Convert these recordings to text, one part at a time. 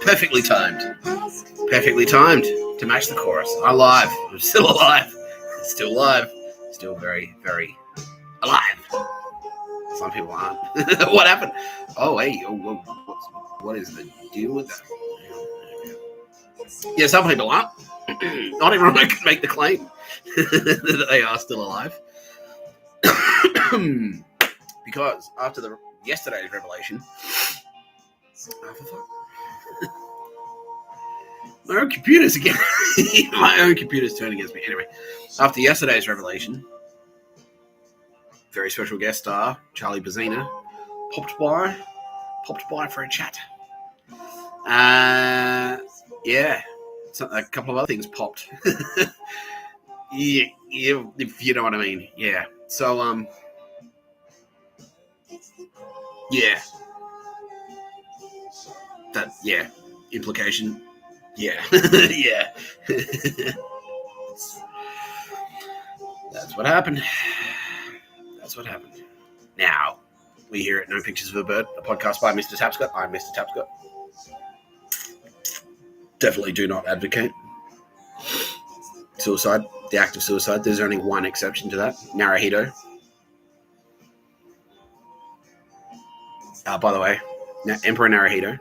Perfectly timed. Perfectly timed to match the chorus. I'm alive. I'm still alive. Still alive. Still very, very alive. Some people aren't. What happened? Oh, hey. What is the deal with that? Yeah, some people aren't. Not everyone can make the claim that they are still alive. Because after yesterday's revelation, my own computer's again. My own computer's turning against me. Anyway, after yesterday's revelation, very special guest star Charlie Bazina popped by for a chat. Yeah, a couple of other things popped. Yeah, if you know what I mean. Yeah. So yeah. That implication. Yeah. Yeah. That's what happened. Now, we here at No Pictures of a Bird, a podcast by Mr. Tapscott. I'm Mr. Tapscott. Definitely do not advocate suicide, the act of suicide. There's only one exception to that, Naruhito. By the way, Emperor Naruhito.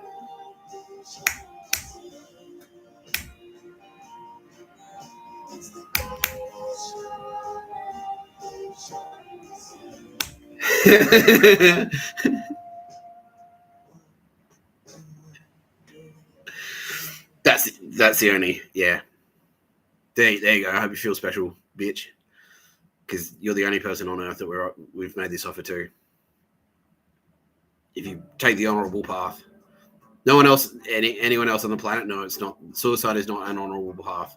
That's the only, yeah. There you go. I hope you feel special, bitch, because you're the only person on earth that we've made this offer to. If you take the honourable path, no one else, anyone else on the planet, no, it's not. Suicide is not an honourable path.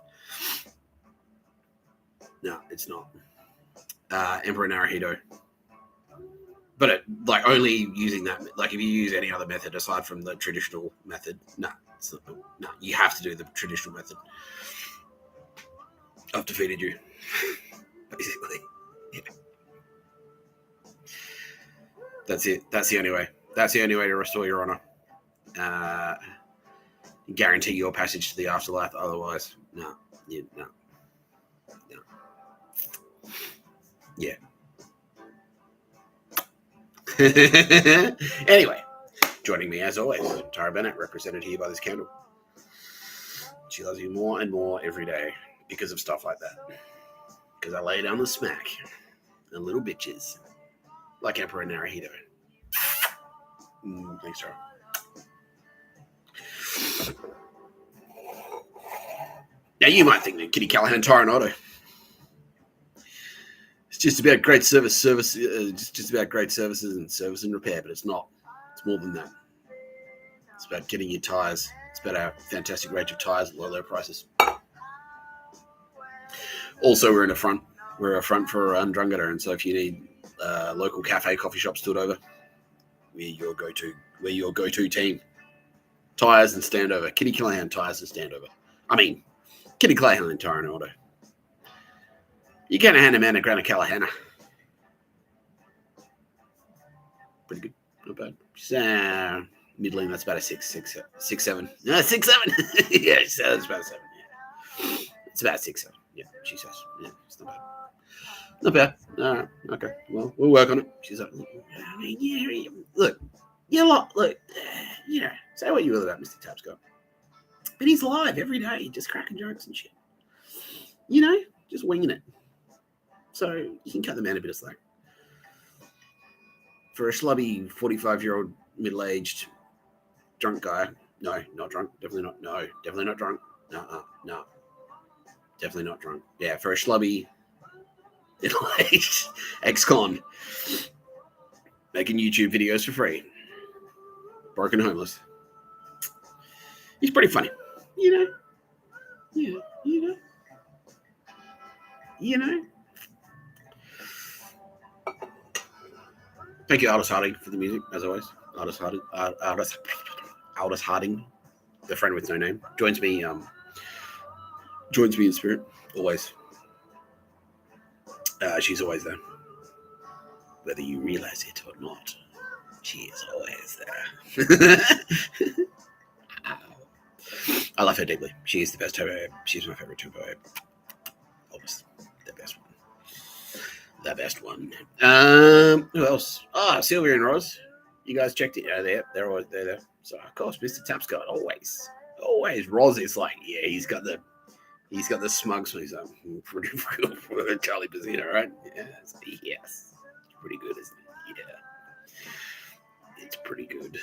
No, it's not. Emperor Naruhito. But only using that, if you use any other method aside from the traditional method, no, you have to do the traditional method. I've defeated you, basically. Yeah. That's it. That's the only way. That's the only way to restore your honor. Guarantee your passage to the afterlife. Otherwise, no. Yeah. Anyway, joining me as always, Tara Bennett, represented here by this candle. She loves you more and more every day because of stuff like that. Because I lay down the smack and little bitches like Emperor Naruhito. Thanks, Tara. Now you might think that Kitty Callahan Tire and Auto. It's just about great just about great services and service and repair, but it's not. It's more than that. It's about getting your tires. It's about our fantastic range of tires at low prices. Also, we're a front for Drungada, and so if you need local cafe, coffee shop stood over, we're your go-to team. Tires and standover. Kitty Callahan Tires and standover. I mean, Kitty Callahan Tire and Auto. You can't hand a man a Grana Callahan. Pretty good. Not bad. She's middling. That's about a 6, 7. No, 6, 7. Yeah, she says it's about a 7. Yeah. It's about 6, 7. Yeah, she says. Yeah, it's not bad. Not bad. All right. Okay. Well, we'll work on it. She's like, I mean, yeah, look, say what you will about Mr. Tapscott. But he's live every day, just cracking jokes and shit. Just winging it. So you can cut the man a bit of slack. For a schlubby 45-year-old middle-aged drunk guy, no, not drunk, definitely not. No, definitely not drunk. No, definitely not drunk. Yeah, for a schlubby middle-aged ex-con making YouTube videos for free, broken homeless. He's pretty funny, Yeah. Thank you, Aldous Harding, for the music, as always. Aldous Harding, the friend with no name, joins me in spirit, always. She's always there, whether you realize it or not. She is always there. I love her deeply. She is the best turbo. She's my favorite turbo. Always the best one. The best one. Who else? Oh, Sylvia and Roz. You guys checked it. Yeah, they're always there. So of course, Mr. Tapscott always. Roz is like, yeah, he's got the smug sneeze up for Charlie Bazzino, right? Yes. It's pretty good, isn't it? Yeah. It's pretty good.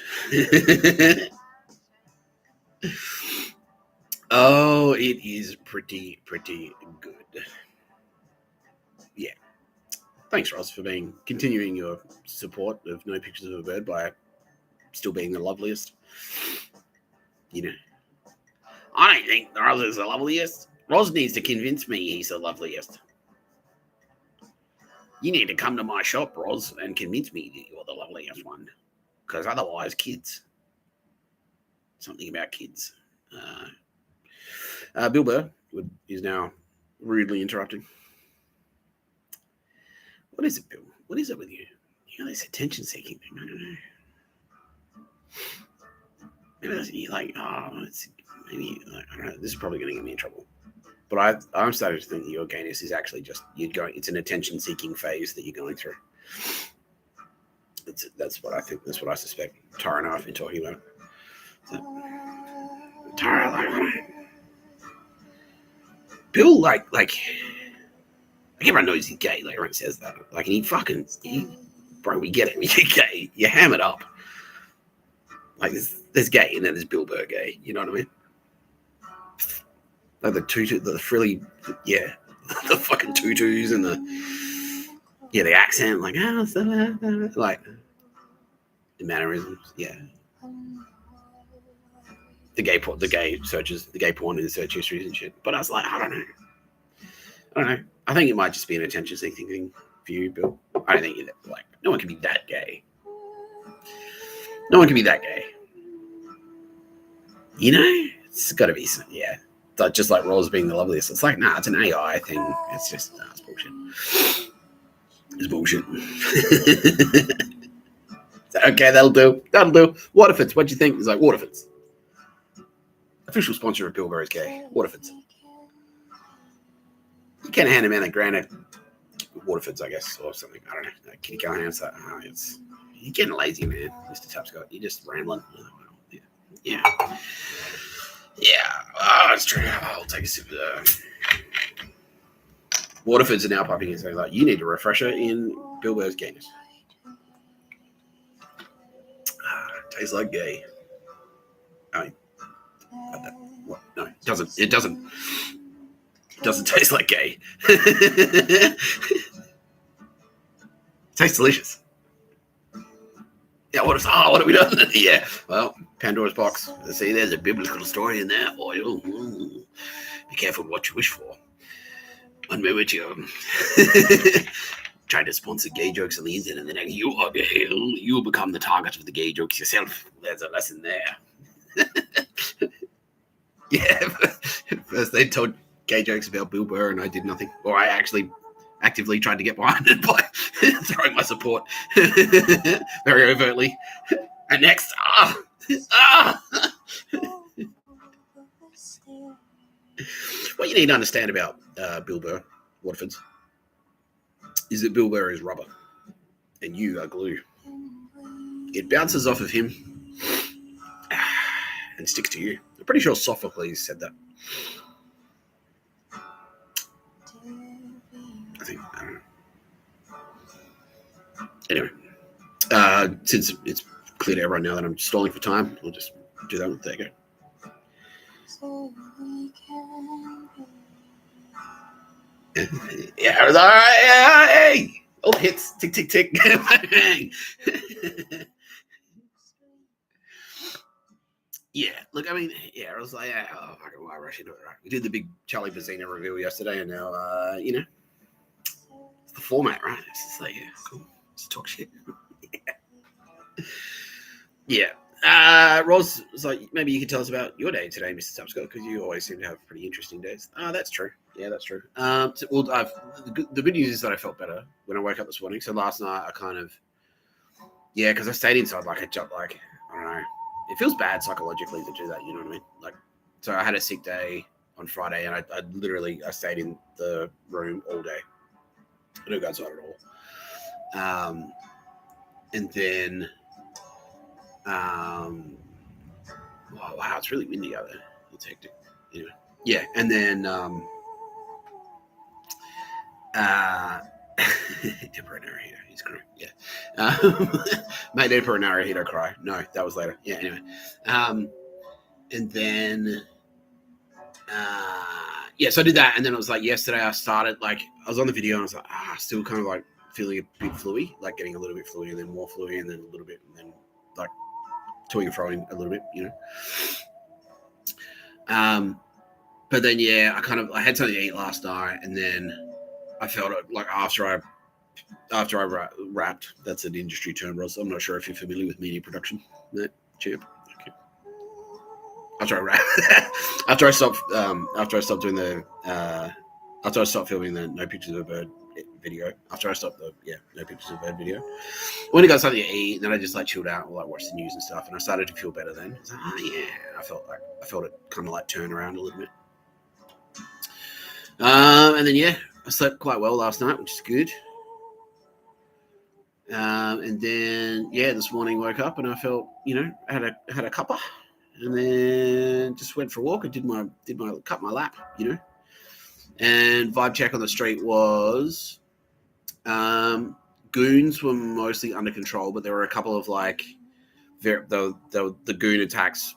Oh, it is pretty good. Yeah. Thanks, Ross, for continuing your support of No Pictures of a Bird by still being the loveliest. You know, I don't think Ross is the loveliest. Ross needs to convince me he's the loveliest. You need to come to my shop, Ross, and convince me that you're the loveliest one. Because otherwise, kids. Something about kids. Bill Burr is now rudely interrupting. What is it, Bill? What is it with you? You know, this attention-seeking thing. I don't know. Maybe you're like, I don't know. This is probably going to get me in trouble. But I'm starting to think that your gayness is actually just it's an attention-seeking phase that you're going through. That's what I think. That's what I suspect. Tara and I have been talking about. So, Tara, Bill, like everyone knows he's gay. Like everyone says that. Like, bro, we get it. You're gay. You ham it up. Like there's gay, and then there's Bill Burr gay. You know what I mean? Like the frilly, yeah, the fucking tutus and the accent, like like the mannerisms, yeah. The gay searches, the gay porn in the search histories and shit. But I was like, I don't know. I think it might just be an attention-seeking thing for you, Bill. I don't think you're like, no one can be that gay. No one can be that gay. You know, it's got to be some, yeah. Just like Rose being the loveliest. It's like, nah, it's an AI thing. It's just, it's bullshit. It's bullshit. Okay, that'll do. Waterfords, what'd you think? It's like, Waterfords. Official sponsor of Bill Burr's Gay. Waterfords. You can't hand him in a granite Waterfords, I guess, or something. I don't know. Kitty Callahan's like, you're getting lazy, man, Mr. Tapscott. You're just rambling. Yeah. Oh, that's true. I'll take a sip of Waterfords are now popping in saying, like, you need a refresher in Bill Burr's gayness. Tastes like gay. What? No, it doesn't. It doesn't taste like gay. Tastes delicious. Yeah, what have we done? Yeah, well, Pandora's box. See, there's a biblical story in there for you. Be careful what you wish for. One moment you're trying to sponsor gay jokes on the internet, and then you are gay. You will become the target of the gay jokes yourself. There's a lesson there. Yeah, first they told gay jokes about Bill Burr, and I did nothing. Or I actually actively tried to get behind it by throwing my support very overtly. And next, what you need to understand about Bill Burr, Waterfords, is that Bill Burr is rubber, and you are glue. It bounces off of him and sticks to you. I'm pretty sure Sophocles said that. I think, I don't know. Anyway, since it's clear to everyone now that I'm stalling for time, we'll just do that. There you go. Yeah, all right. Hey, all the hits, tick, tick, tick. Yeah, look, I mean, yeah, I was like, why rush into it, right? We did the big Charlie Bazzino review yesterday, and now, it's the format, right? It's just like, yeah, cool. Just talk shit. Yeah. Roz was like, maybe you could tell us about your day today, Mr. Tapscott, because you always seem to have pretty interesting days. That's true. Yeah, that's true. The good news is that I felt better when I woke up this morning. So last night I kind of Yeah, because I stayed inside like a job, like, I don't know. It feels bad psychologically to do that, you know what I mean? Like, so I had a sick day on Friday, and I literally stayed in the room all day. I didn't go outside at all. And then, oh, wow, it's really windy out there. It's hectic. Anyway, yeah, and then, Emperor Narahito, he's crying. Yeah. Made Emperor Narahito cry. No, that was later. Yeah, anyway. And then, yeah, so I did that. And then it was like yesterday I started, like, I was on the video and I was like, still kind of like feeling a bit fluey, like getting a little bit fluey and then more fluey and then a little bit and then like toing and froing a little bit, you know. But then, yeah, I had something to eat last night and then I felt it like after I wrapped. That's an industry term, Ross. I'm not sure if you're familiar with media production. No, cheap. Okay. After I stopped doing the after I stopped filming the No Pictures of a Bird video. After I stopped the No Pictures of a Bird video. I went and got something to eat, and then I just like chilled out and like watched the news and stuff, and I started to feel better then. I was like, oh yeah, I felt it kind of like turn around a little bit. And then yeah, I slept quite well last night, which is good. And then yeah, this morning woke up and I felt, had a cuppa, and then just went for a walk and did my cut my lap, And vibe check on the street was, goons were mostly under control, but there were a couple of like, the goon attacks.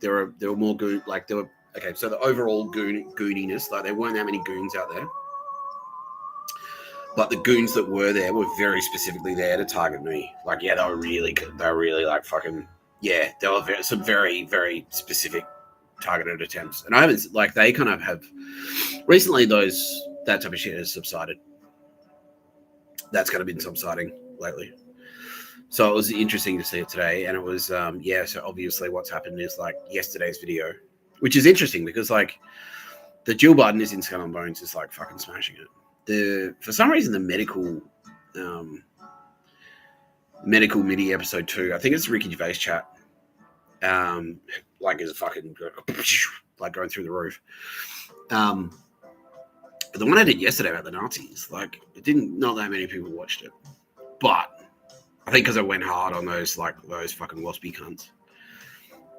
There were more goon, like there were. Okay, so the overall gooniness, like there weren't that many goons out there. But the goons that were there were very specifically there to target me. Like, yeah, they were really like fucking, yeah, there were some very, very specific targeted attempts. And I haven't, like, they kind of have, recently that type of shit has subsided. That's kind of been subsiding lately. So it was interesting to see it today. And it was, so obviously what's happened is like yesterday's video, which is interesting because like the Jill Biden is in Skull and Bones is like fucking smashing it. For some reason, the medical MIDI episode 2, I think it's Ricky Gervais chat, like is a fucking like going through the roof. But the one I did yesterday about the Nazis, like not that many people watched it, but I think because I went hard on those fucking waspy cunts.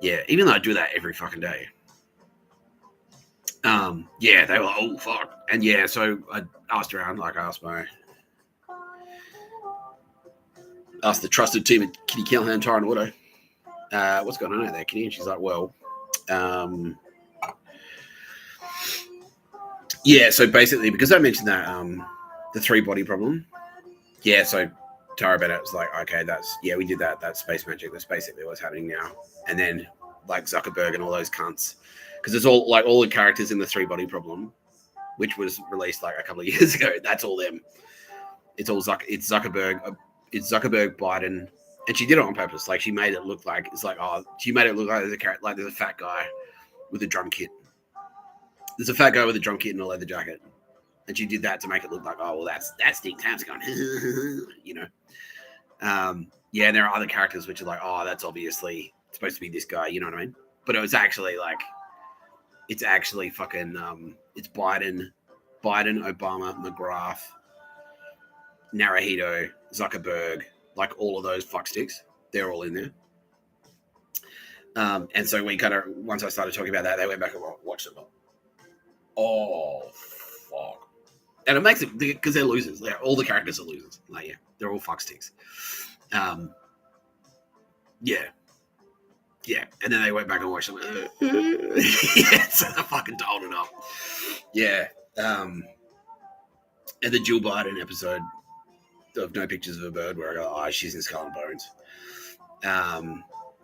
Yeah, even though I do that every fucking day. Yeah, they were, oh fuck. And yeah, so I asked around, like I asked the trusted team at Kitty Callahan Tire and Auto, what's going on out there, Kitty? And she's like, well, yeah, so basically because I mentioned that the 3-body problem, yeah, so Tara Bennett was like, okay, we did that, that's space magic, that's basically what's happening now. And then like Zuckerberg and all those cunts, because it's all like all the characters in the 3-body problem, which was released like a couple of years ago. That's all them. It's all it's Zuckerberg, Biden, and she did it on purpose. Like she made it look like she made it look like there's a character, like there's a fat guy with a drum kit. There's a fat guy with a drum kit and a leather jacket, and she did that to make it look like, oh well, that's Dick Taps going, yeah. And there are other characters which are like, oh, that's obviously supposed to be this guy, you know what I mean? But it was actually like, it's actually fucking, it's Biden, Obama, McGrath, Naruhito, Zuckerberg, like all of those fucksticks, they're all in there. And so we kind of, once I started talking about that, they went back and watched it. Oh, fuck. And it makes it, because they're losers. All the characters are losers. Like, yeah, they're all fucksticks. Yeah. Yeah, and then they went back and watched them. Yeah, so they fucking told it up. Yeah. And the Jill Biden episode of No Pictures of a Bird, where I go, oh, she's in Skull and Bones.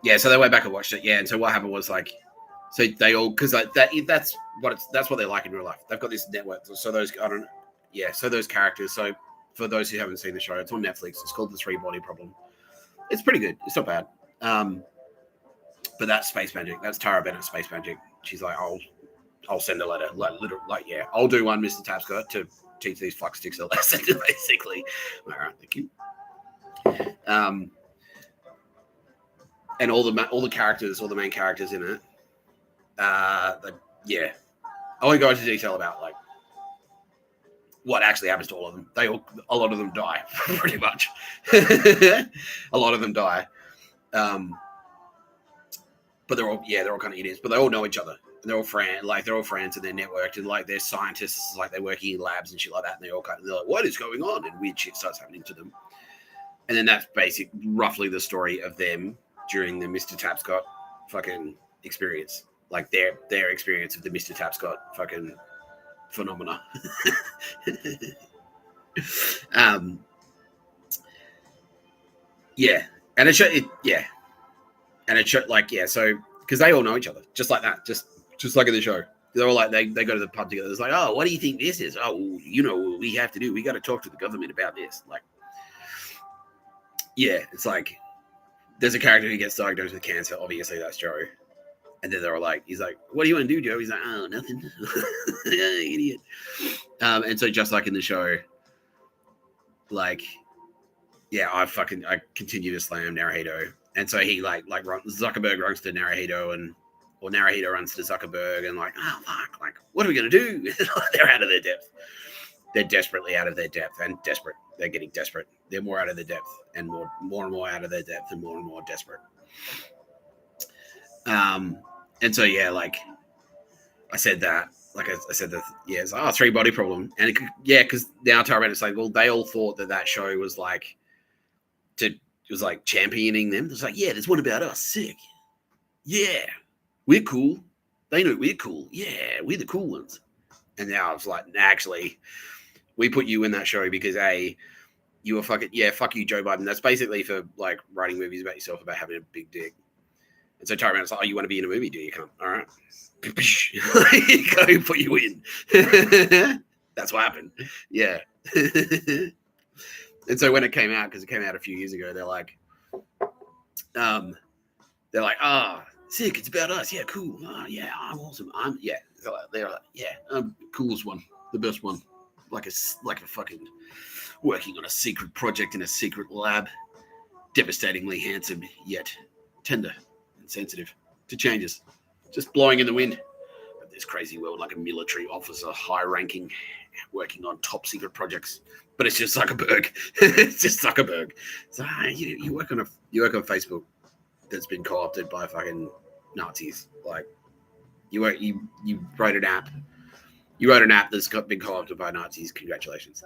Yeah, so they went back and watched it. Yeah, and so what happened was like, so they all, because like that's what they like in real life. They've got this network. So those those characters. So for those who haven't seen the show, it's on Netflix. It's called The 3-Body Problem. It's pretty good. It's not bad. But that's space magic. That's Tara Bennett space magic. She's like, I'll send a letter. Yeah, I'll do one, Mr. Tapscott, to teach these fucksticks a lesson, basically. All right, thank you. and all the main characters in it. Yeah, I won't go into detail about like what actually happens to all of them. A lot of them die, pretty much. A lot of them die. But they're all kind of idiots. But they all know each other. And they're all friends, and they're networked, and like they're scientists, like they're working in labs and shit like that. And they're like, what is going on? And weird shit starts happening to them. And then that's roughly the story of them during the Mr. Tapscott fucking experience, like their experience of the Mr. Tapscott fucking phenomena. Yeah, and it showed like so because they all know each other just like that, just like in the show. They're all like they go to the pub together. It's like, oh, what do you think this is? Oh, you know what we have to do? We got to talk to the government about this. Like, yeah, it's like there's a character who gets diagnosed with cancer. Obviously, that's Joe. And then they're all like, he's like, what do you want to do, Joe? He's like, oh, nothing. Idiot. And so just like in the show, like, yeah, I continue to slam Naruhito. And so he like Zuckerberg runs to Naruhito or Naruhito runs to Zuckerberg and like, oh, fuck, like, what are we going to do? They're out of their depth. They're desperately out of their depth and desperate. They're getting desperate. They're more out of their depth and more and more out of their depth and more desperate. And so, yeah, like I said that, it's like, 3 body problem. And because now Tyrant is like, well, they all thought that show was like, it was like championing them. It's like, yeah, there's one about us. Sick. Yeah, we're cool. They know we're cool. Yeah, we're the cool ones. And now it's like, actually, we put you in that show because you were fuck you, Joe Biden. That's basically for like writing movies about yourself about having a big dick. And so Tyrant's like, oh, you want to be in a movie? Do you? Come, all right. Go put you in. That's what happened. Yeah. And so when it came out, because it came out a few years ago, they're like, sick, it's about us. Yeah, cool. Oh, yeah, I'm awesome. They're like, yeah, coolest one, the best one. Like a fucking working on a secret project in a secret lab. Devastatingly handsome, yet tender and sensitive to changes. Just blowing in the wind of this crazy world, like a military officer, high-ranking, working on top secret projects. But it's just Zuckerberg. It's just Zuckerberg. So you work on Facebook that's been co-opted by fucking Nazis. Like you wrote an app. You wrote an app that's been co-opted by Nazis. Congratulations.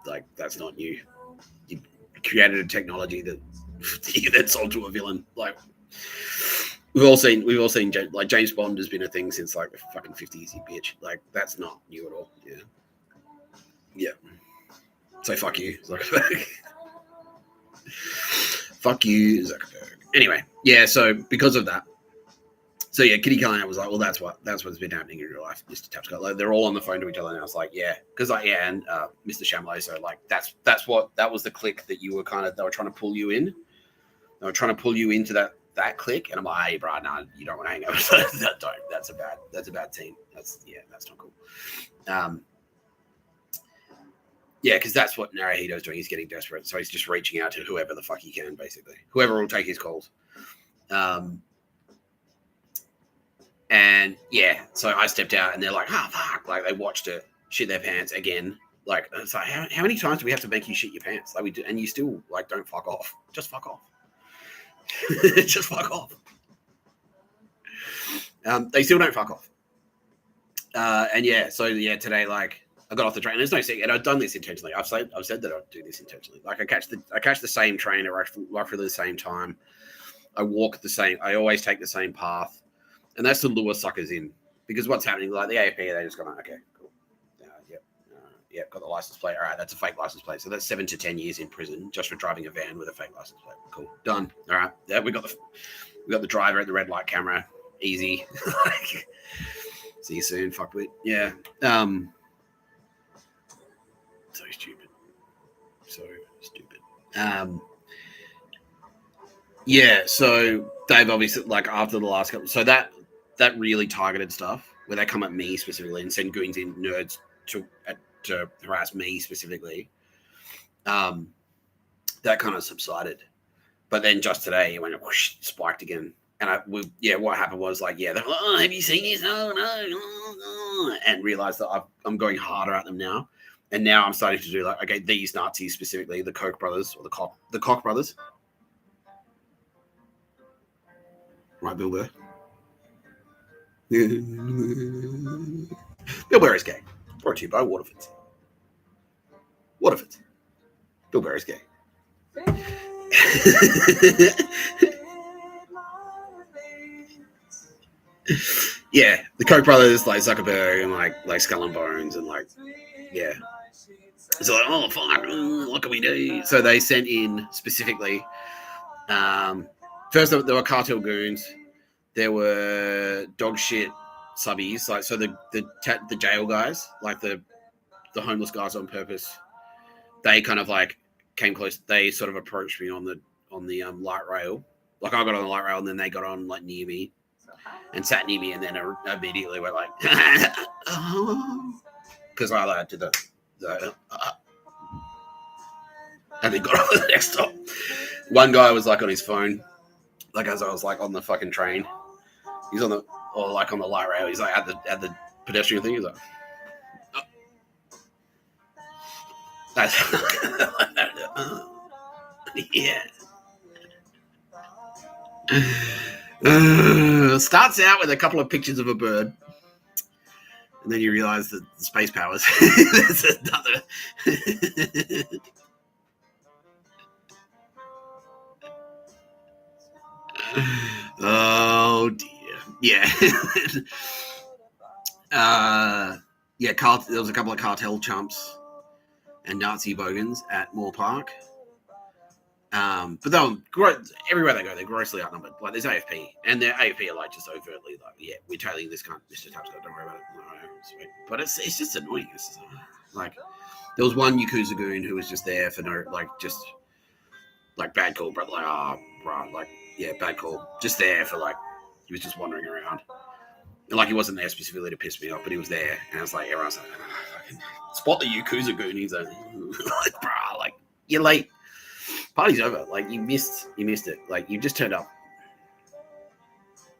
Like that's not new. You created a technology that sold to a villain. Like we've all seen like James Bond has been a thing since like the fucking 50s, you bitch. Like that's not new at all. Yeah. So fuck you, Zuckerberg. Fuck you, Zuckerberg. Anyway, yeah. So because of that, Kitty Callahan was like, well, that's what's been happening in real life, Mr. Tapscott. Like they're all on the phone to each other, and I was like, yeah, because and Mr. Shamlo. So like that was the clique that you were they were trying to pull you in. They were trying to pull you into that clique, and I'm like, hey, bro, no, you don't want to hang out with that. Don't. That's a bad team. That's not cool. Yeah, because that's what Naruhito's doing. He's getting desperate, so he's just reaching out to whoever the fuck he can, basically, whoever will take his calls. And yeah, so I stepped out, and they're like, "Oh fuck!" Like they watched it shit their pants again. Like it's like, how many times do we have to make you shit your pants? Like we do, and you still like don't fuck off. Just fuck off. Just fuck off. They still don't fuck off. And yeah, so yeah, today like I got off the train. There's no secret. I've done this intentionally. I've said that I'd do this intentionally. Like I catch the same train at roughly the same time. I walk the same. I always take the same path. And that's to lure suckers in, because what's happening, like the AFP, they just go, okay, cool. Yep, got the license plate. All right, that's a fake license plate. So that's 7 to 10 years in prison just for driving a van with a fake license plate. Cool, done. All right, yeah, we got the driver at the red light camera. Easy. See you soon, fuckwit. Yeah. So stupid. Yeah, so Dave obviously, like after the last couple, so that really targeted stuff where they come at me specifically and send goons in nerds to harass me specifically, that kind of subsided. But then just today it went whoosh, spiked again. And what happened was like, they're like, oh, have you seen this? Oh no, and realized that I'm going harder at them now. And now I'm starting to do like, okay, these Nazis specifically, the Koch brothers or the Koch brothers. Right, Bill Burr. Bill Burr is gay. Brought to you by Waterford. Waterford. Bill Burr is gay. Yeah, the Koch brothers, like Zuckerberg and like Skull and Bones, and like, yeah. So like, oh fuck, what can we do? So they sent in specifically. First, there were cartel goons. There were dog shit subbies, like so the jail guys, like the homeless guys on purpose. They kind of like came close. They sort of approached me on the light rail. Like I got on the light rail, and then they got on like near me and sat near me, and then immediately were like, because I did the and they got on the next stop. One guy was like on his phone, like as I was like on the fucking train. He's on the light rail. He's like at the pedestrian thing. He's like, oh. That's yeah. Starts out with a couple of pictures of a bird, and then you realize that the space powers. There's another. Oh dear. Yeah. There was a couple of cartel chumps and Nazi bogans at Moore Park. But they're everywhere they go, they're grossly outnumbered. Like there's AFP, and their AFP are like just overtly like, yeah, we're tailing this cunt, Mr. Tapscott, don't worry about it. No, sweet. But it's just annoying. It's like there was one Yakuza goon who was just there for no, like just like bad call, but like right, like yeah, bad call, just there for like he was just wandering around. And like he wasn't there specifically to piss me off, but he was there, and I was like, everyone's like, fucking spot the Yakuza goon. He's like, bruh, like you're late. Party's over. Like you missed it. Like you just turned up.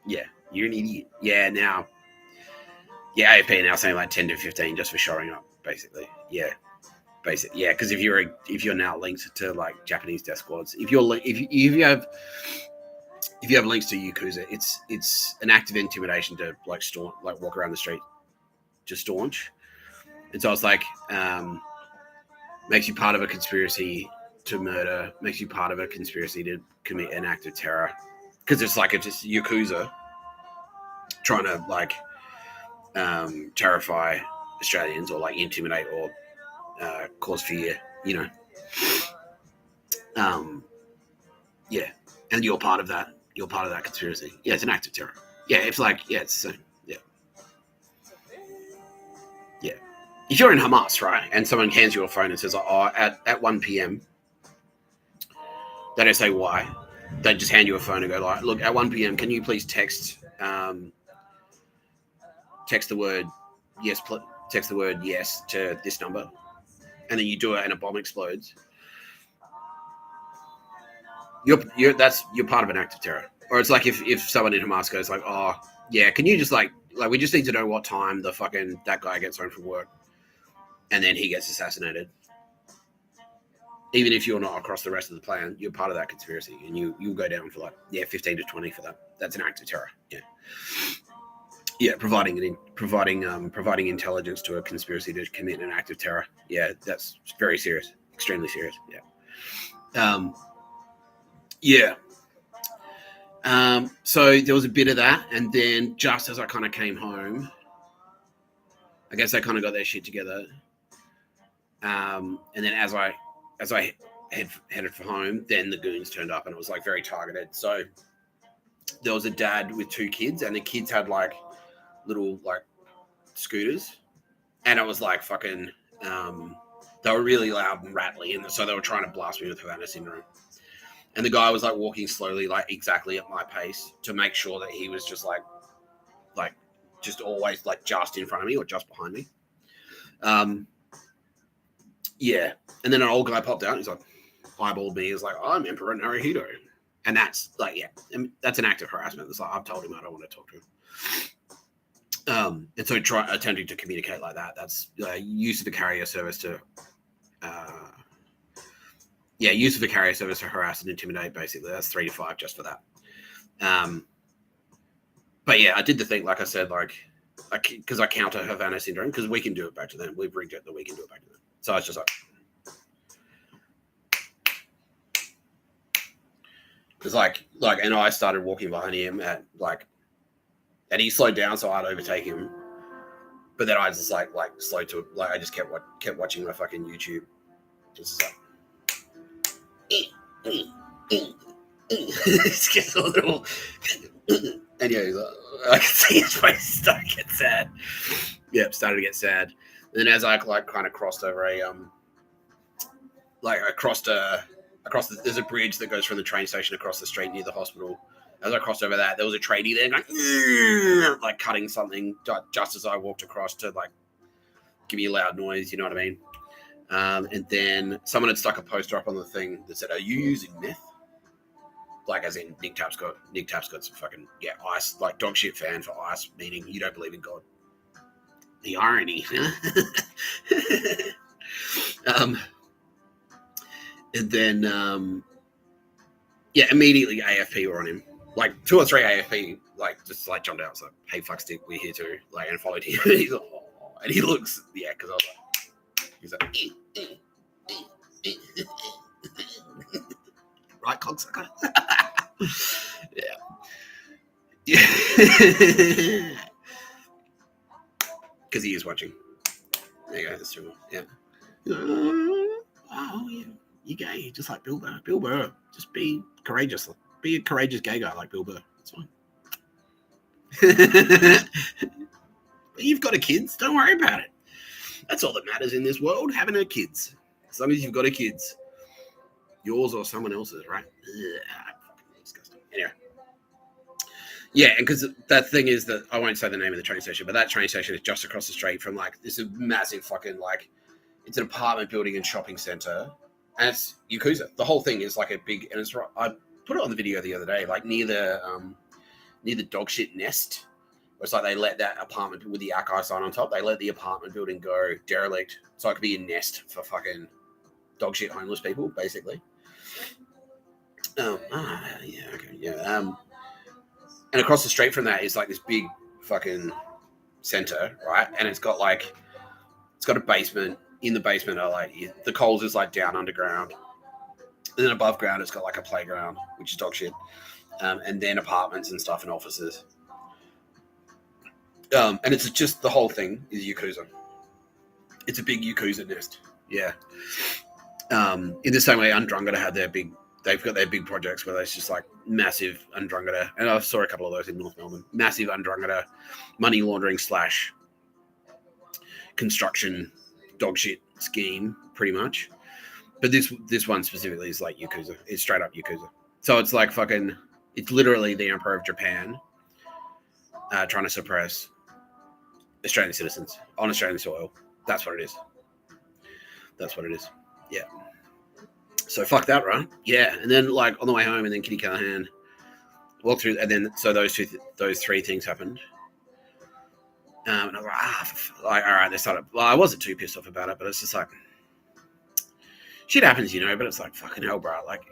Yeah, you're an idiot. Yeah, now. Yeah, AFP now saying like 10 to 15 just for showing up, basically. Yeah, basically. Yeah, because if you're now linked to like Japanese death squads, if you have links to Yakuza, it's an act of intimidation to like walk around the street, just staunch. And so it's like makes you part of a conspiracy to murder, makes you part of a conspiracy to commit an act of terror, because it's like it's just Yakuza trying to like terrify Australians or like intimidate or cause fear, you know. Yeah, and you're part of that. You're part of that conspiracy. Yeah, it's an act of terror. Yeah, it's like it's the same. Yeah, yeah. If you're in Hamas, right, and someone hands you a phone and says, "Oh, at 1 p.m." They don't say why. They just hand you a phone and go like, "Look, at 1 p.m. can you please text the word yes, text the word yes to this number," and then you do it and a bomb explodes. You're part of an act of terror. Or it's like if someone in Hamas goes like, "Oh yeah, can you just like we just need to know what time that guy gets home from work," and then he gets assassinated. Even if you're not across the rest of the plan, you're part of that conspiracy, and you'll go down for 15 to 20 for that. That's an act of terror. Yeah, providing intelligence to a conspiracy to commit an act of terror. Yeah, that's very serious, extremely serious. Yeah. So there was a bit of that, and then just as I kind of came home, I guess they kind of got their shit together. And then as I headed for home, then the goons turned up, and it was like very targeted. So there was a dad with two kids, and the kids had like little like scooters, and it was like fucking they were really loud and rattly, and so they were trying to blast me with Havana syndrome. And the guy was like walking slowly, like exactly at my pace, to make sure that he was just like just always like just in front of me or just behind me. Yeah. And then an old guy popped out. He's like eyeballed me. He's like, "I'm Emperor Naruhito." And that's like, yeah, that's an act of harassment. It's like, I've told him I don't want to talk to him. And so attempting to communicate like that, that's use of the carrier service to, use of the carrier service to harass and intimidate, basically. That's 3 to 5 just for that. But yeah, I did the thing, like I said, like, because I counter Havana syndrome, because we can do it back to them. We've rigged it that we can do it back to them. So it's just like, it's like, and I started walking behind him at like, and he slowed down, so I'd overtake him. But then I just like slowed to, like, I just kept watching my fucking YouTube. Just like, it's just a little, and yeah, he's like, I can see his face start to get sad. Yep, started to get sad. And then as I like kind of crossed over there's a bridge that goes from the train station across the street near the hospital. As I crossed over that, there was a tradie there going, like cutting something just as I walked across to like give me a loud noise, you know what I mean? And then someone had stuck a poster up on the thing that said, "Are you using meth?" Like, as in Nick Tapp's got some fucking ice, like dog shit fan for ice, meaning you don't believe in God. The irony. And then immediately AFP were on him. Like 2 or 3 AFP, like just like jumped out. It's like, "Hey, fuck stick, we're here too." Like, and followed him. He's like, oh. And he looks, because I was like, he's like, right, cocksucker. Yeah. Because he is watching. There you go. That's true. Yeah. Oh, yeah. You're gay, just like Bill Burr. Bill Burr. Just be courageous. Be a courageous gay guy like Bill Burr. That's fine. But you've got a kids. Don't worry about it. That's all that matters in this world, having a kids. As long as you've got a kids. Yours or someone else's, right? Fucking disgusting. Anyway. Yeah, and because that thing is that, I won't say the name of the train station, but that train station is just across the street from like this massive fucking like, it's an apartment building and shopping center, and it's Yakuza. The whole thing is like a big, and it's right. I put it on the video the other day, like near the dog shit nest. It's like they let that apartment with the Akai sign on top. They let the apartment building go derelict, so it could be a nest for fucking dog shit homeless people, basically. And across the street from that is like this big fucking center, right? And it's got a basement. In the basement are like, the Coles is like down underground. And then above ground, it's got like a playground, which is dog shit. And then apartments and stuff and offices. And it's just, the whole thing is Yakuza. It's a big Yakuza nest. Yeah. In the same way, Undrungada had they've got their big projects where there's just like massive Undrungada, and I saw a couple of those in North Melbourne. Massive Undrungada money laundering / construction dog shit scheme, pretty much. But this one specifically is like Yakuza. It's straight up Yakuza. So it's like fucking, it's literally the Emperor of Japan trying to suppress Australian citizens on Australian soil. That's what it is. Yeah. So fuck that, right? Yeah. And then like on the way home, and then Kitty Callahan walked through, and then so those 3 things happened. And I was like, all right, they started. Well, I wasn't too pissed off about it, but it's just like, shit happens, but it's like, fucking hell, bro. Like,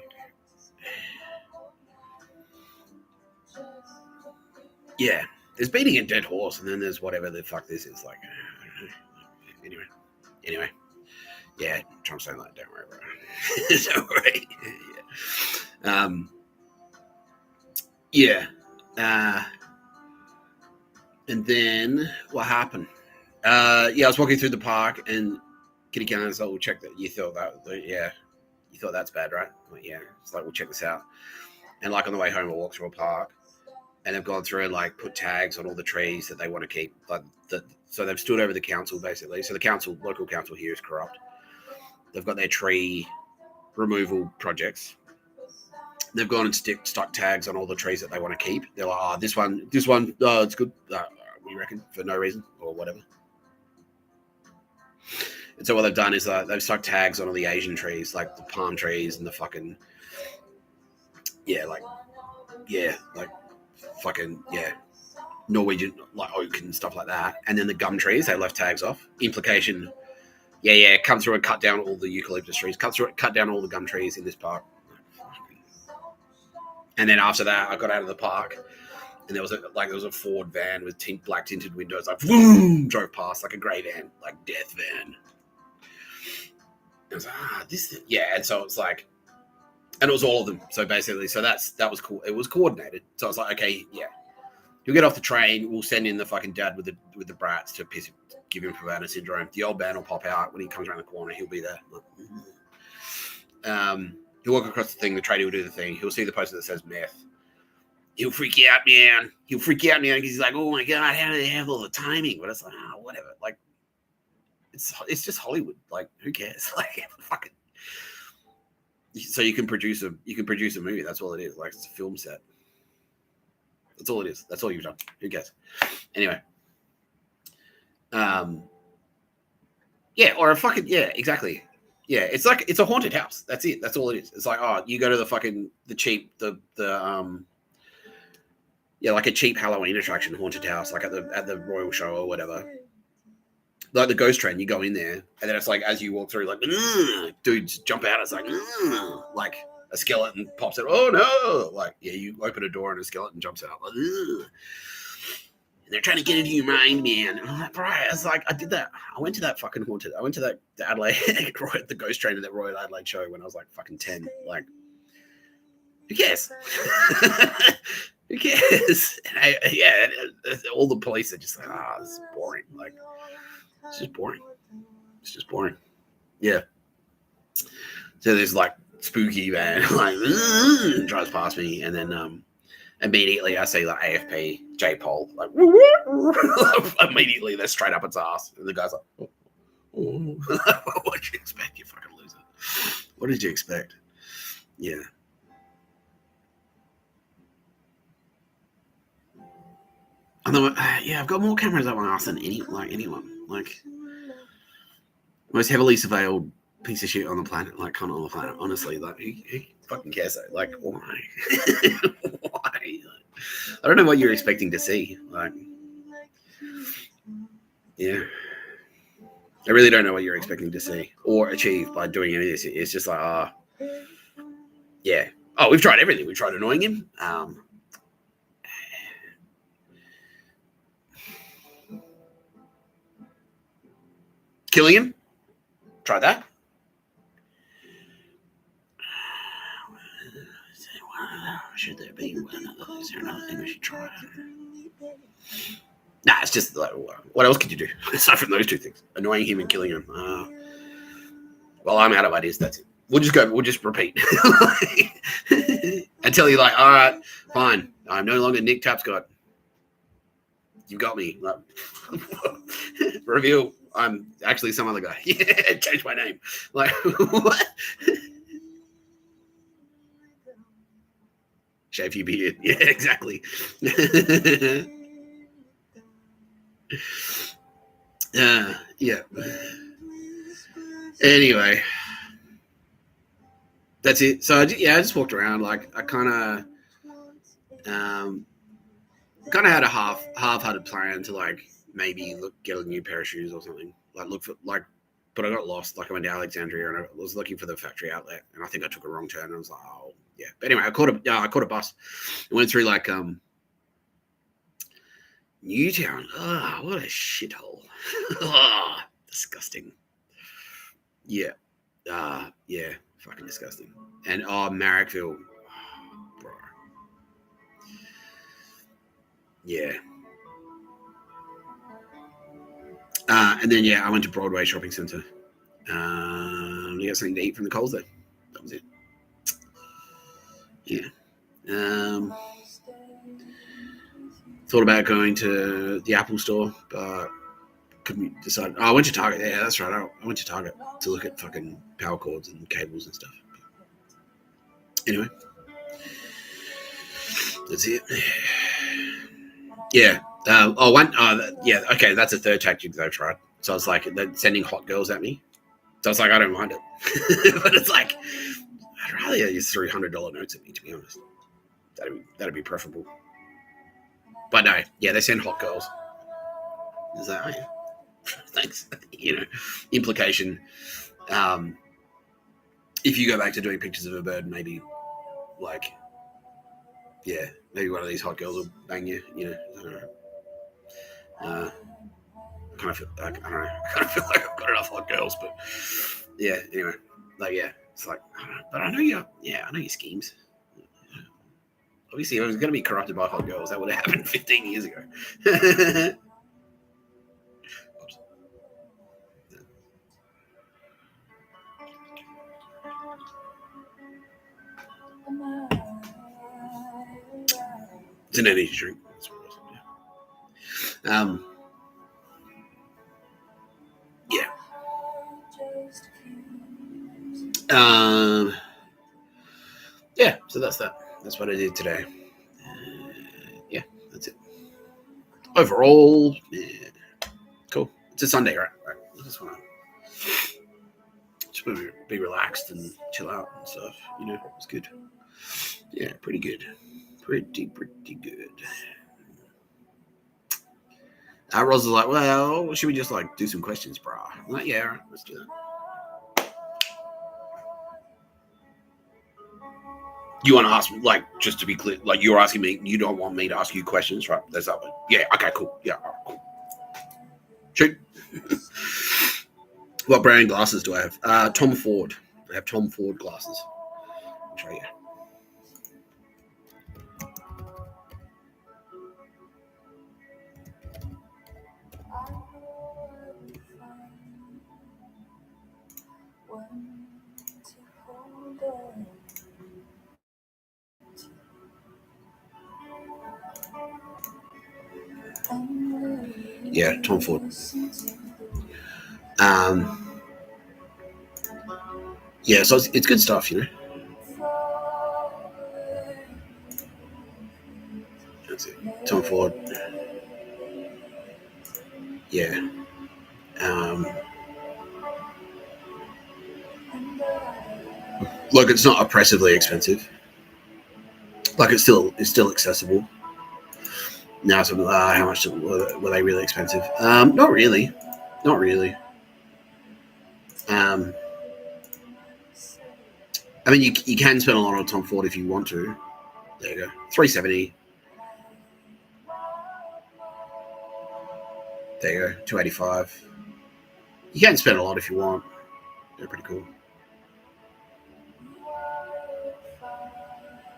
yeah, there's beating a dead horse, and then there's whatever the fuck this is. Like, I don't know. Anyway. Yeah, Trump's saying that. Don't worry, bro. Don't worry. Yeah. And then what happened? I was walking through the park, and Kitty Callahan's like, "We'll check that." You thought that's bad, right? I'm like, yeah. It's like, we'll check this out. And like on the way home, we'll walk through a park, and they've gone through and like put tags on all the trees that they want to keep. So they've stood over the council basically. So the local council here is corrupt. They've got their tree removal projects. They've gone and stuck tags on all the trees that they want to keep. They're like, this one, it's good. We reckon, for no reason or whatever. And so what they've done is they've stuck tags on all the Asian trees, like the palm trees and the fucking yeah, like fucking Norwegian like oak and stuff like that. And then the gum trees, they left tags off. Implication, come through and cut down all the eucalyptus trees. Cut down all the gum trees in this park. And then after that, I got out of the park, and there was a Ford van with black tinted windows, like boom, drove past like a grey van, like death van. I was like, and so it's like, and it was all of them. So basically, that was cool. It was coordinated. So I was like, okay, yeah, he'll get off the train. We'll send in the fucking dad with the brats to give him Havana syndrome. The old man will pop out when he comes around the corner. He'll be there. He'll walk across the thing. The tradie will do the thing. He'll see the poster that says meth. He'll freak out, man. Because he's like, oh my God, how do they have all the timing? But it's like, whatever. Like, it's just Hollywood. Like, who cares? Like, fucking. So you can produce a movie. That's all it is. Like, it's a film set. That's all it is. That's all you've done. Who cares? Anyway. Or a fucking, exactly. Yeah, it's like, it's a haunted house. That's it. That's all it is. It's like, you go to like a cheap Halloween attraction, haunted house, like at the Royal Show or whatever. Like the ghost train, you go in there, and then it's like, as you walk through, like, dudes jump out. It's like a skeleton pops out. Oh no! Like, you open a door and a skeleton jumps out. Like, and they're trying to get into your mind, man. And I'm like, right. It's like, I did that. I went to that fucking haunted. I went to that Adelaide, the ghost train at that Royal Adelaide show when I was like fucking 10. Like, who cares? Who cares? And all the police are just like, this is boring. Like, it's just boring. It's just boring. Yeah. So there's like spooky man, like drives past me, and then immediately I see like AFP J Pole, like immediately they're straight up its ass, and the guy's like, oh. What did you expect, you fucking loser? What did you expect? Yeah. And then, I've got more cameras up my ass than anyone. Like, most heavily surveilled piece of shit on the planet, like, cunt on the planet. Honestly, like, who fucking cares? Like, why? Why? I don't know what you're expecting to see. Like, I really don't know what you're expecting to see or achieve by doing any of this. It's just like, we've tried everything. We tried annoying him. Killing him. Try that. Should there be one? Is there another thing we should try? Nah, it's just like, what else could you do aside from those two things? Annoying him and killing him. Well, I'm out of ideas. That's it. We'll just repeat until you're like, all right, fine. I'm no longer Nick Tapscott. You got me. Like, reveal. I'm actually some other guy. Yeah, change my name. Like, what? Shave your beard. Yeah, exactly. Yeah. Anyway, that's it. So I just walked around. Like, I kind of had a half-hearted plan to like maybe get a new pair of shoes or something. Like, look for like, but I got lost. Like, I went to Alexandria and I was looking for the factory outlet, and I think I took a wrong turn. And I was like, oh yeah. But anyway, I caught a bus. I went through like Newtown. Oh, what a shithole. Oh, disgusting. Yeah. Fucking disgusting. And Marrickville. Oh, bro. Yeah. And then I went to Broadway Shopping Centre. To get something to eat from the Coles there. That was it. Yeah. Thought about going to the Apple store, but couldn't decide. I went to Target. Yeah, that's right. I went to Target to look at fucking power cords and cables and stuff. Anyway, that's it. Yeah. Okay, that's a third tactic that I've tried. So I was like, they're sending hot girls at me. So I was like, I don't mind it. But it's like, I'd rather use $300 notes at me, to be honest. That'd be preferable. But no, yeah, they send hot girls. Is that right? Thanks. Implication. If you go back to doing pictures of a bird, maybe maybe one of these hot girls will bang you. I don't know. I kind of feel like I don't know. I kind of feel like I've got enough hot girls, but yeah. Anyway, it's like I don't know, but I know your schemes. Obviously, if I was going to be corrupted by hot girls, that would have happened 15 years ago. It's an energy drink. Yeah. Yeah, so that's that. That's what I did today. Yeah, that's it. Overall, yeah, cool. It's a Sunday, right? I just want to be relaxed and chill out and stuff. It's good. Yeah, pretty good. Pretty good. Roz was like, well, should we just do some questions, bro? I'm like, yeah, all right, let's do that. You want to ask, just to be clear, you're asking me, you don't want me to ask you questions, right? That's that one. Yeah, okay, cool. Yeah, all right, cool. Shoot. What brand glasses do I have? Tom Ford. I have Tom Ford glasses. I'll show you. Yeah, Tom Ford. Yeah, so it's good stuff, That's it. Tom Ford. Yeah. Look, it's not oppressively expensive. It's still accessible. Now, so how much were they really expensive? Not really. I mean, you can spend a lot on Tom Ford if you want to. There you go, $370. There you go, $285. You can spend a lot if you want. They're pretty cool.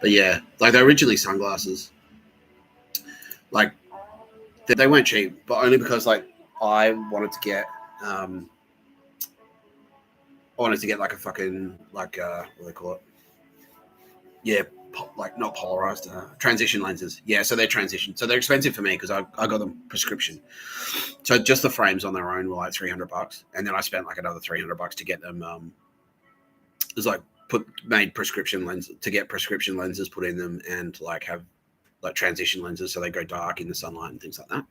But yeah, they're originally sunglasses. They weren't cheap, but only because I wanted to get a fucking what do they call it? Yeah, not polarized, transition lenses. Yeah, so they're transition. So they're expensive for me because I got them prescription. So just the frames on their own were $300, and then I spent another $300 to get them. It was made prescription lenses to get prescription lenses put in them and have transition lenses so they go dark in the sunlight and things like that.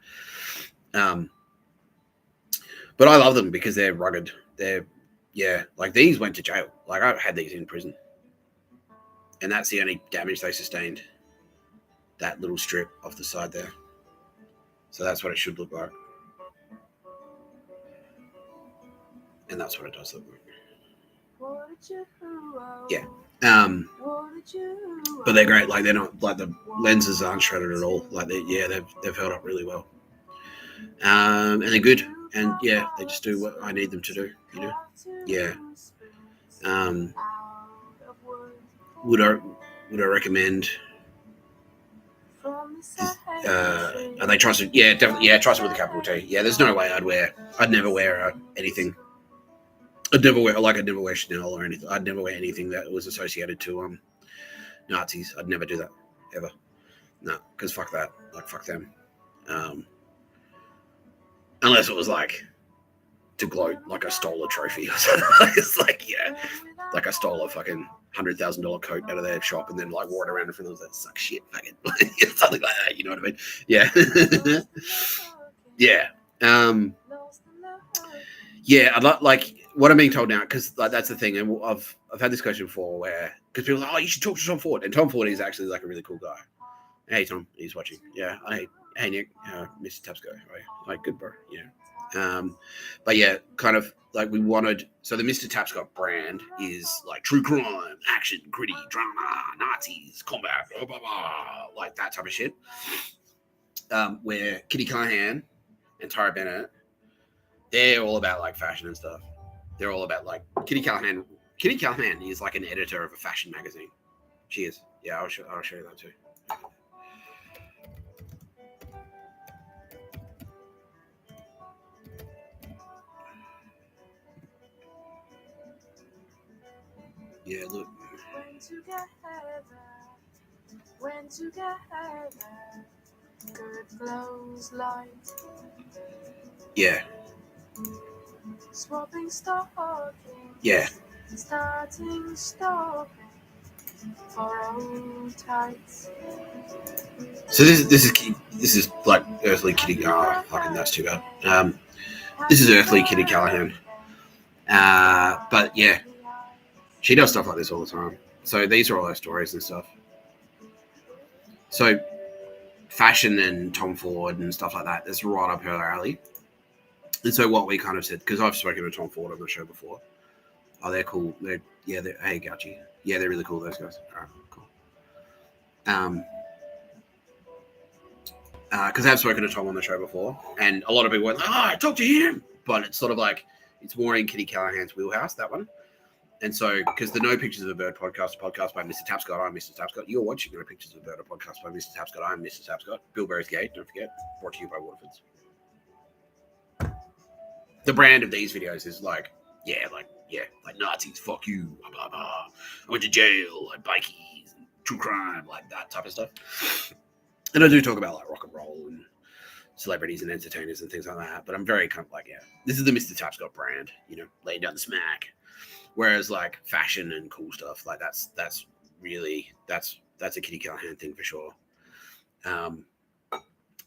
But I love them because they're rugged. They're these went to jail. I had these in prison. And that's the only damage they sustained. That little strip off the side there. So that's what it should look like. And that's what it does look like. Yeah. But they're great. They're not the lenses aren't shredded at all. They've held up really well. And they're good. And yeah, they just do what I need them to do. Yeah. Would I recommend? Are they trusted? Yeah, definitely. Yeah, trusted with a capital T. Yeah, there's no way I'd never wear anything. I'd never wear Chanel or anything. I'd never wear anything that was associated to Nazis. I'd never do that ever. No, because fuck that. Fuck them. Unless it was to gloat I stole a trophy or something. It's I stole a fucking $100,000 coat out of their shop and then wore it around in front of them. That sucks shit, fucking something like that. You know what I mean? Yeah. Yeah. Yeah. I'd what I'm being told now, because like that's the thing, and I've had this question before, where because people are like, oh, you should talk to Tom Ford, and Tom Ford is actually like a really cool guy. Hey Tom, he's watching. Yeah. Hey Nick, Mr. Tapsco. Like good bro. Yeah. But yeah, kind of like we wanted. So the Mr. Tapscott brand is like true crime, action, gritty, drama, Nazis, combat, blah blah blah, like that type of shit. Where Kitty Callahan and Tara Bennett, they're all about like fashion and stuff. They're all about like Kitty Callahan. Kitty Callahan is like an editor of a fashion magazine. She is. Yeah, I'll show you that too. Yeah, look. When together, good glows light. Yeah. Swapping stockings. Yeah. Starting stockings for old tights. So this is like earthly Kitty. Oh, fucking that's too bad. This is earthly Kitty Callahan. But yeah, she does stuff like this all the time. So these are all her stories and stuff. So fashion and Tom Ford and stuff like that, that's right up her alley. And so what we kind of said, because I've spoken to Tom Ford on the show before. Oh, they're cool. Hey, Gouchy. Yeah, they're really cool, those guys. All right, cool. Because I've spoken to Tom on the show before, and a lot of people went, oh, I talked to him. But it's sort of like, it's more in Kitty Callahan's wheelhouse, that one. And so, because the No Pictures of a Bird podcast, a podcast by Mr. Tapscott, I'm Mr. Tapscott. You're watching No Pictures of a Bird, a podcast by Mr. Tapscott, I'm Mr. Tapscott. Bill Burr's Gate, don't forget. Brought to you by Waterfords. The brand of these videos is like Nazis, fuck you, blah, blah, blah. I went to jail, like bikies, and true crime, like that type of stuff. And I do talk about like rock and roll and celebrities and entertainers and things like that. But I'm very kind of like, yeah, this is the Mr. Tapscott brand, laying down the smack. Whereas like fashion and cool stuff, like that's a Kitty Callahan thing for sure. And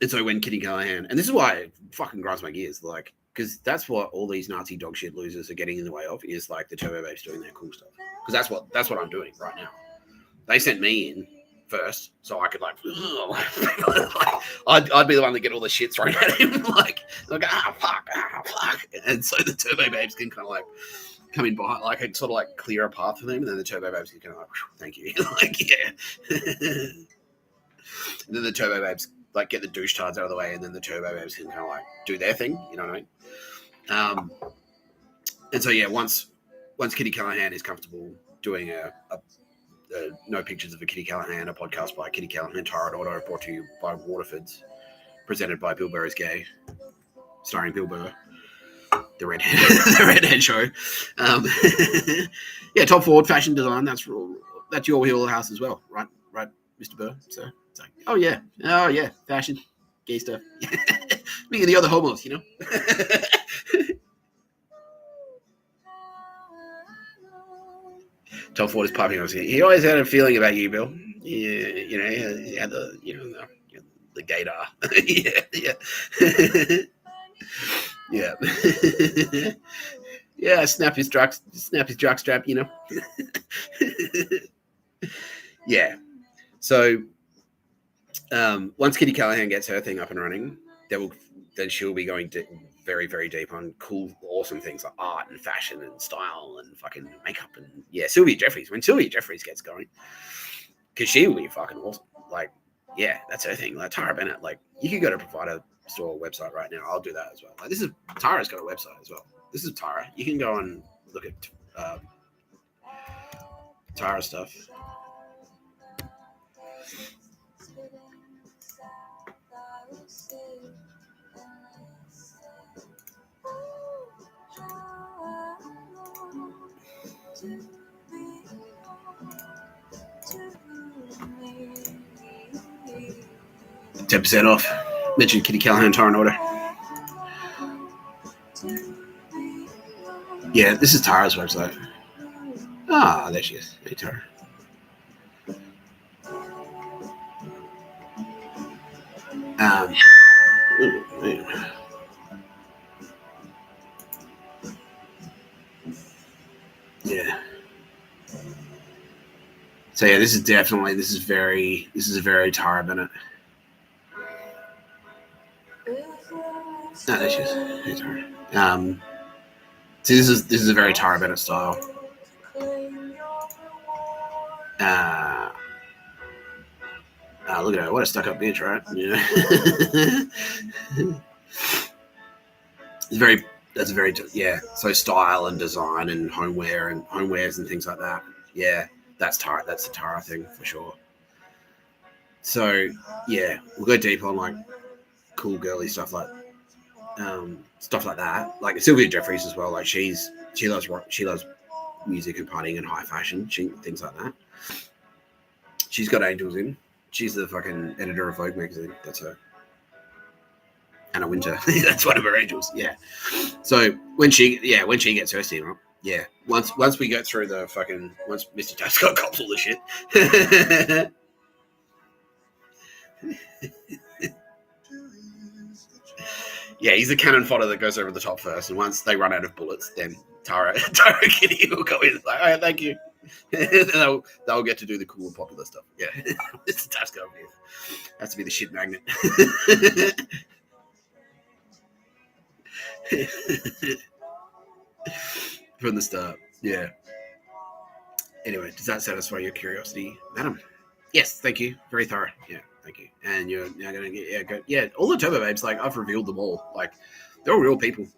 so when Kitty Callahan, and this is why it fucking grinds my gears, like, because that's what all these Nazi dog shit losers are getting in the way of, is like the Turbo Babes doing their cool stuff. Because that's what I'm doing right now. They sent me in first, so I could like I'd be the one that get all the shit thrown at him, like fuck. And so the Turbo Babes can kind of like come in behind, like it sort of like clear a path for them, and then the Turbo Babes can kind of like, thank you, like yeah. And then the Turbo Babes like get the douche tards out of the way, and then the Turbo Babes can kind of like do their thing, you know what I mean? And so yeah, once Kitty Callahan is comfortable doing a No Pictures of a Kitty Callahan, a podcast by Kitty Callahan, Tara and Otto, brought to you by Waterfords, presented by Bill Burr is Gay, starring Bill Burr. The redhead show. Yeah, Tom Ford, fashion design. That's your wheelhouse as well, right, Mr. Burr? So it's like, oh yeah, fashion, gay stuff. Me and the other homos, Tom Ford is piping up. He always had a feeling about you, Bill. Yeah, he had the gaydar. Yeah. Yeah. Yeah, snap his jock strap, Yeah. So once Kitty Callahan gets her thing up and running, then she'll be going very, very deep on cool, awesome things like art and fashion and style and fucking makeup and Sylvia Jeffries. When Sylvia Jeffries gets going, because she will be fucking awesome. Like, yeah, that's her thing. Like Tara Bennett, like you could go to Provider Store website right now. I'll do that as well. Like Tara's got a website as well. This is Tara. You can go and look at Tara stuff. $10% off. Mention Kitty Callahan, Tara and Order. Yeah, this is Tara's website. Ah, there she is. Hey, Tara. So yeah, this is a very Tara Bennett. No, that's just Tara. So this is a very Tara Bennett style. Look at her, what a stuck-up bitch, right? Yeah. That's very so style and design and homewares and things like that. Yeah, that's Tara. That's the Tara thing for sure. So yeah, we'll go deep on like cool girly stuff like that. Like Sylvia Jeffries as well. Like she loves rock, she loves music and partying and high fashion, things like that. She's got angels in. She's the fucking editor of Vogue magazine. That's her. Anna Winter. That's one of her angels. Yeah. So when she gets her steam up, yeah. Once we get through the fucking once Mr. Tapscott cops all the shit. Yeah, he's the cannon fodder that goes over the top first, and once they run out of bullets, then Tara Kitty will go in. It's like, all right, thank you. they'll get to do the cool and popular stuff. Yeah, it's the Tasco over here. Has to be the shit magnet. From the start. Yeah. Anyway, does that satisfy your curiosity, madam? Yes, thank you. Very thorough. Yeah, thank you. And you're now gonna get all the Turbo Babes. Like I've revealed them all. Like they're all real people.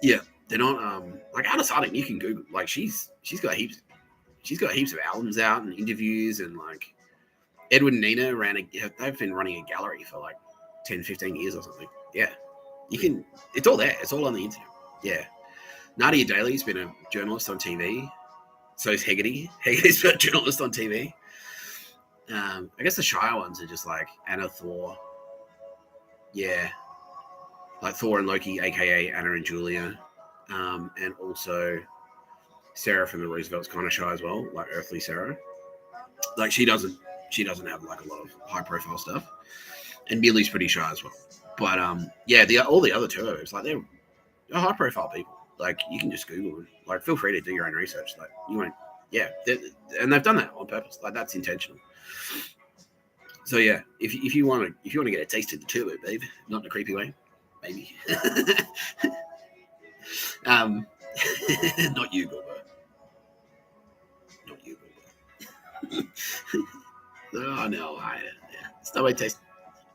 Yeah, they're not like Anna Sarding. You can Google. Like she's got heaps of albums out and interviews and like Edward and Nina they've been running a gallery for like 10, 15 years or something. Yeah, you can. It's all there. It's all on the internet. Yeah. Nadia Daly's been a journalist on TV. So is Hegarty. Hegarty's been a journalist on TV. I guess the Shire ones are just like Anna, Thor. Yeah. Like Thor and Loki, aka Anna and Julia. And also Sarah from the Roosevelt's kind of shy as well, like Earthly Sarah. Like she doesn't have like a lot of high profile stuff. And Millie's pretty shy as well. But all the other Turbos, like they're high profile people. Like you can just Google them. Like feel free to do your own research. Like you won't. Yeah, and they've done that on purpose. Like that's intentional. So yeah, if you want to get a taste of the Turbo Babe, not in a creepy way, maybe. Not you, Bilbo. Not you, Bilbo. Oh no, it's not my taste.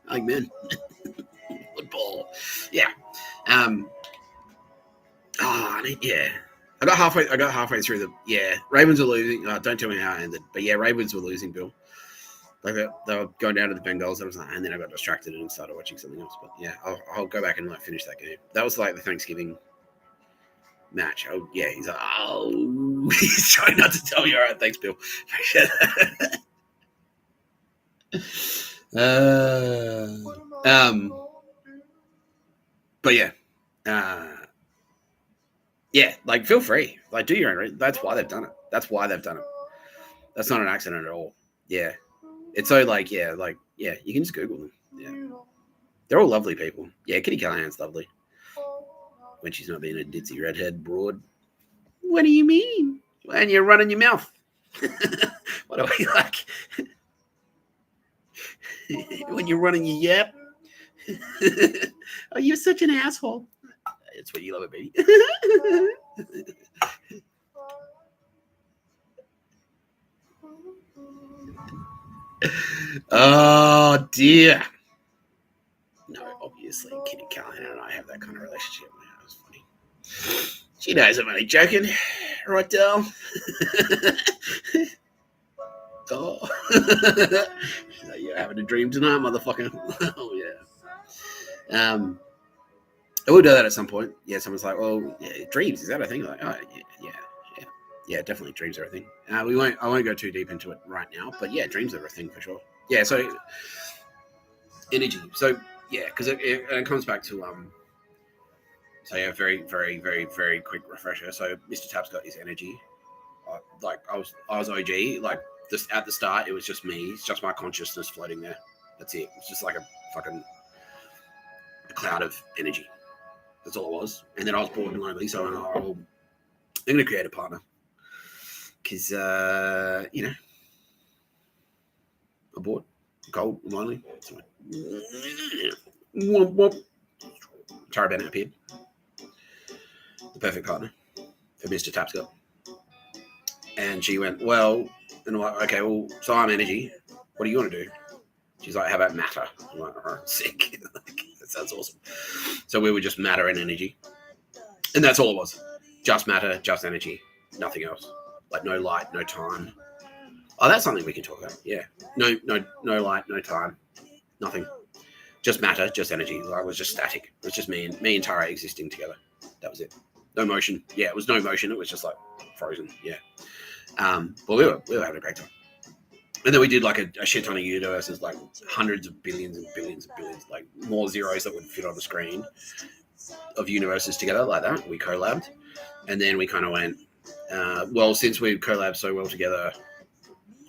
I like men. Football. Yeah. Yeah. I got halfway through Ravens were losing. Don't tell me how it ended, but yeah, Ravens were losing, Bill. Like they were going down to the Bengals. And then I got distracted and started watching something else. But yeah, I'll go back and like finish that game. That was like the Thanksgiving match. Oh yeah, he's like, he's trying not to tell me. All right, thanks, Bill. But yeah. Yeah, like feel free. Like do your own. That's why they've done it. That's not an accident at all. Yeah. It's so like you can just Google them. Yeah. They're all lovely people. Yeah, Kitty Callahan's lovely. When she's not being a ditzy redhead broad. What do you mean? When you're running your mouth. What are we like? When you're running your yap. Oh, you're such an asshole. It's what you love it, baby. Oh dear. No, obviously Kitty Callahan and I have that kind of relationship. That was funny. She knows I'm only joking, right, Del? Oh, you're having a dream tonight, motherfucker. Oh yeah. I will do that at some point. Yeah, someone's like, "Well, yeah, dreams is that a thing?" Like, oh yeah, definitely dreams are a thing. I won't go too deep into it right now, but yeah, dreams are a thing for sure. Yeah, so energy. So yeah, because it comes back to So yeah, very, very, very, very quick refresher. So Mr. Tapscott is energy. I was OG. Like just at the start, it was just me. It's just my consciousness floating there. That's it. It's just like a fucking cloud of energy. That's all it was. And then I was bored and lonely, so I'm going to create a partner. because I'm bored, cold, lonely. So womp womp. Tara Bennett appeared, the perfect partner for Mr. Tapscott, and she went, well, and I'm like, okay, well, so I'm energy. What do you want to do? She's like, how about matter? I'm like, all right, sick. That sounds awesome. So we were just matter and energy, and that's all it was. Just matter, just energy, nothing else. Like no light, no time. Oh, that's something we can talk about. Yeah, no light, no time, nothing. Just matter, just energy. Like, it was just static. It was just me and Tara existing together. That was it. No motion. Yeah, it was no motion. It was just like frozen. Yeah. But we were having a great time. And then we did like a shit ton of universes, like hundreds of billions and billions and billions, like more zeros that would fit on the screen of universes together like that. We collabed. And then we kind of went, well, since we've collabed so well together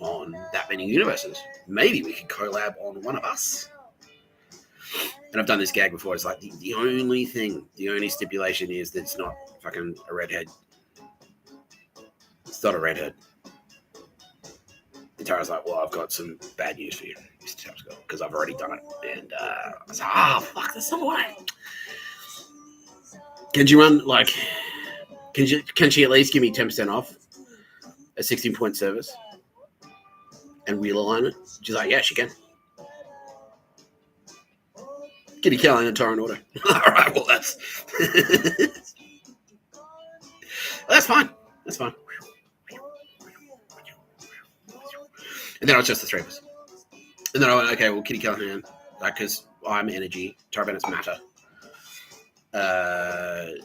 on that many universes, maybe we could collab on one of us. And I've done this gag before. It's like the only stipulation is that it's not fucking a redhead. It's not a redhead. And Tara's like, well, I've got some bad news for you, Mr. Tapscott, because I've already done it. And I was like, fuck, that's not what Can you run, like, can she at least give me 10% off a 16-point service and wheel alignment? She's like, yeah, she can. Kitty Callahan and Tara in order. All right, well, that's that's fine. That's fine. And then it was just the three of us. And then I went, okay, well, Kitty Callahan, because I'm energy, Tara Bennett's matter.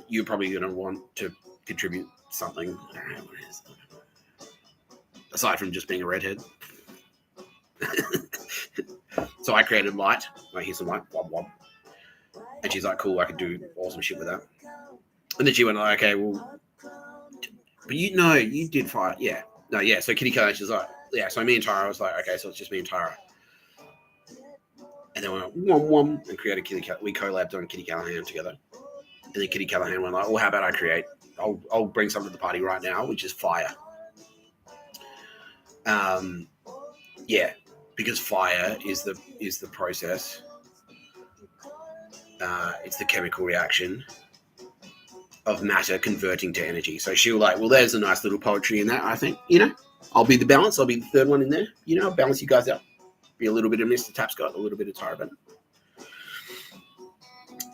You're probably going to want to contribute something. I don't know what it is. Aside from just being a redhead. So I created light. Like, here's some light. Wob, wob. And she's like, cool, I could do awesome shit with that. And then she went, like, okay, well, but you did fire. Yeah. No, yeah. So Kitty Callahan, she's like, yeah. So me and Tara, I was like, okay, so it's just me and Tara. And then we went, wom, and created Kitty Callahan. We collabed on Kitty Callahan together. And then Kitty Callahan went like, well, how about I create? I'll bring something to the party right now, which is fire. Yeah, because fire is the process. It's the chemical reaction of matter converting to energy. So she'll like, well, there's a nice little poetry in that, I think. I'll be the balance. I'll be the third one in there. I'll balance you guys out. Be a little bit of Mr. Tapscott, a little bit of Tara Bennett.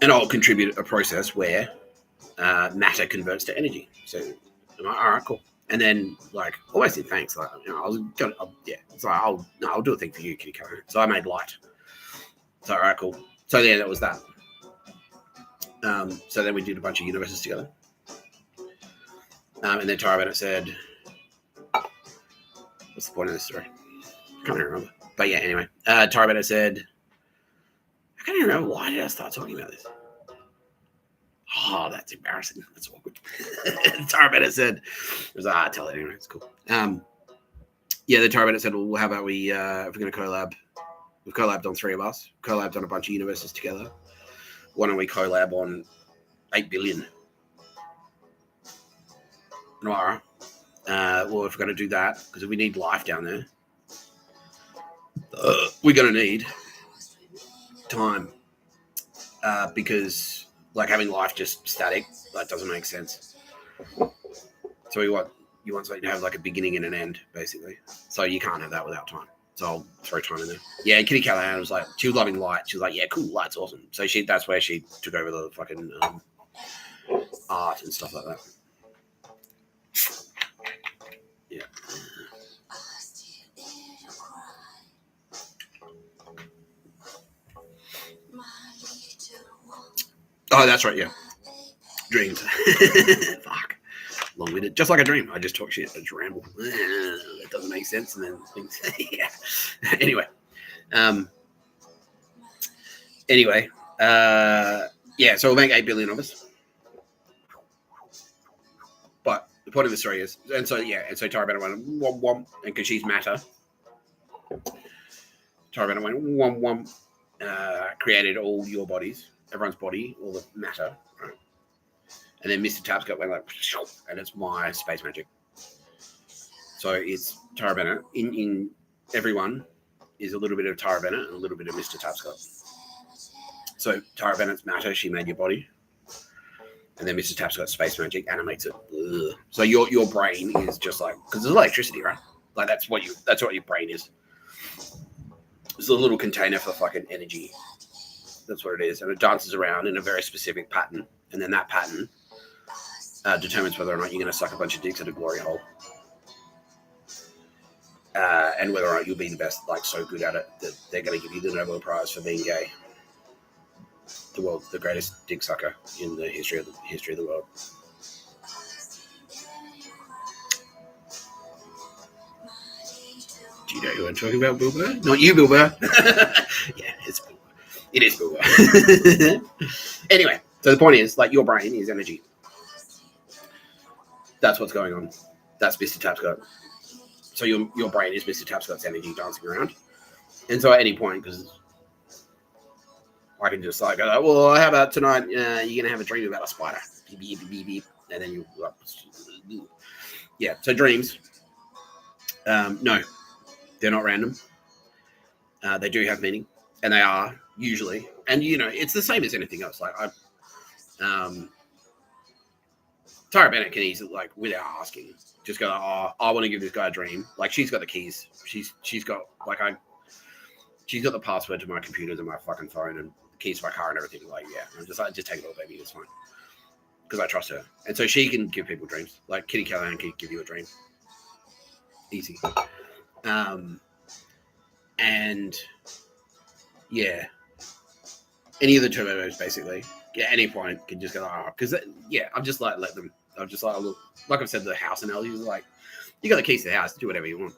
And I'll contribute a process where matter converts to energy. So I'm like, all right, cool. And then, like, always said thanks. Like, So I'll do a thing for you, Kitty Callahan. So I made light. So all right, cool. So yeah, that was that. So then we did a bunch of universes together. And then Tara Bennett said, what's the point of this story? I can't even remember. But yeah, anyway, Tara Bennett said, I can't even remember, why did I start talking about this? Oh, that's embarrassing. That's awkward. Tara Bennett said, I'll tell it anyway. It's cool. Yeah, then Tara Bennett said, well, how about we, if we're going to collab, we've collabed on three of us, collabed on a bunch of universes together. Why don't we collab on 8 billion? And all right. Well, if we're going to do that, because we need life down there, we're going to need time. Because like having life just static, that doesn't make sense. So you want something to have like a beginning and an end, basically. So you can't have that without time. So I'll throw time in there. Yeah, and Kitty Callahan was like, she was loving light. She was like, yeah, cool, light's awesome. So that's where she took over the fucking art and stuff like that. Yeah. Oh, that's right, yeah. Dreams. Fuck. Long-winded. Just like a dream. I just talk shit. I just ramble. It doesn't make sense. And then things. Yeah. Anyway. Yeah, so we'll make 8 billion of us. But the point of the story is, and so Tara Bennett went, womp, womp, and because she's matter, Tara Bennett went, womp, womp, created all your bodies, everyone's body, all the matter, right? And then Mr. Tapscott went like, and it's my space magic. So it's Tara Bennett. In everyone is a little bit of Tara Bennett and a little bit of Mr. Tapscott. So Tara Bennett's matter, she made your body. And then Mr. Tapscott's space magic animates it. Ugh. So your brain is just like, because there's electricity, right? Like that's what your brain is. It's a little container for fucking energy. That's what it is. And it dances around in a very specific pattern. And then that pattern determines whether or not you're going to suck a bunch of dicks at a glory hole. And whether or not you'll be the best, like so good at it that they're going to give you the Nobel Prize for being gay. The greatest dick sucker in the history of the world. Do you know who I'm talking about, Bill Burr? Not you, Bill Burr. Yeah, it's Bill Burr. It is Bill Burr. Anyway, so the point is, like, your brain is energy. That's what's going on. That's Mr. Tapscott. So your brain is Mr. Tapscott's energy dancing around. And so at any point, because I can just like go, well, how about tonight? You're going to have a dream about a spider. Beep, beep, beep, beep. And then yeah. So dreams, no, they're not random. They do have meaning, and they are usually, and it's the same as anything else. Like Tara Bennett can easily, like, without asking, just go, oh, I want to give this guy a dream. Like, she's got the keys. She's got she's got the password to my computers and my fucking phone and keys to my car and everything. Like, yeah, I'm just like, just take it all, baby. It's fine. Because I trust her. And so she can give people dreams. Like, Kitty Callahan can give you a dream. Easy. And, yeah. Any of the turbos, basically. Yeah, at any point, can just go, oh, because, yeah, I'm just like, let them. I'm just like, look, like I've said, the house analogy is like, you got the keys to the house, do whatever you want,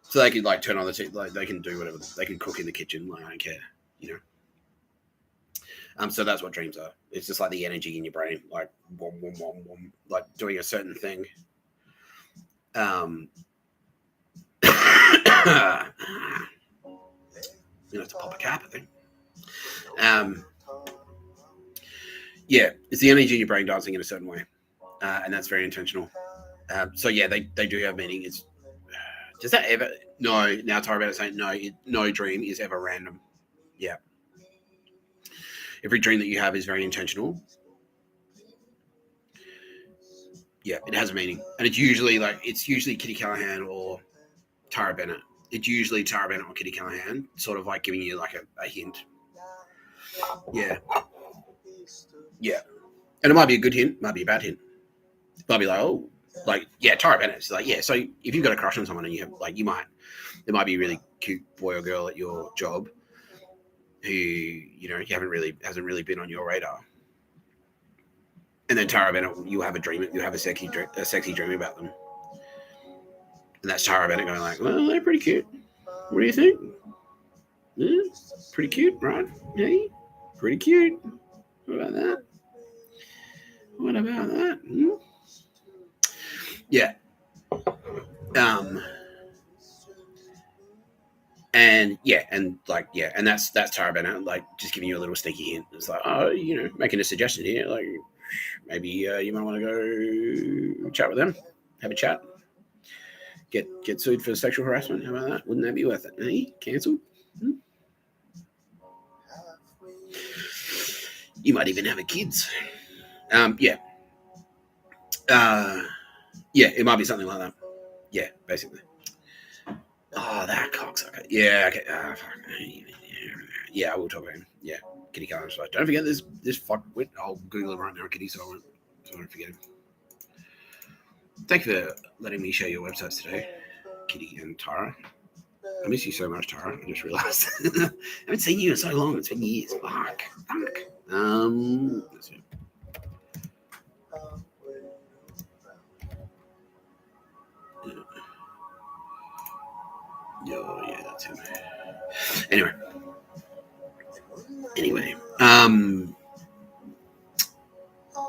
So they can, like, turn on the TV, like, they can do whatever, they can cook in the kitchen, like, I don't care, So that's what dreams are. It's just like the energy in your brain, like, wom, wom, wom, wom, like doing a certain thing. You have to pop a cap, I think. Yeah, it's the energy in your brain dancing in a certain way, and that's very intentional. So yeah, they do have meaning. It's does that ever? No. Now Tara Bennett saying no dream is ever random. Yeah, every dream that you have is very intentional. Yeah, it has a meaning, and it's usually Kitty Callahan or Tara Bennett. It's usually Tara Bennett or Kitty Callahan, sort of like giving you like a hint. Yeah. Yeah. And it might be a good hint, might be a bad hint. It might be like, oh, like, yeah, Tara Bennett's like, yeah, so if you've got a crush on someone and you have, like, there might be a really cute boy or girl at your job who, hasn't really been on your radar. And then Tara Bennett, you have a sexy dream about them. And that's Tara Bennett going like, well, they're pretty cute. What do you think? Yeah, pretty cute, right? Hey, pretty cute. What about that? Hmm? Yeah. And yeah, and like, yeah, and that's Tara Bennett, like, just giving you a little sneaky hint. It's like, oh, making a suggestion here, like, maybe you might want to go chat with them, have a chat, get sued for sexual harassment. How about that? Wouldn't that be worth it? Hey, cancelled. You might even have a kids. Yeah. Yeah, it might be something like that. Yeah, basically. Oh, that cocksucker. Yeah, okay. Yeah, I will talk about him. Yeah, Kitty Callahan. So don't forget this fuck. I'll Google it right now, Kitty, so I don't forget him. Thank you for letting me share your websites today, Kitty and Tara. I miss you so much, Tara. I just realized. I haven't seen you in so long. It's been years. Fuck. Let's see. Oh, yeah, that's him. Anyway.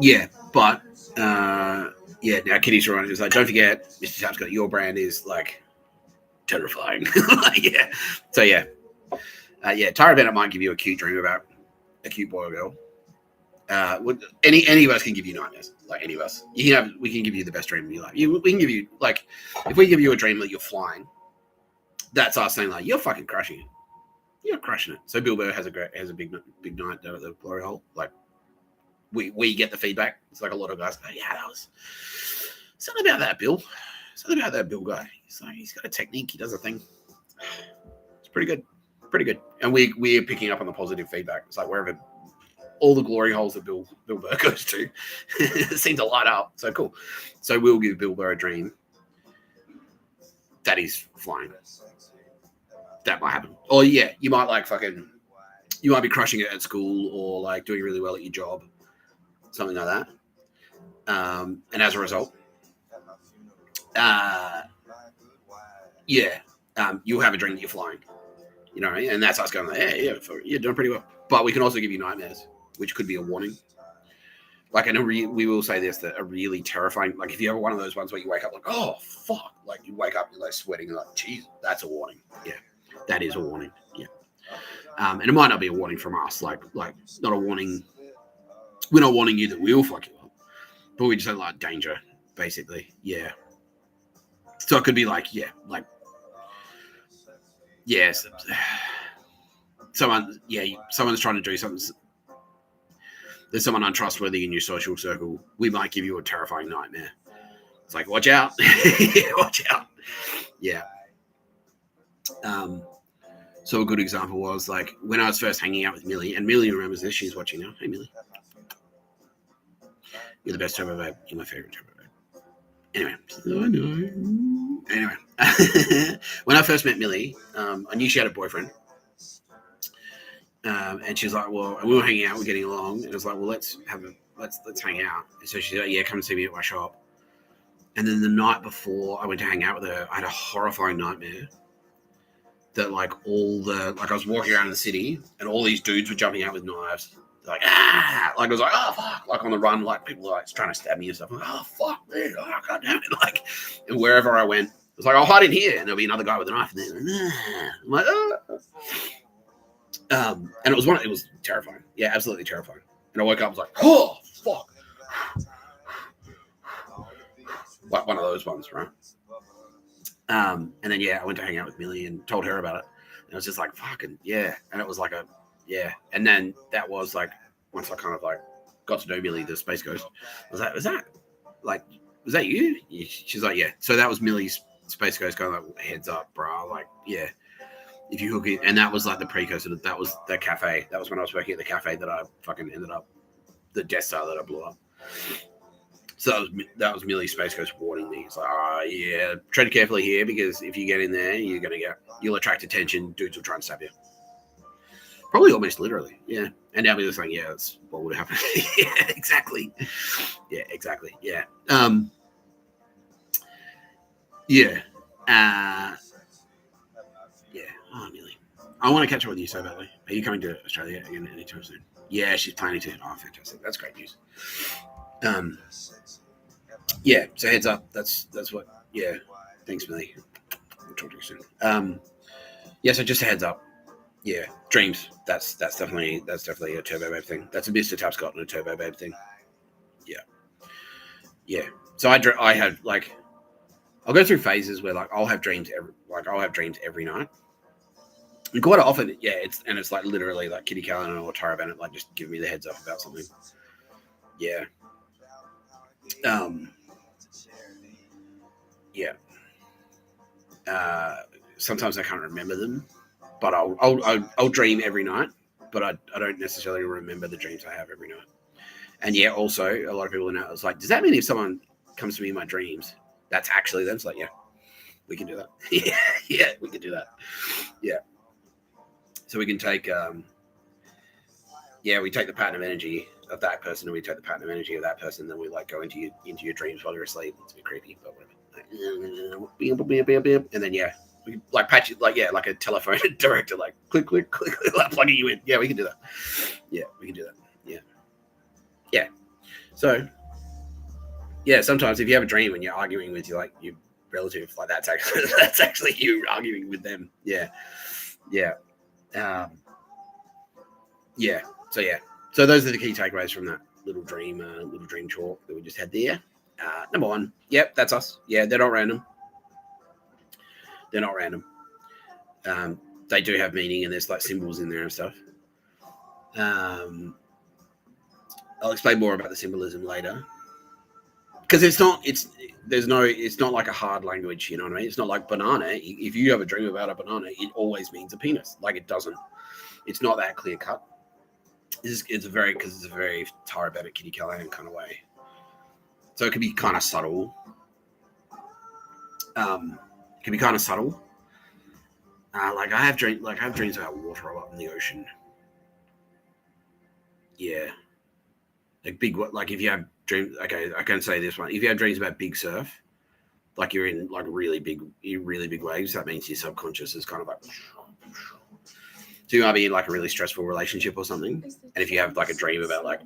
Yeah, but yeah, now Kitty's right. It's like, don't forget, Mr. Tapscott, your brand is like terrifying. Yeah. So yeah. Yeah, Tara Bennett might give you a cute dream about a cute boy or girl. Any of us can give you nightmares. Like any of us, we can give you the best dream of your life. We can give you, like, if we give you a dream that you're flying, that's us saying like, you're fucking crushing it. You're crushing it. So Bill Burr has a big night down at the Glory Hole. Like we get the feedback. It's like a lot of guys go, yeah, that was something about that Bill. Something about that Bill guy. He's got a technique. He does a thing. It's pretty good. Pretty good. And we're picking up on the positive feedback. It's like wherever all the glory holes that Bill Burr goes to seem to light up. So cool. So we'll give Bill Burr a dream that he's flying. That might happen. Or yeah, you might be crushing it at school or like doing really well at your job. Something like that. And as a result, you'll have a dream that you're flying. You know, and that's us going like, yeah, you're doing pretty well. But we can also give you nightmares, which could be a warning. Like, we will say this, that a really terrifying, like if you have one of those ones where you wake up like, oh, fuck. Like you wake up, you're like sweating, like, geez, that's a warning. Yeah, that is a warning. Yeah. And it might not be a warning from us, like not a warning. We're not warning you that we'll fuck you up. But we just say like danger, basically. Yeah. So it could be like, yes. Someone's trying to do something. There's someone untrustworthy in your social circle. We might give you a terrifying nightmare. It's like, watch out. Watch out. Yeah. So a good example was like when I was first hanging out with Millie, and Millie remembers this. She's watching now. Hey, Millie. You're the best turbo babe. You're my favorite turbo babe. Anyway. I know. Anyway. When I first met Millie, I knew she had a boyfriend. And she was like, well, and we were hanging out, we're getting along, and it was like, well, let's hang out. And so she's like, yeah, come and see me at my shop. And then the night before I went to hang out with her, I had a horrifying nightmare that like I was walking around the city and all these dudes were jumping out with knives. Like, like I was like, oh fuck, like on the run, like people were like trying to stab me and stuff. I'm like, oh fuck, man, oh god damn it, like, and wherever I went, it was like, I'll hide in here, and there'll be another guy with a knife, and then I'm like, and it was terrifying. Yeah, absolutely terrifying. And I woke up, I was like, oh, fuck. Like one of those ones, right? And then, I went to hang out with Millie and told her about it. And it was just like, fucking, yeah. And it was like And then that was like, once I kind of like got to know Millie, the Space Ghost, I was like, was that you? She's like, yeah. So that was Millie's Space Ghost going like, heads up, bro. Like, yeah. If you hook it, and that was like the precursor. That was the cafe. That was when I was working at the cafe that I fucking ended up, the Death Star that I blew up. So that was Millie's Space Ghost warning me. It's like, oh yeah, tread carefully here because if you get in there, you'll attract attention. Dudes will try and stab you. Probably almost literally, yeah. And now we're saying, yeah, that's what would happen. Yeah, exactly. Yeah, exactly. Yeah. Yeah. Oh, Millie. I want to catch up with you so badly. Are you coming to Australia again anytime soon? Yeah, she's planning to. Oh, fantastic. That's great news. Yeah, so heads up. That's what, yeah. Thanks, Millie. We'll talk to you soon. Yeah, so just a heads up. Yeah, dreams. That's definitely a Turbo Babe thing. That's a Mr. Tapscott and a Turbo Babe thing. Yeah. Yeah. So I had like, I'll go through phases where like I'll have dreams every night. And quite often, yeah, it's like literally like Kitty Callan or Tara Bennett, like just give me the heads up about something. Yeah. Yeah. Sometimes I can't remember them, but I'll dream every night, but I don't necessarily remember the dreams I have every night. And yeah, also a lot of people know. It's like, does that mean if someone comes to me in my dreams, that's actually them? It's like, yeah, we can do that. Yeah, we can do that. Yeah. So we can take, we take the pattern of energy of that person, and we take the pattern of energy of that person, and then we like go into your dreams while you're asleep. It's a bit creepy, but whatever. And then we like patch it like a telephone director, like click, like plugging you in. Yeah, we can do that. Yeah, we can do that. Yeah. So sometimes if you have a dream and you're arguing with your relative, like that's actually you arguing with them. Yeah. So yeah, So those are the key takeaways from that little dream talk that we just had there. Number one, yep, that's us. Yeah, they're not random. They're not random. They do have meaning, and there's like symbols in there and stuff. I'll explain more about the symbolism later, because it's not like a hard language. You know what I mean? It's not like banana. If you have a dream about a banana, it always means a penis. Like it doesn't. It's not that clear cut. It's a very Tarabetic Kitty Callahan kind of way. So it can be kind of subtle. It can be kind of subtle. Like I have dreams about water a lot in the ocean. Yeah, like big. Like if you have dreams, okay, I can say this one. If you have dreams about big surf, like you're in like really big waves, that means your subconscious is kind of like. So you might be in like a really stressful relationship or something, and if you have like a dream about like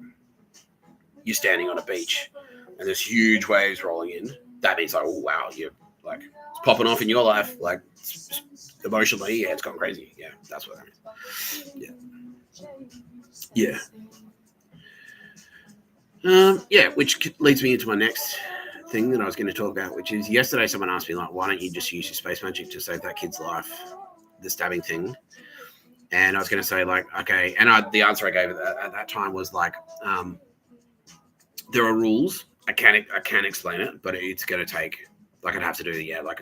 you're standing on a beach and there's huge waves rolling in, that means like, oh wow, you're like it's popping off in your life, like emotionally, yeah, it's gone crazy. Yeah, that's what that means. Yeah. Which leads me into my next thing that I was going to talk about, which is yesterday someone asked me like, why don't you just use your space magic to save that kid's life, the stabbing thing. And I was going to say like, okay, and the answer I gave at that time was like, there are rules. I can't explain it, but it's going to take like I'd have to do like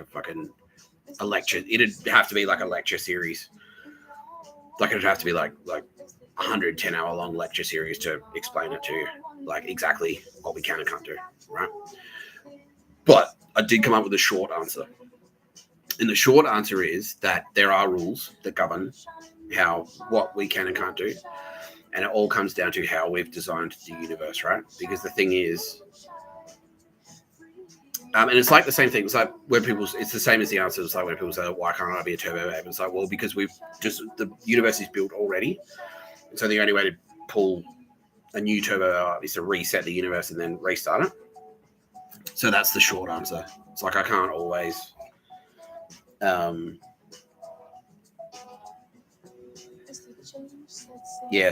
a lecture. It'd have to be like a lecture series. Like it'd have to be like 110-hour long lecture series to explain it to you, like exactly what we can and can't do, right? But I did come up with a short answer. And the short answer is that there are rules that govern what we can and can't do. And it all comes down to how we've designed the universe, right? Because the thing is, and it's like the same thing. It's like when it's the same as the answer. It's like when people say, why can't I be a turbo babe? It's like, well, because the universe is built already. And so the only way to pull a new turbo up is to reset the universe and then restart it. So that's the short answer. It's like I can't always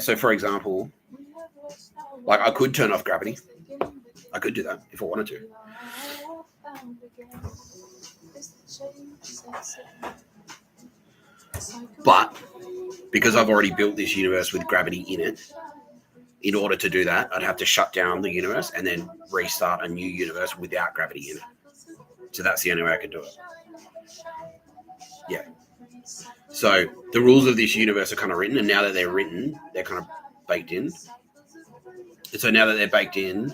so for example, like I could turn off gravity. I could do that if I wanted to. But because I've already built this universe with gravity in it, in order to do that, I'd have to shut down the universe and then restart a new universe without gravity in it. So that's the only way I could do it. Yeah. So the rules of this universe are kind of written, and now that they're written, they're kind of baked in. And so now that they're baked in,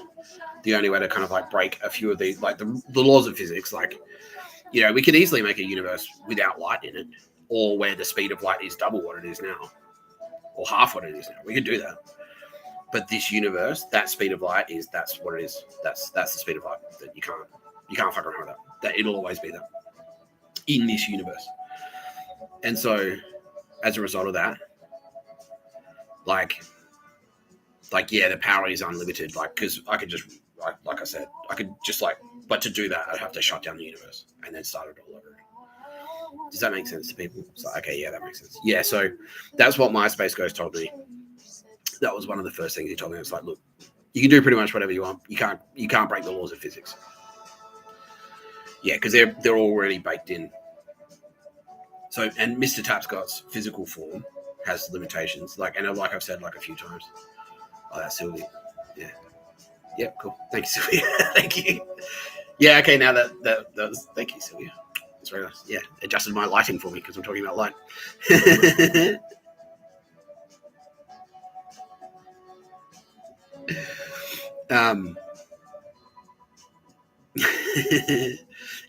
the only way to kind of like break a few of these, like the laws of physics, like, you know, we could easily make a universe without light in it, or where the speed of light is double what it is now, or half what it is now. We could do that. But this universe, that speed of light that's what it is. That's the speed of light. That you can't fuck around with that. That it'll always be that in this universe. And so as a result of that, like yeah, the power is unlimited. Like, because I could just like I said, I could just like, but to do that, I'd have to shut down the universe and then start it all over. Does that make sense to people? So, okay, yeah, that makes sense. Yeah, so that's what my Space Ghost told me. That was one of the first things he told me. It's like, look, you can do pretty much whatever you want. You can't break the laws of physics. Yeah, because they're already baked in. So, and Mr. Tapscott's physical form has limitations. Like I've said like a few times. Oh, that's Sylvia. Yeah. Yeah, cool. Thank you, Sylvia. Thank you. Yeah, okay, now that was, thank you, Sylvia. That's very nice. Yeah, adjusted my lighting for me because I'm talking about light.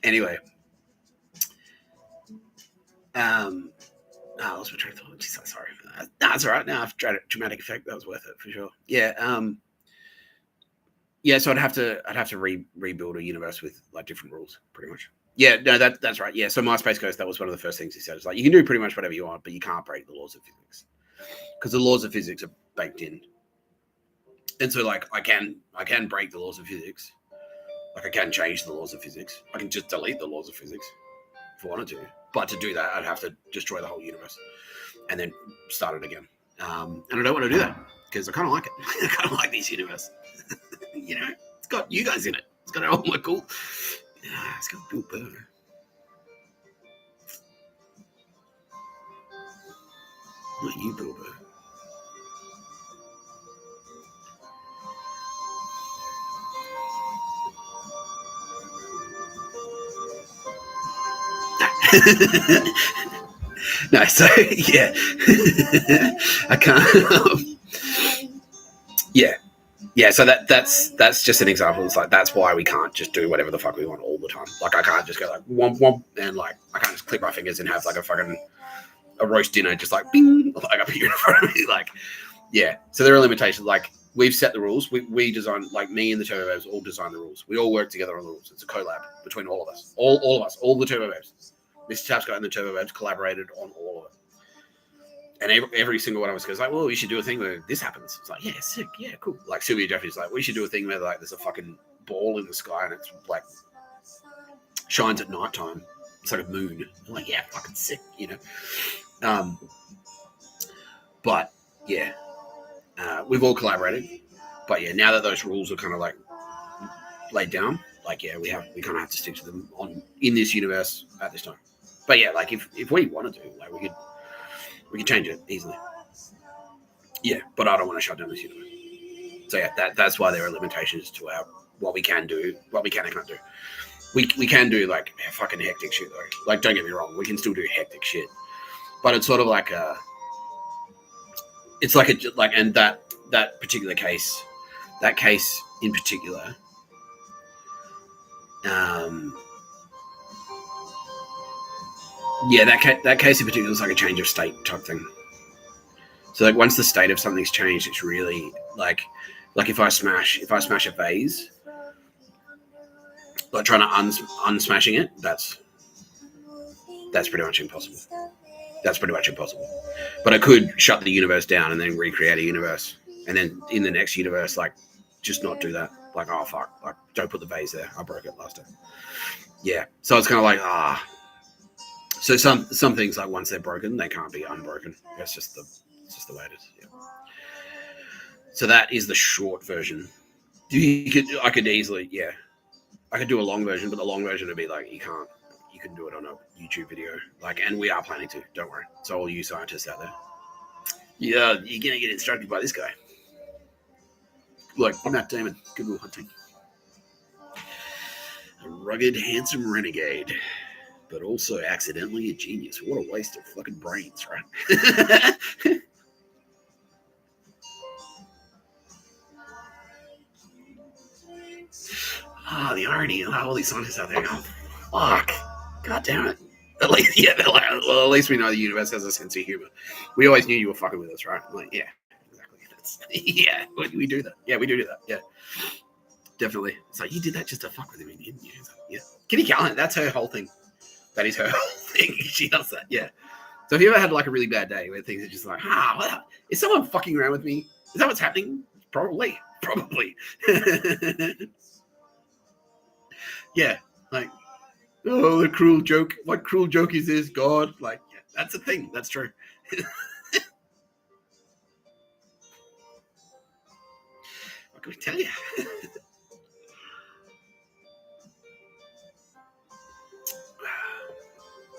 Anyway. I lost my train of thought. Jeez, sorry. That's all right. Now I've tried a dramatic effect. That was worth it for sure. Yeah. Yeah. So I'd have to rebuild a universe with like different rules, pretty much. Yeah. No, that's right. Yeah. So my Space Ghost, that was one of the first things he said. It's like you can do pretty much whatever you want, but you can't break the laws of physics because the laws of physics are baked in. And so like I can break the laws of physics. Like I can change the laws of physics. I can just delete the laws of physics if I wanted to. But to do that, I'd have to destroy the whole universe and then start it again. And I don't want to do that. because I kind of like it. I kind of like this universe. You know, it's got you guys in it. It's got all my cool. It's got Bill Burr. Not you, Bill Burr. No, so yeah, I can't. Yeah. So that's just an example. It's like that's why we can't just do whatever the fuck we want all the time. Like I can't just go like womp womp and like I can't just click my fingers and have like a roast dinner just like bing like up here in front of me. Like yeah. So there are limitations. Like we've set the rules. We design, like me and the Turbo Babes all design the rules. We all work together on the rules. It's a collab between all of us. All of us, all the Turbo Babes. Mr. Tapscott and the Turbo Babes collaborated on all of it. And every single one of us goes like, well, we should do a thing where this happens. It's like, yeah, sick, yeah, cool. Like Sylvia Jeffrey's like, we should do a thing where like there's a fucking ball in the sky and it's like shines at nighttime. It's like a moon. I'm like, yeah, fucking sick, you know. But yeah, we've all collaborated. But yeah, now that those rules are kind of like laid down, like yeah, we kind of have to stick to them in this universe at this time. But yeah, like if we wanted to, like we could change it easily. Yeah, but I don't want to shut down this universe. So yeah, that's why there are limitations to what we can do, what we can and can't do. We can do like fucking hectic shit though. Like don't get me wrong, we can still do hectic shit. But it's sort of like and that particular case, that case in particular, yeah, that case in particular is like a change of state type thing. So like once the state of something's changed, it's really like if I smash a vase, like trying to unsmashing it, that's pretty much impossible. That's pretty much impossible. But I could shut the universe down and then recreate a universe, and then in the next universe, like just not do that. Like oh fuck, like don't put the vase there. I broke it last time. Yeah. So it's kind of like So some things like once they're broken, they can't be unbroken. It's just the way it is. Yeah. So that is the short version. I could easily, yeah, I could do a long version, but the long version would be like you can do it on a YouTube video, like, and we are planning to. Don't worry. So all you scientists out there, yeah, you're gonna get instructed by this guy. Like Matt Damon, Good Will Hunting, a rugged, handsome renegade. But also accidentally a genius. What a waste of fucking brains, right? The irony of all these scientists out there going, fuck, god damn it. At least, yeah, they're like, well, at least we know the universe has a sense of humor. We always knew you were fucking with us, right? I'm like, yeah, exactly. Yeah, we do that. Yeah, we do that. Yeah, definitely. It's like, you did that just to fuck with him, didn't you? Like, yeah. Kitty Callahan, that's her whole thing. That is her whole thing. She does that, yeah. So have you ever had like a really bad day where things are just like, is someone fucking around with me? Is that what's happening? Probably. Yeah, like, oh, the cruel joke. What cruel joke is this, God? Like, yeah, that's a thing. That's true. What can we tell you?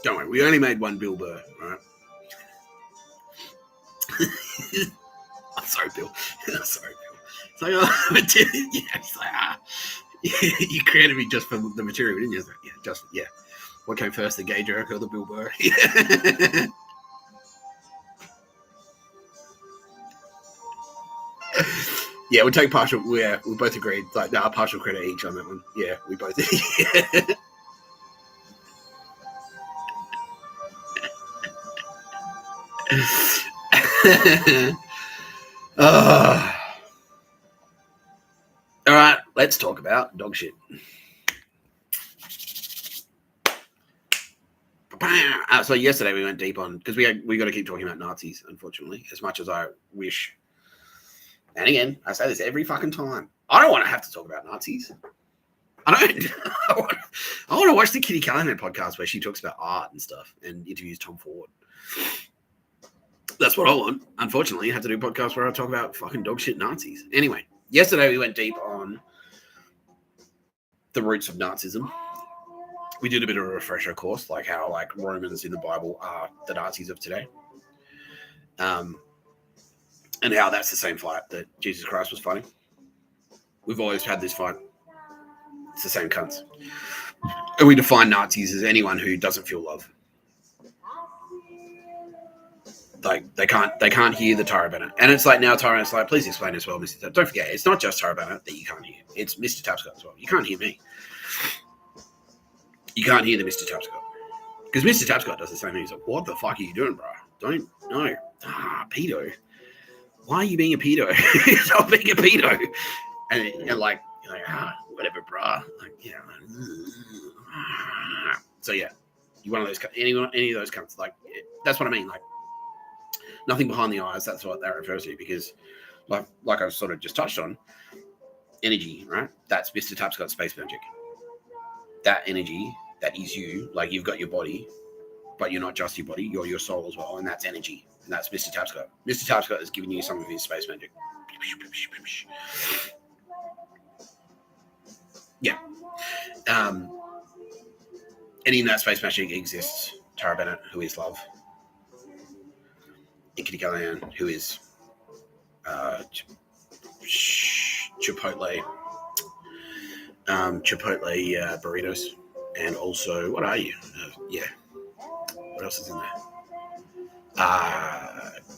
Don't worry, we only made one Bill Burr, right? I'm sorry, Bill. It's like, it's like, you created me just for the material, didn't you? Like, yeah. What came first, the gay joke or the Bill Burr? Yeah, we'll take partial. Yeah, we both agreed. Like, partial credit each on that one. Yeah, we both. Yeah. All right, let's talk about dog shit. So yesterday we went deep on, because we got to keep talking about Nazis, unfortunately, as much as I wish. And again, I say this every fucking time. I don't want to have to talk about Nazis. I don't. I want to watch the Kitty Callahan podcast where she talks about art and stuff and interviews Tom Ford. That's what I want. Unfortunately, I had to do a podcast where I talk about fucking dog shit Nazis. Anyway, yesterday we went deep on the roots of Nazism. We did a bit of a refresher course, like how like Romans in the Bible are the Nazis of today. And how that's the same fight that Jesus Christ was fighting. We've always had this fight. It's the same cunts. And we define Nazis as anyone who doesn't feel love. Like they can't hear the Tara Bennett. And it's like now Tara's like, please explain as well, Mr. Don't forget, it's not just Tara Bennett that you can't hear. It's Mr. Tapscott as well. You can't hear me. You can't hear the Mr. Tapscott. Because Mr. Tapscott does the same thing. He's like, what the fuck are you doing, bro? Don't no. Pedo. Why are you being a pedo? Stop being a pedo. And like, you're like, whatever, bro. Like, yeah. So yeah, you one of those any of those cunts. Like, that's what I mean. Like, nothing behind the eyes. That's what that refers to. Because, like I've sort of just touched on, energy, right? That's Mr. Tapscott space magic. That energy, that is you. Like, you've got your body, but you're not just your body. You're your soul as well, and that's energy. And that's Mr. Tapscott. Mr. Tapscott is giving you some of his space magic. Yeah. And in that space magic exists Tara Bennett, who is love. And Kitty Callahan, who is Chipotle burritos. And also, what are you? What else is in there?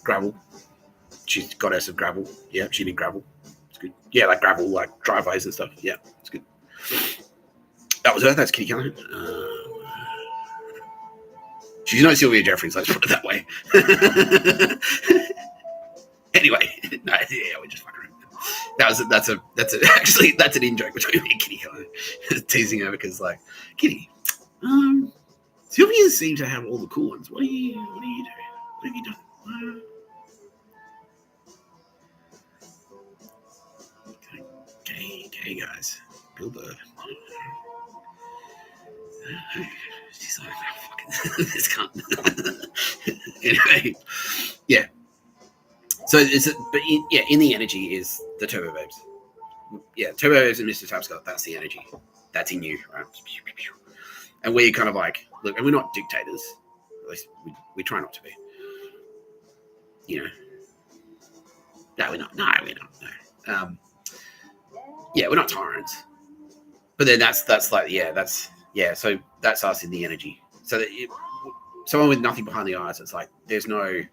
Gravel. She's goddess of gravel. Yeah, she did gravel. It's good. Yeah, like gravel, like driveways and stuff. Yeah, it's good. That was her. That's Kitty Callahan. She's no Sylvia Jeffries. Let's put it that way. Anyway, no, yeah, we're just fucking around. That's an in-joke between me and Kitty Callahan. Teasing her because, like, Kitty, Sylvia seems to have all the cool ones. What are you doing? What have you done? Gay guys. Bill Burr. She's like, fucking this cunt. Anyway, yeah. So in the energy is the Turbo Babes. Yeah, Turbo Babes and Mr. Tapscott, that's the energy. That's in you, right? And we're kind of like, look, and we're not dictators. At least we try not to be. You know. No, we're not. No. We're not tyrants. But then that's like, so that's us in the energy. So that someone with nothing behind the eyes, it's like there's none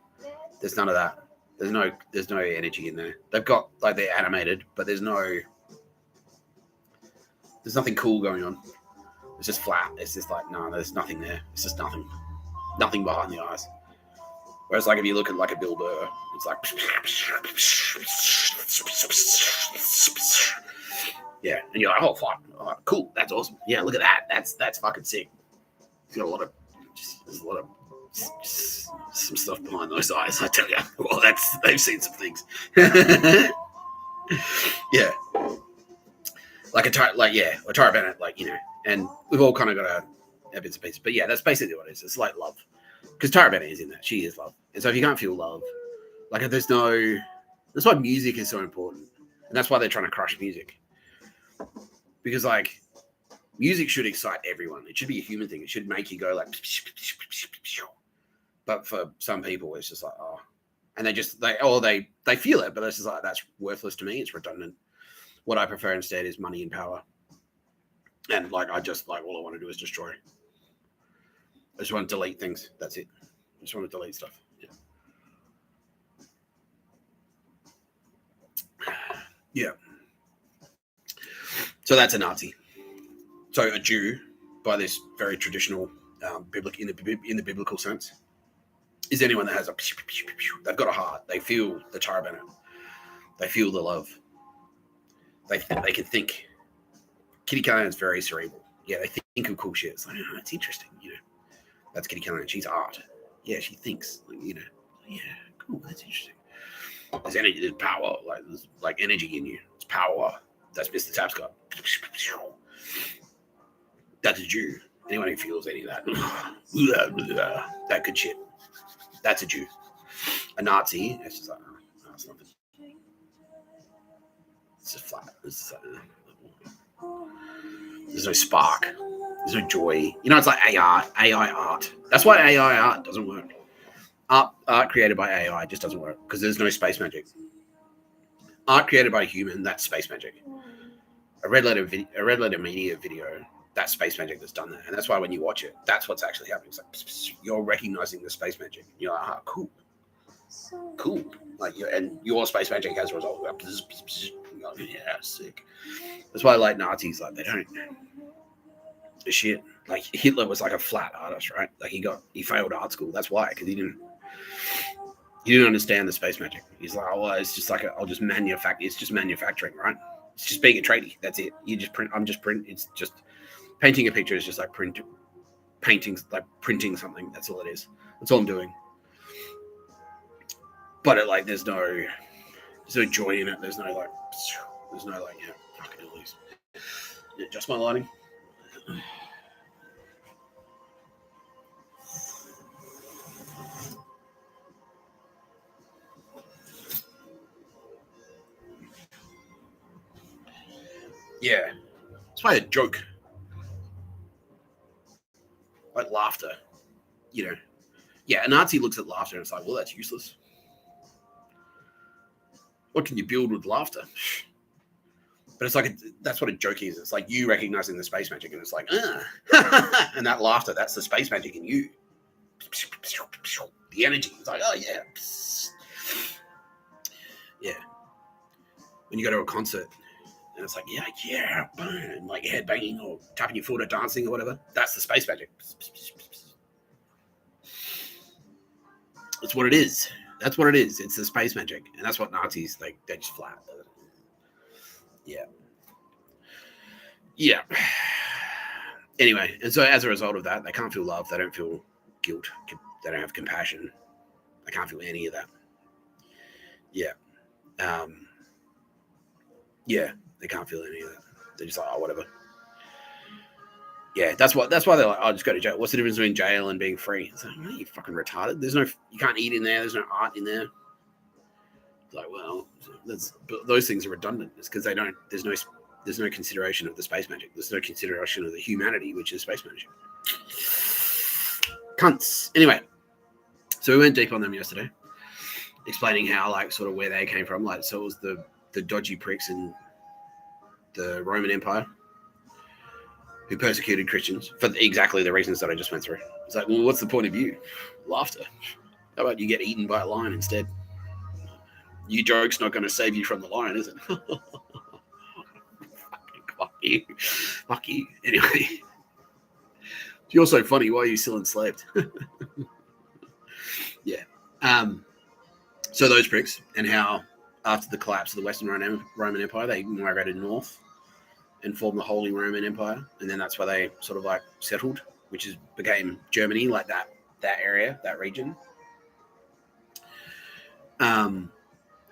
of that. There's no energy in there. They've got, like, they're animated, but there's nothing cool going on. It's just flat. It's just like, no, there's nothing there. It's just nothing behind the eyes. Whereas, like, if you look at like a Bill Burr, it's like, yeah, and you're like, oh fuck, cool, that's awesome. Yeah, look at that. That's fucking sick. He's got a lot of some stuff behind those eyes, I tell you. Well, they've seen some things. Yeah, like a Tara Bennett, like, you know, and we've all kind of got our bits and pieces. But yeah, that's basically what it is. It's like love, because Tara Bennett is in that. She is love, and so if you can't feel love, like, that's why music is so important, and that's why they're trying to crush music, because, like, music should excite everyone. It should be a human thing. It should make you go like. But for some people, it's just like, oh, and they feel it, but it's just like, that's worthless to me. It's redundant. What I prefer instead is money and power. And, like, I just, like, all I want to do is destroy. I just want to delete things. That's it. I just want to delete stuff. Yeah. So that's a Nazi. So a Jew, by this very traditional, in the biblical sense, is anyone that has they've got a heart. They feel the Tara Bennett. They feel the love. They can think. Kitty Callahan is very cerebral. Yeah, they think of cool shit. It's like, oh, it's interesting, you know. That's Kitty Callahan. She's art. Yeah, she thinks, like, you know. Yeah, cool. That's interesting. There's energy. There's power. There's like energy in you. It's power. That's Mr. Tapscott. That's a Jew. Anyone who feels any of that, that good shit, that's a Jew. a Nazi, it's just like, oh, it's nothing. It's just flat. It's there's no spark. There's no joy. You know, it's like AI art. That's why AI art doesn't work. Art created by AI just doesn't work because there's no space magic. Art created by a human, that's space magic. A red letter media video, that's space magic that's done that. And that's why when you watch it, that's what's actually happening. It's like you're recognizing the space magic. You're like, ah, cool. Like, your space magic as a result. Yeah, sick. That's why I like Nazis. Like, they don't. Shit. Like, Hitler was like a flat artist, right? Like, he failed art school. That's why, because he didn't understand the space magic. He's like, oh, well, it's just like I'll just manufacture. It's just manufacturing, right? It's just being a tradie. That's it. You just print. I'm just print. It's just painting a picture is just like painting, like printing something. That's all it is. That's all I'm doing. But there's no joy in it. There's no like, yeah, fucking at least. Yeah, just my lighting. Yeah, it's why a joke, like laughter, you know. Yeah, a Nazi looks at laughter and it's like, well, that's useless. What can you build with laughter? But it's like that's what a joke is. It's like you recognizing the space magic, and it's like, and that laughter, that's the space magic in you. The energy. It's like, oh yeah, yeah. When you go to a concert, and it's like, yeah, boom, like head banging or tapping your foot or dancing or whatever. That's the space magic. That's what it is. That's what it is. It's the space magic, and that's what Nazis like. They're just flat. Yeah. Anyway, and so as a result of that, they can't feel love. They don't feel guilt. They don't have compassion. They can't feel any of that. Yeah. Yeah, they can't feel any of that. They're just like, oh, whatever. Yeah, that's why they're like, I'll just go to jail. What's the difference between jail and being free? It's like, are you fucking retarded? You can't eat in there. There's no art in there. It's like, well, those things are redundant. It's because there's no consideration of the space magic. There's no consideration of the humanity, which is space magic. Cunts. Anyway, so we went deep on them yesterday, explaining how, like, sort of where they came from. Like, so it was the dodgy pricks in the Roman Empire who persecuted Christians for exactly the reasons that I just went through. It's like, well, what's the point of you? Laughter. How about you get eaten by a lion instead? Your joke's not going to save you from the lion, is it? Fuck you. Anyway, you're so funny. Why are you still enslaved? Yeah. So those pricks, and how after the collapse of the Western Roman Empire, they migrated north and formed the Holy Roman Empire, and then that's where they sort of like settled, which became Germany, like that area, that region. And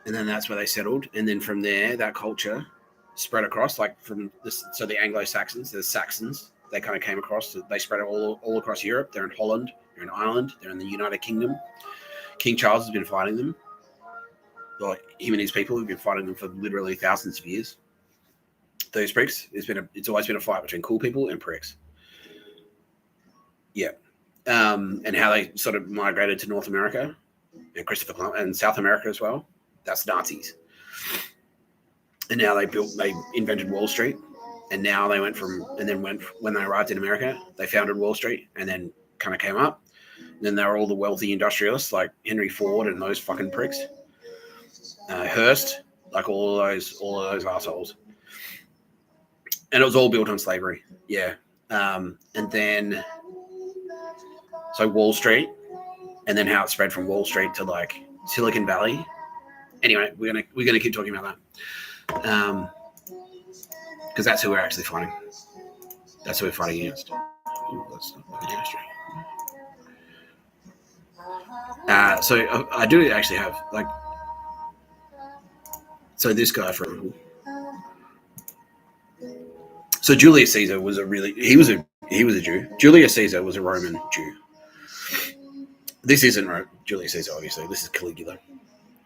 then that's where they settled, and then from there, that culture spread across, like from this. So the Anglo-Saxons, the Saxons, they kind of came across. They spread all across Europe. They're in Holland, they're in Ireland, they're in the United Kingdom. King Charles has been fighting them. Well, him and his people have been fighting them for literally thousands of years. Those pricks, it's always been a fight between cool people and pricks. Yeah. And how they sort of migrated to North America and Christopher Columbus and South America as well. That's Nazis. And now they invented Wall Street. And now they when they arrived in America, they founded Wall Street and then kind of came up. And then they were all the wealthy industrialists like Henry Ford and those fucking pricks. Hearst, like all of those assholes. And it was all built on slavery. Yeah. And then, so Wall Street, and then how it spread from Wall Street to like Silicon Valley. Anyway, we're gonna keep talking about that. Because that's who we're actually fighting. That's who we're fighting against. Ooh, that's not the industry. So I do actually have like. So this guy, for example. So Julius Caesar was he was a Jew. Julius Caesar was a Roman Jew. This isn't Julius Caesar, obviously. This is Caligula.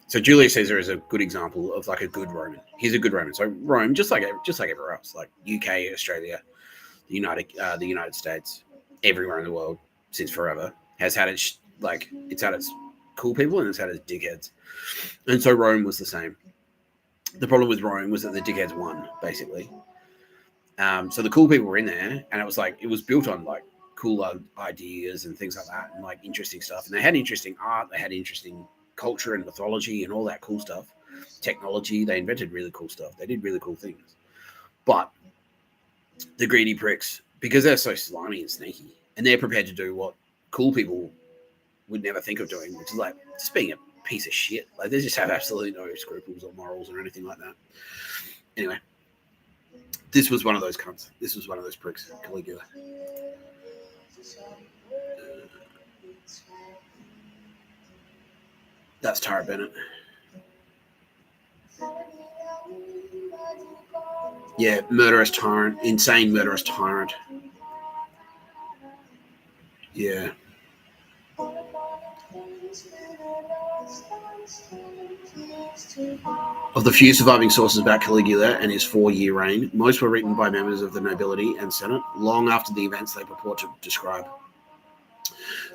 So Julius Caesar is a good example of like a good Roman. He's a good Roman. So Rome, just like everywhere else, like UK, Australia, the United States, everywhere in the world since forever has had its it's had its cool people and it's had its dickheads. And so Rome was the same. The problem with Rome was that the dickheads won, basically. So the cool people were in there, and it was built on like cool ideas and things like that, and like interesting stuff. And they had interesting art, they had interesting culture and mythology and all that cool stuff. Technology, they invented really cool stuff. They did really cool things. But the greedy pricks, because they're so slimy and sneaky, and they're prepared to do what cool people would never think of doing, which is like just being a piece of shit. Like they just have absolutely no scruples or morals or anything like that. Anyway, this was one of those cunts. This was one of those pricks, Caligula. That's Tara Bennett. Yeah, murderous tyrant, insane murderous tyrant. Yeah. Of the few surviving sources about Caligula and his 4-year reign, most were written by members of the nobility and senate long after the events they purport to describe.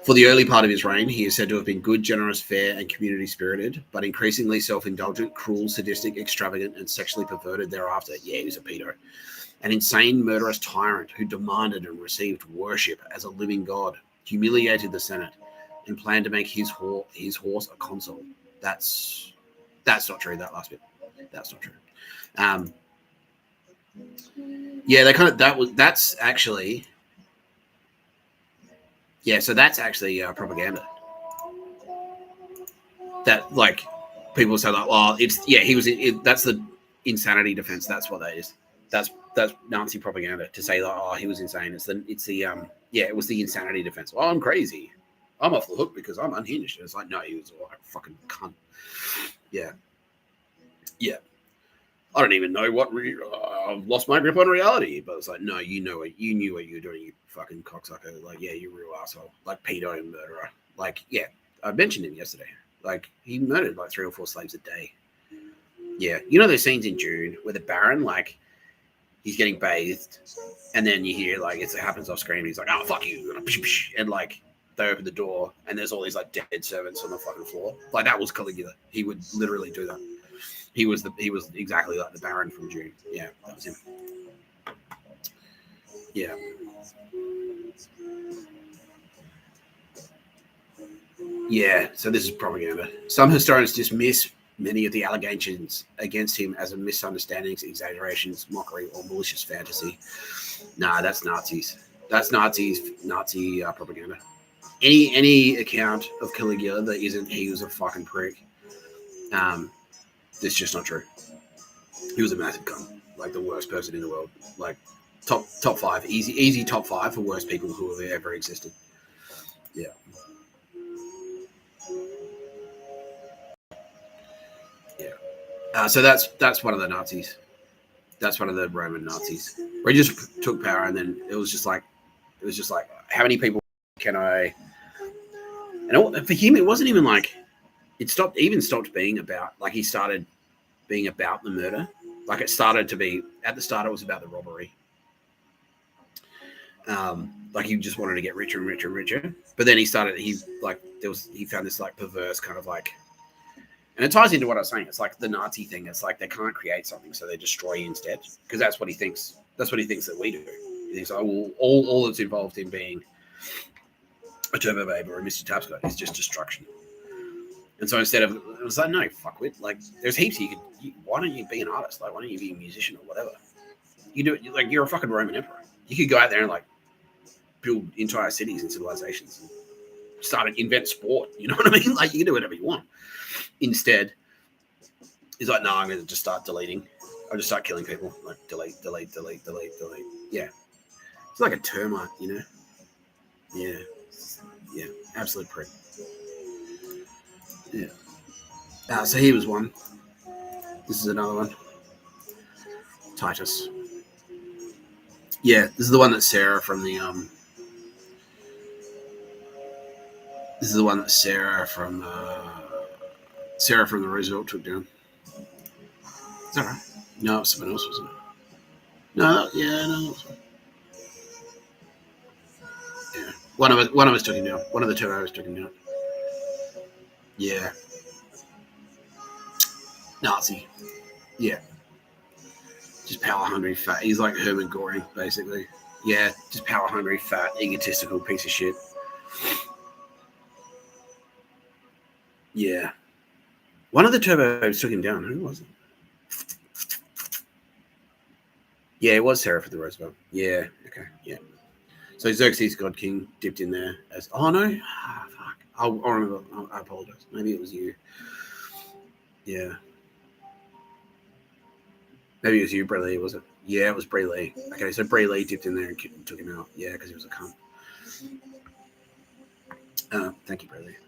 For the early part of his reign, he is said to have been good, generous, fair, and community-spirited, but increasingly self-indulgent, cruel, sadistic, extravagant, and sexually perverted thereafter. Yeah, he was a pedo. An insane, murderous tyrant who demanded and received worship as a living god, humiliated the Senate, and planned to make his horse a consul. That's not true, that last bit. That's not true. Yeah, that's actually... Yeah, so that's actually propaganda. That like people say like, well, that's the insanity defense. That's what that is. That's Nazi propaganda to say that he was insane. It was the insanity defense. Oh, I'm crazy. I'm off the hook because I'm unhinged. And it's like, no, he was a fucking cunt. Yeah. I don't even know I've lost my grip on reality. But it's like, no, you knew what you were doing, you fucking cocksucker. Like, yeah, you real asshole. Like, pedo and murderer. Like, yeah, I mentioned him yesterday. Like, he murdered like 3 or 4 slaves a day. Yeah. You know those scenes in June where the Baron, like, he's getting bathed, and then you hear, like, it happens off screen, he's like, oh, fuck you. And, like, they open the door, and there's all these, like, dead servants on the fucking floor. Like, that was Caligula. He would literally do that. He was exactly like the Baron from June. Yeah, that was him. Yeah. Yeah, so this is propaganda. Some historians dismiss many of the allegations against him as misunderstandings, exaggerations, mockery, or malicious fantasy. Nah, that's Nazis. That's Nazi propaganda. Any account of Caligula that isn't he was a fucking prick, it's just not true. He was a massive cunt, like the worst person in the world. Like top 5, easy top 5 for worst people who have ever existed. Yeah. So that's one of the Nazis. That's one of the Roman Nazis, where he just took power, and then it was just like, how many people can I? And for him, it wasn't even like it stopped being about, like, he started being about the murder. Like, it started to be, at the start, it was about the robbery. Like, he just wanted to get richer and richer and richer. But then he found this like perverse kind of like, and it ties into what I was saying. It's like the Nazi thing. It's like they can't create something, so they destroy instead, because that's what he thinks. That's what he thinks that we do. He thinks, oh, well, all that's involved in being a turbo babe or a Mr. Tapscott is just destruction. And so instead of, it was like, no, fuckwit. Like, there's heaps why don't you be an artist? Like, why don't you be a musician or whatever? You do it, like, you're a fucking Roman emperor. You could go out there and, like, build entire cities and civilizations and invent sport. You know what I mean? Like, you can do whatever you want. Instead, he's like, no, I'm going to just start deleting. I'll just start killing people. Like, delete. Yeah. It's like a termite, you know? Yeah. Yeah. Absolute prick. Yeah. So he was one. This is another one. Titus. Yeah, this is the one that Sarah from the This is the one that Sarah from the Roosevelt took down. Is that right? No, it was someone else, wasn't it? No, yeah, no. Yeah, one of us took him down. One of the two of us took him down. Yeah, Nazi. Yeah, just power hungry, fat. He's like Herman Goring, basically. Yeah, just power hungry, fat, egotistical piece of shit. Yeah, one of the turbos took him down. Who was it? Yeah, it was Sarah for the Roosevelt. Yeah, okay, yeah. So Xerxes God King dipped in there as. Oh no, fuck. I'll remember. I apologize. Maybe it was you. Yeah. Maybe it was you, Bray Lee, was it? Yeah, it was Bray Lee. Okay, so Bray Lee dipped in there and took him out. Yeah, because he was a cunt. Thank you, Bray Lee.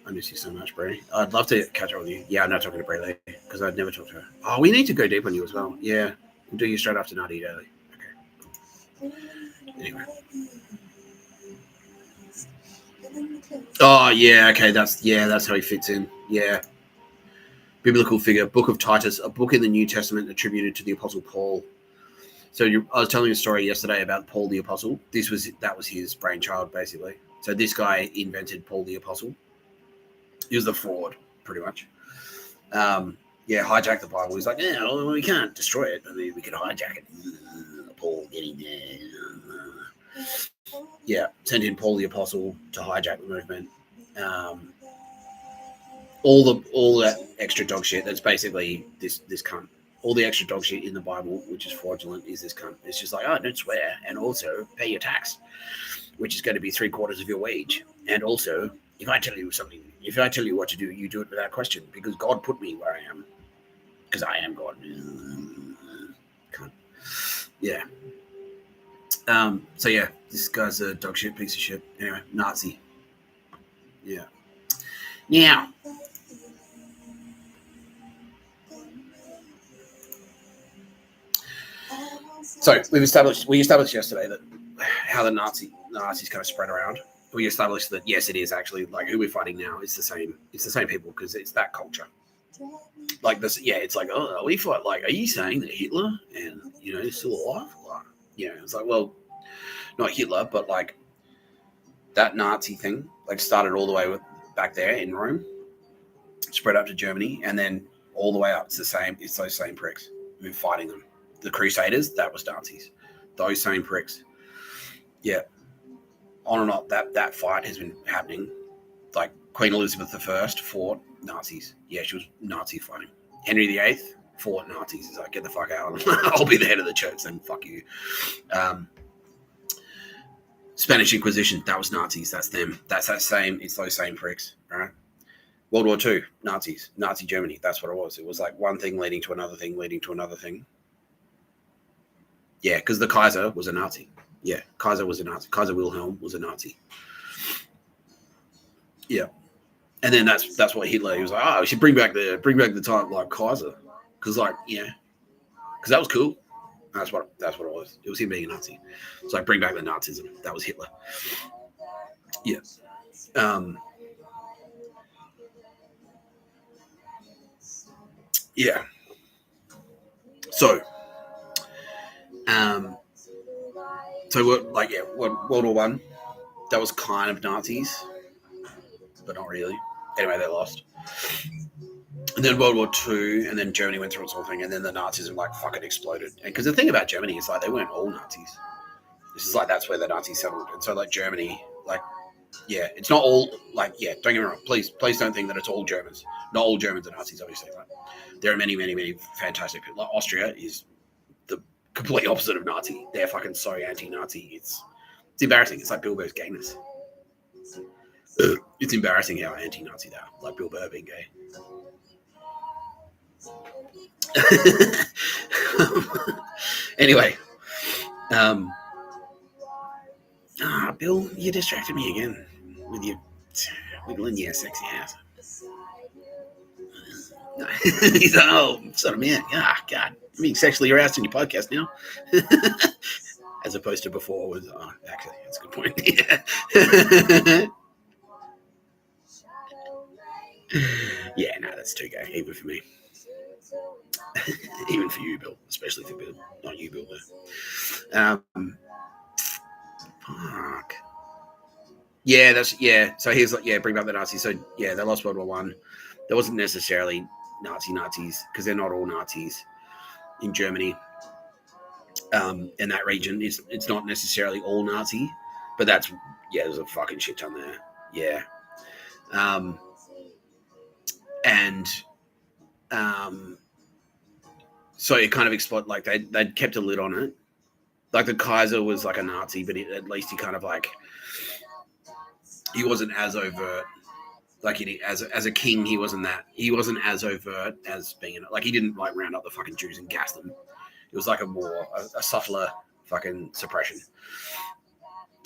I miss you so much, Bray. I'd love to catch up with you. Yeah, I'm not talking to Bray Lee because I'd never talked to her. Oh, we need to go deep on you as well. Yeah, we'll do you straight after Naughty Daily. Okay. Anyway. Oh yeah, okay. That's how he fits in. Yeah. Biblical figure, Book of Titus, a book in the New Testament attributed to the Apostle Paul. So I was telling a story yesterday about Paul the Apostle. That was his brainchild, basically. So this guy invented Paul the Apostle. He was the fraud, pretty much. Hijacked the Bible. He's like, yeah, well, we can't destroy it. I mean, we can hijack it. Paul getting there. Yeah, sent in Paul the Apostle to hijack the movement. All that extra dog shit. That's basically this cunt. All the extra dog shit in the Bible, which is fraudulent, is this cunt. It's just like, oh, don't swear, and also pay your tax, which is going to be 3/4 of your wage. And also, if I tell you something, if I tell you what to do, you do it without question, because God put me where I am, because I am God. Cunt. Yeah. So yeah, this guy's a dog shit piece of shit. Anyway, Nazi. Yeah. Now. So we established yesterday that how the Nazis kind of spread around. We established that yes, it is actually like who we're fighting now. It's the same people because it's that culture. Like this, yeah. It's like, oh, we fight. Like, are you saying that Hitler and is still alive? Like, it's like, well, not Hitler, but like that Nazi thing, like started all the way back there in Rome, spread up to Germany, and then all the way up. It's the same. It's those same pricks. We're fighting them. The Crusaders, that was Nazis. Those same pricks. Yeah. On and on, that fight has been happening. Like Queen Elizabeth I fought Nazis. Yeah, she was Nazi fighting. Henry VIII fought Nazis. He's like, get the fuck out. I'll be the head of the church, then fuck you. Spanish Inquisition, that was Nazis. That's them. It's those same pricks, right? World War II, Nazis. Nazi Germany, that's what it was. It was like one thing leading to another thing, leading to another thing. Yeah, because the Kaiser was a Nazi. Yeah, Kaiser was a Nazi. Kaiser Wilhelm was a Nazi. Yeah, and then that's what Hitler. He was like, oh, we should bring back the time like Kaiser, because because that was cool. That's what it was. It was him being a Nazi. It's like bring back the Nazism. That was Hitler. Yeah. Yeah. So. World War One, that was kind of Nazis, but not really. Anyway, they lost. And then World War II, and then Germany went through its whole thing, and then the Nazism fucking exploded. And because the thing about Germany is they weren't all Nazis. This is that's where the Nazis settled. And so Germany, it's not all don't get me wrong. Please don't think that it's all Germans. Not all Germans are Nazis, obviously. There are many, many, many fantastic people. Like Austria is the complete opposite of Nazi. They're fucking so anti-Nazi. It's embarrassing. It's like Bill Burr's gayness. It's embarrassing how anti-Nazi they are. Like Bill Burr being gay. Anyway, Bill, you distracted me again with your wiggling your sexy ass. He's oh, son of man. Ah, God, I'm being sexually harassed in your podcast now. as opposed to before was actually that's a good point. Yeah. Yeah, no, that's too gay, even for me. Even for you, Bill, especially for Bill, not you, Bill. Fuck. Yeah, that's yeah. So here's like bring back the Nazis. So yeah, they lost World War One. There wasn't necessarily Nazis because they're not all Nazis in Germany. In that region, it's not necessarily all Nazi, but that's there's a fucking shit ton there. Yeah, and so it kind of exploded. Like they'd kept a lid on it. Like the Kaiser was like a Nazi, but at least he kind of like he wasn't as overt. Like as a king, he wasn't as overt as being like he didn't like round up the fucking Jews and gas them. It was like a subtler fucking suppression.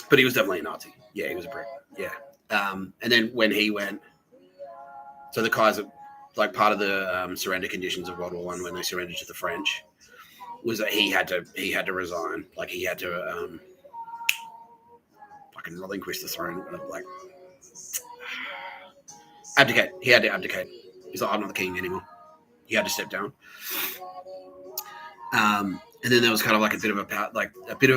But he was definitely a Nazi. Yeah, he was a prick. Yeah. And then when he went, so the Kaiser, like part of the surrender conditions of World War One when they surrendered to the French, was that he had to resign. Like he had to fucking relinquish the throne. Like abdicate. He had to abdicate. He's like, I'm not the king anymore. He had to step down. And then there was kind of like a bit of a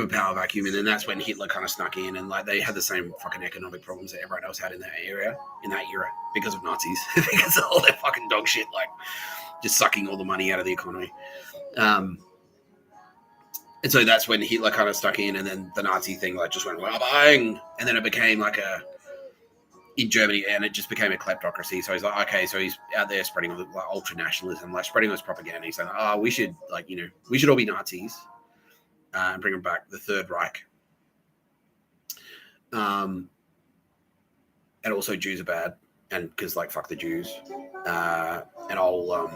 power vacuum, and then that's when Hitler kind of snuck in, and like they had the same fucking economic problems that everyone else had in that era, because of Nazis, because of all that fucking dog shit, like just sucking all the money out of the economy. And so that's when Hitler kind of stuck in, and then the Nazi thing like just went bang, and then it became like in Germany, and it just became a kleptocracy. So he's like, okay, so he's out there spreading like ultra nationalism, like spreading this propaganda. He's saying, we should we should all be Nazis and bring them back, the Third Reich. And also Jews are bad, and because like fuck the Jews, and I'll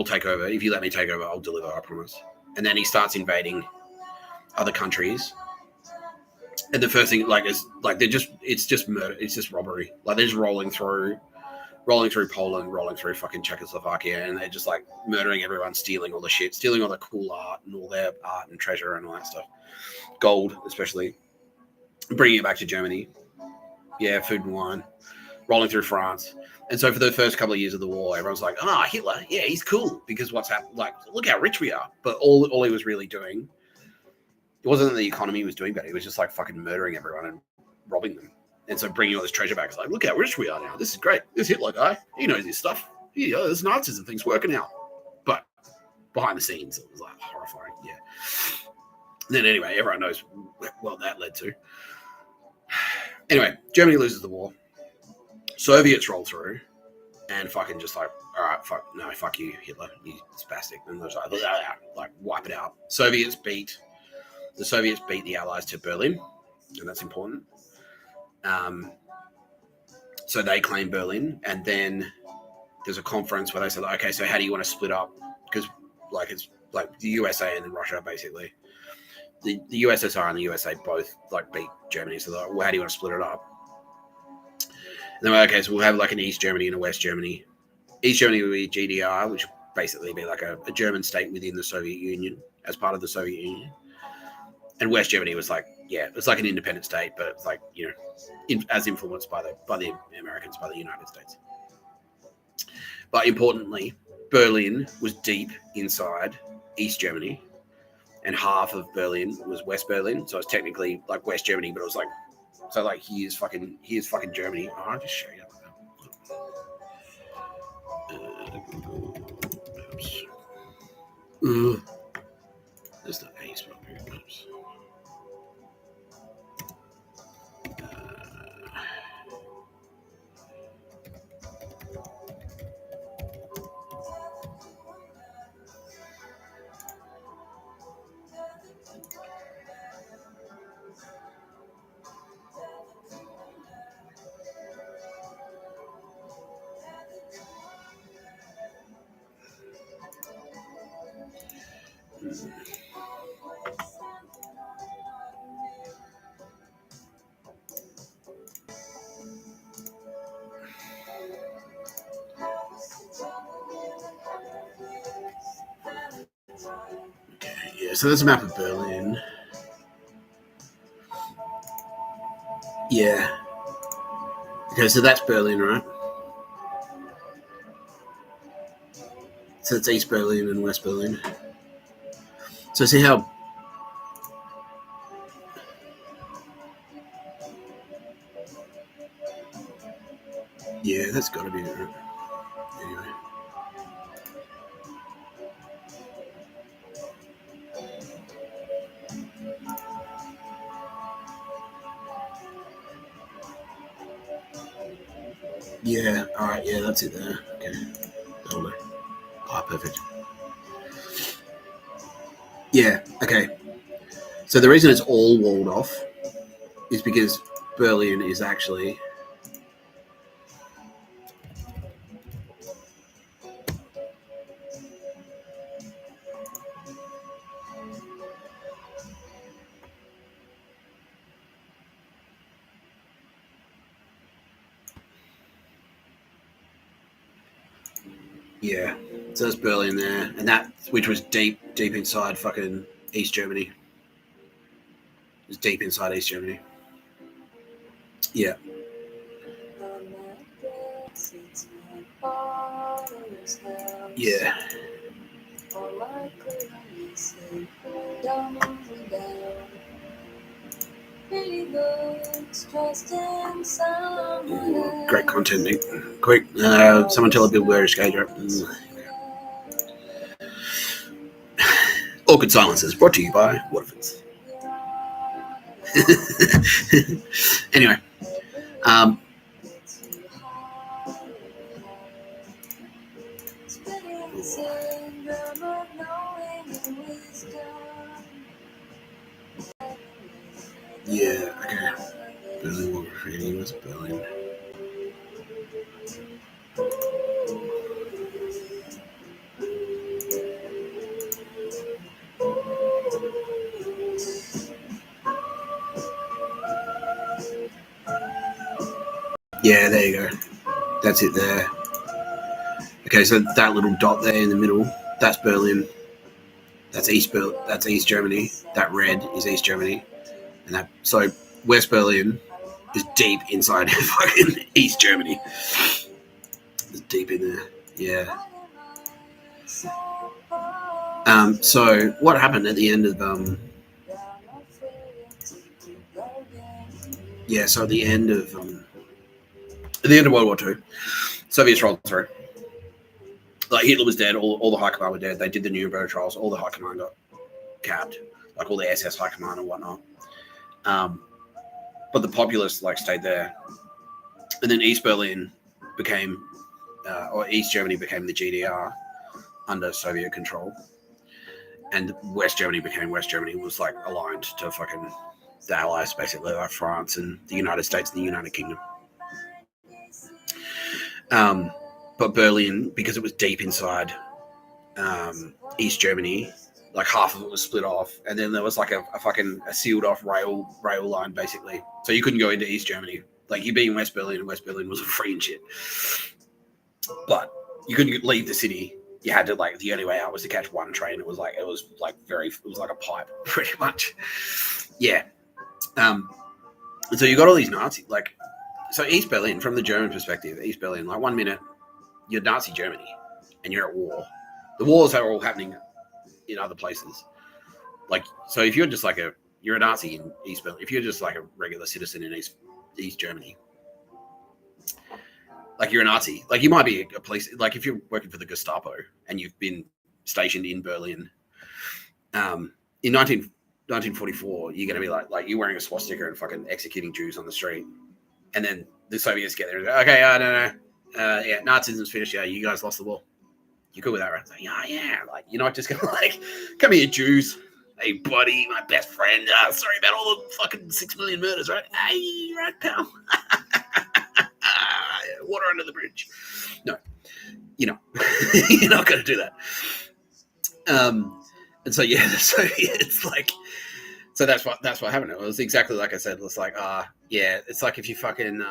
take over if you let me take over. I'll deliver, I promise. And then he starts invading other countries. And the first thing, like, is like it's just murder, it's just robbery. Like they're just rolling through Poland, rolling through fucking Czechoslovakia, and they're just like murdering everyone, stealing all the shit, stealing all the cool art and all their art and treasure and all that stuff, gold especially, bringing it back to Germany. Yeah, food and wine, rolling through France. And so for the first couple of years of the war, everyone's like, Hitler, yeah, he's cool because what's happened? Like, look how rich we are. But all he was really doing. It wasn't that the economy was doing better. It was just like fucking murdering everyone and robbing them. And so bringing all this treasure back. It's like, look how rich we are now. This is great. This Hitler guy, he knows his stuff. There's Nazis and things working out. But behind the scenes, it was like horrifying. Yeah. And then anyway, everyone knows what that led to. Anyway, Germany loses the war. Soviets roll through and fucking just like, all right, fuck you, Hitler, you spastic. And there's like wipe it out. The Soviets beat the Allies to Berlin, and that's important. So they claim Berlin, and then there's a conference where they said, okay, so how do you want to split up? Because like it's like the USA and then Russia, basically. The USSR and the USA both like beat Germany, so they're like, well, how do you want to split it up? And they're like, okay, so we'll have like an East Germany and a West Germany. East Germany would be GDR, which would basically be like a German state within the Soviet Union, as part of the Soviet Union. And West Germany was like, it's like an independent state, but it's like, as influenced by the Americans, by the United States. But importantly, Berlin was deep inside East Germany, and half of Berlin was West Berlin. So it's technically like West Germany, but it was like, so like here's fucking Germany. I'll just show you. There's the A spot. Oops. so there's a map of Berlin. Yeah. Okay, so that's Berlin, right? So it's East Berlin and West Berlin. So see how... Yeah, that's got to be it, right? Anyway. Yeah, alright, yeah, that's it there. Okay. That'll do. Oh, perfect. Yeah, okay. So the reason it's all walled off is because Berlin is actually... Yeah, so there's Berlin there, and that, which was deep inside fucking East Germany. It was deep inside East Germany. Yeah. Yeah. Great content, Nick. Quick, someone tell a Bill Burr skate up. Awkward Silences, brought to you by Waterfords. Anyway, yeah, okay. Berlin Wall Graffiti was Berlin. Yeah, there you go. That's it there. Okay, so that little dot there in the middle, that's Berlin. That's East Germany. That red is East Germany. And that, so West Berlin is deep inside fucking East Germany. It's deep in there. Yeah. So what happened at the end of yeah, so at the end of World War II, Soviets rolled through. Like Hitler was dead, all the high command were dead. They did the Nuremberg trials, all the high command got capped, like all the SS high command and whatnot. But the populace like stayed there, and then East Berlin became, or East Germany became the GDR under Soviet control, and West Germany became West Germany. Was like aligned to fucking the Allies, basically, like France and the United States and the United Kingdom. But Berlin, because it was deep inside East Germany, like half of it was split off, and then there was like a sealed off rail line, basically. So you couldn't go into East Germany. Like you'd be in West Berlin, and West Berlin was free and shit. But you couldn't leave the city. You had to, like, the only way out was to catch one train. It was like a pipe, pretty much. Yeah. And so you got all these Nazi, like, so East Berlin, from the German perspective, East Berlin, like 1 minute you're Nazi Germany and you're at war. The wars are all happening in other places. Like, so if you're just like you're a Nazi in East Berlin, if you're just like a regular citizen in East Germany, like you're a Nazi, like you might be a police, like if you're working for the Gestapo and you've been stationed in Berlin, in 1944, you're going to be like you're wearing a swastika and fucking executing Jews on the street. And then the Soviets get there and go, okay, no. Yeah, Nazism's finished. Yeah, you guys lost the war. You cool with that, right? It's like, yeah. Like, you're not just going to like, come here, Jews. Hey, buddy, my best friend. Sorry about all the fucking 6 million murders, right? Hey, right, pal. Water under the bridge. No, you're not. You're not going to do that. And so, yeah, so it's like, so that's what happened. It was exactly like I said. It was like, yeah, it's like if you fucking,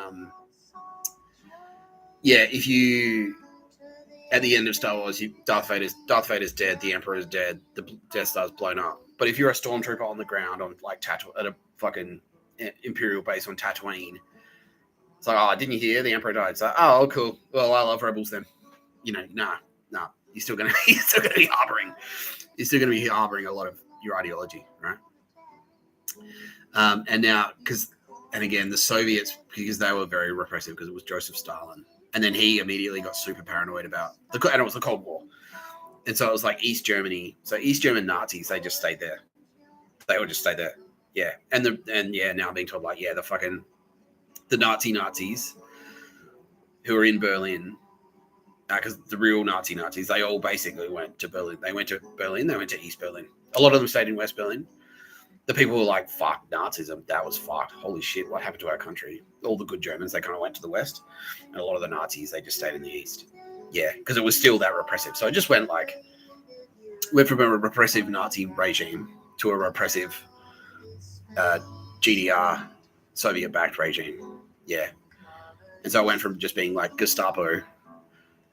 yeah, if you, at the end of Star Wars, Darth Vader's dead, the Emperor's dead, the Death Star's blown up. But if you're a stormtrooper on the ground on like at a fucking Imperial base on Tatooine, it's like, oh, didn't you hear the Emperor died? It's like, oh, cool. Well, I love rebels then. Nah. You're still gonna be harboring a lot of your ideology, right? And now, and again, the Soviets, because they were very repressive, because it was Joseph Stalin, and then he immediately got super paranoid about and it was the Cold War, and so it was like East Germany. So East German Nazis, they just stayed there. They would just stay there, yeah. And now I'm being told like, yeah, the Nazis who are in Berlin, because the real Nazis, they all basically went to Berlin. They went to Berlin. They went to East Berlin. A lot of them stayed in West Berlin. The people were like, fuck, Nazism, that was fucked. Holy shit, what happened to our country? All the good Germans, they kind of went to the West. And a lot of the Nazis, they just stayed in the East. Yeah, because it was still that repressive. So it just went from a repressive Nazi regime to a repressive GDR, Soviet-backed regime. Yeah. And so it went from just being like Gestapo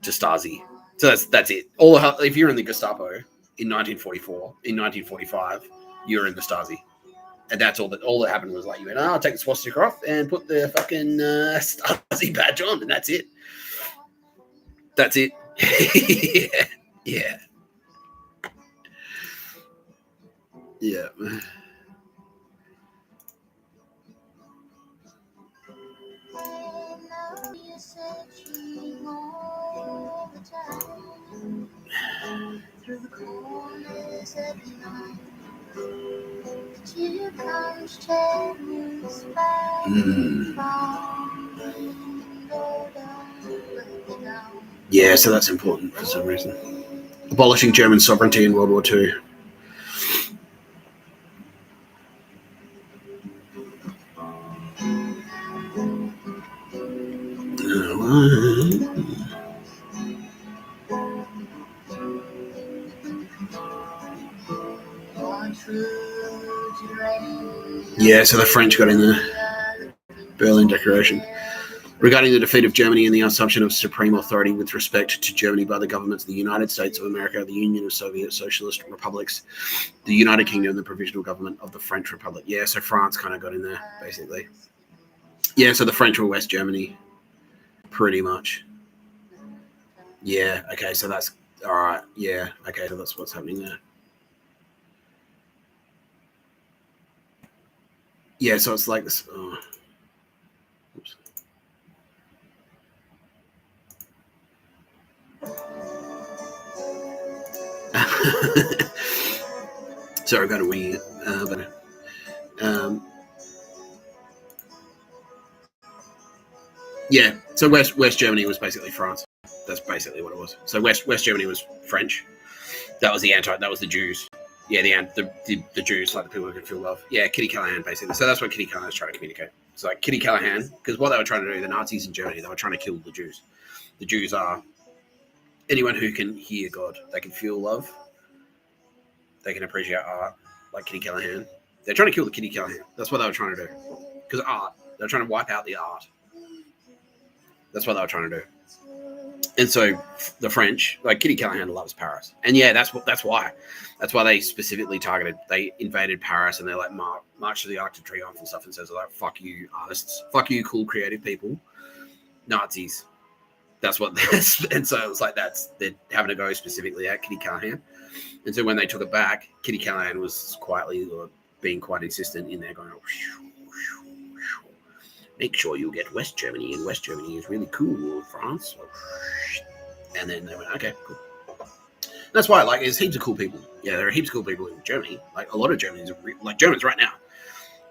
to Stasi. So that's it. If you're in the Gestapo in 1944, in 1945, you're in the Stasi. And that's all that happened was like, you went, I'll take the swastika off and put the fucking Stasi badge on, and that's it. That's it. Yeah. Yeah. Through the corners every night. Yeah, so that's important for some reason. Abolishing German sovereignty in World War II. Yeah, so the French got in the Berlin Declaration. Regarding the defeat of Germany and the assumption of supreme authority with respect to Germany by the governments of the United States of America, the Union of Soviet Socialist Republics, the United Kingdom, and the Provisional Government of the French Republic. Yeah, so France kind of got in there, basically. Yeah, so the French were West Germany, pretty much. Yeah, okay, so that's, all right, yeah, okay, so that's what's happening there. Yeah, so it's like this. Oh. Oops. Sorry, I've got to wing it. Yeah, so West Germany was basically France. That's basically what it was. So West Germany was French. That was the Jews. Yeah, the Jews, like the people who could feel love. Yeah, Kitty Callahan, basically. So that's what Kitty Callahan was trying to communicate. It's like Kitty Callahan, because what they were trying to do, the Nazis in Germany, they were trying to kill the Jews. The Jews are anyone who can hear God. They can feel love. They can appreciate art, like Kitty Callahan. They're trying to kill the Kitty Callahan. That's what they were trying to do. Because art. They're trying to wipe out the art. That's what they were trying to do. And so the French, like Kitty Callahan loves Paris. And yeah, that's why. That's why they specifically they invaded Paris, and they like marched to the Arc de Triomphe and stuff, and says like, fuck you artists, fuck you cool creative people, Nazis. That's what and so it was like they're having to go specifically at Kitty Callahan. And so when they took it back, Kitty Callahan was quietly being quite insistent in there, going, make sure you get West Germany, and West Germany is really cool, France. And then they went, okay, cool. That's why, like, there's heaps of cool people. Yeah, there are heaps of cool people in Germany. Like, a lot of Germans like Germans right now.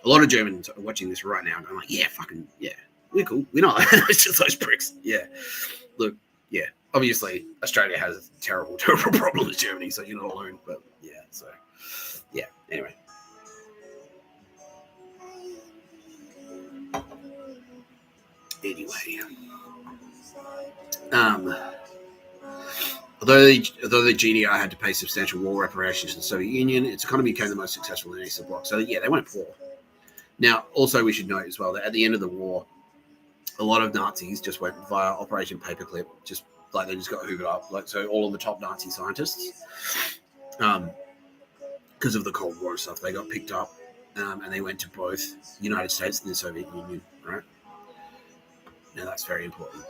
A lot of Germans are watching this right now, and I'm like, yeah, fucking, yeah, we're cool. We're not. It's just those pricks. Yeah. Look, yeah. Obviously, Australia has a terrible, terrible problem with Germany, so you're not alone. But, yeah, so, yeah, anyway. Although the GDR had to pay substantial war reparations to the Soviet Union, its economy became the most successful in the Eastern Bloc. So, yeah, they went poor. Now, also, we should note as well that at the end of the war, a lot of Nazis just went via Operation Paperclip, just like they just got hoovered up. Like, so all of the top Nazi scientists because of the Cold War and stuff. They got picked up and they went to both United States and the Soviet Union, right? Now that's very important.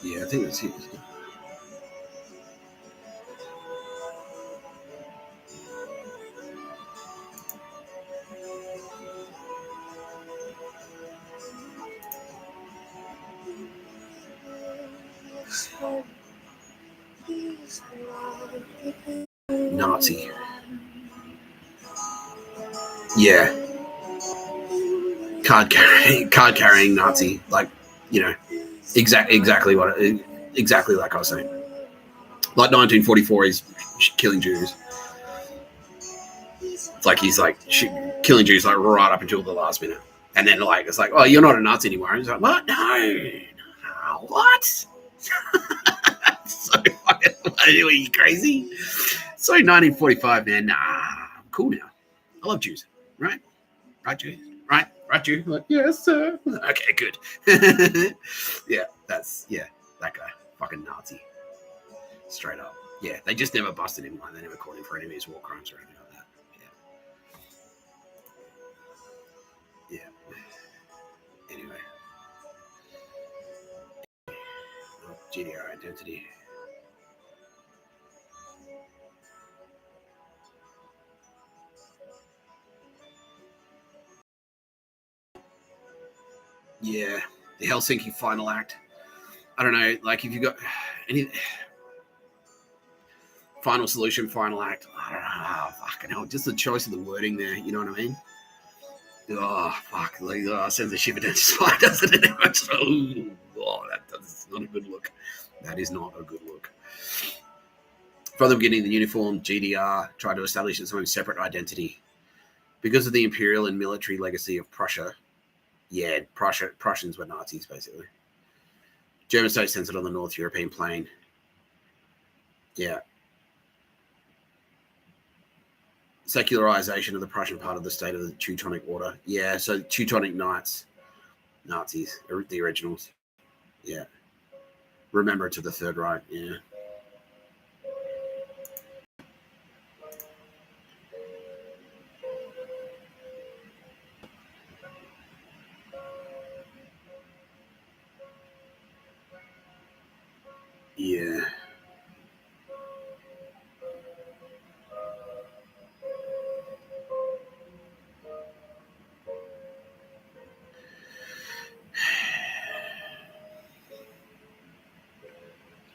Yeah, I think that's it. Nazi. Yeah. Card carrying Nazi. Like, you know, exactly like I was saying. Like 1944 is killing Jews. It's like he's like killing Jews like right up until the last minute. And then like it's like, oh, you're not a Nazi anymore. And he's like, what? No, what? So fucking, are you crazy? So 1945, man. Nah, I'm cool now. I love Jews, right? Right, Jews, right, Jew. Like, yes, sir. Okay, good. Yeah, that guy, fucking Nazi, straight up. Yeah, they just never busted him. Like, they never caught him for any of his war crimes or anything like that. Yeah. Anyway, GDR identity. Yeah, the Helsinki Final Act. I don't know, like if you got any final solution, final act. I don't know, fucking hell, just the choice of the wording there. You know what I mean? Oh fuck! Like, sends a shiver down your spine, doesn't it? That's not a good look. That is not a good look. From the beginning, the uniform GDR tried to establish its own separate identity because of the imperial and military legacy of Prussia. Yeah, Prussians were Nazis, basically. German states centered on the North European plain. Yeah. Secularization of the Prussian part of the state of the Teutonic Order. Yeah, so Teutonic Knights, Nazis, the originals. Yeah. Remember to the Third Reich. Yeah. Yeah.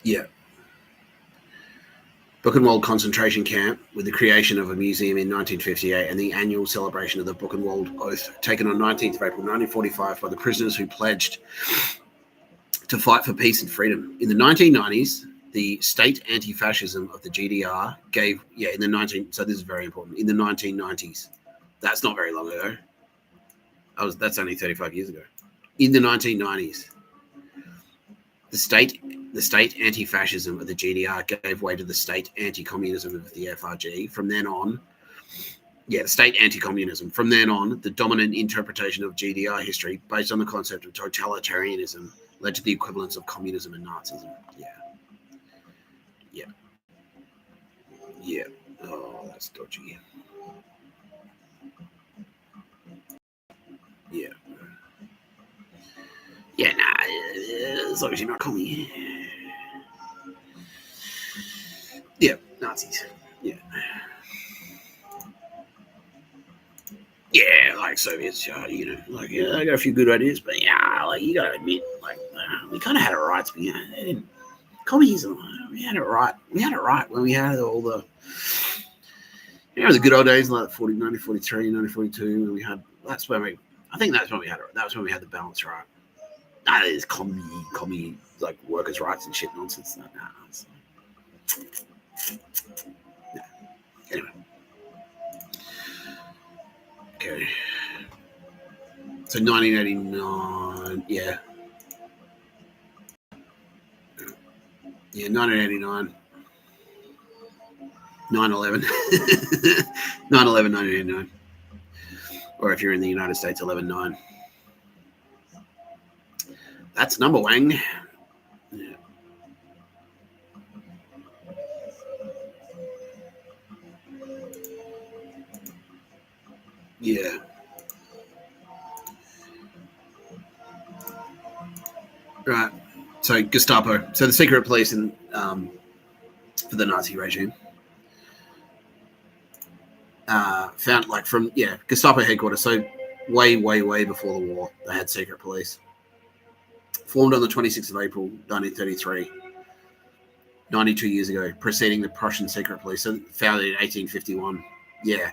Yeah. Buchenwald concentration camp, with the creation of a museum in 1958 and the annual celebration of the Buchenwald Oath taken on 19th of April 1945 by the prisoners who pledged to fight for peace and freedom. In the 1990s, the state anti-fascism of the GDR gave, so this is very important, in the 1990s. That's not very long ago. That's only 35 years ago. In the 1990s, the state anti-fascism of the GDR gave way to the state anti-communism of the FRG. From then on, the state anti-communism. From then on, the dominant interpretation of GDR history, based on the concept of totalitarianism, led to the equivalence of communism and Nazism. Yeah. Oh, that's dodgy. Yeah. Yeah, nah, as long as you're not commie. Yeah, Nazis. Yeah. Yeah, like Soviets, like, yeah, I got a few good ideas, but yeah, like, you gotta admit, like, we kind of had it right, but yeah, they didn't. Communism, we had it right. We had it right when we had all the, the good old days, like 1943, 1942, when we had, I think that's when we had it. That was when we had the balance right. Nah, there's commie, like workers' rights and shit nonsense. Yeah. Anyway. Okay. So 1989, yeah. Yeah, 1989. 9/11. 9/11, 1989. Or if you're in the United States, 11.9. That's number one. Yeah. Yeah. Right. So Gestapo. So the secret police in for the Nazi regime. Found like from Gestapo headquarters. So way before the war, they had secret police. Formed on the 26th of April, 1933, 92 years ago, preceding the Prussian secret police. So founded in 1851. Yeah.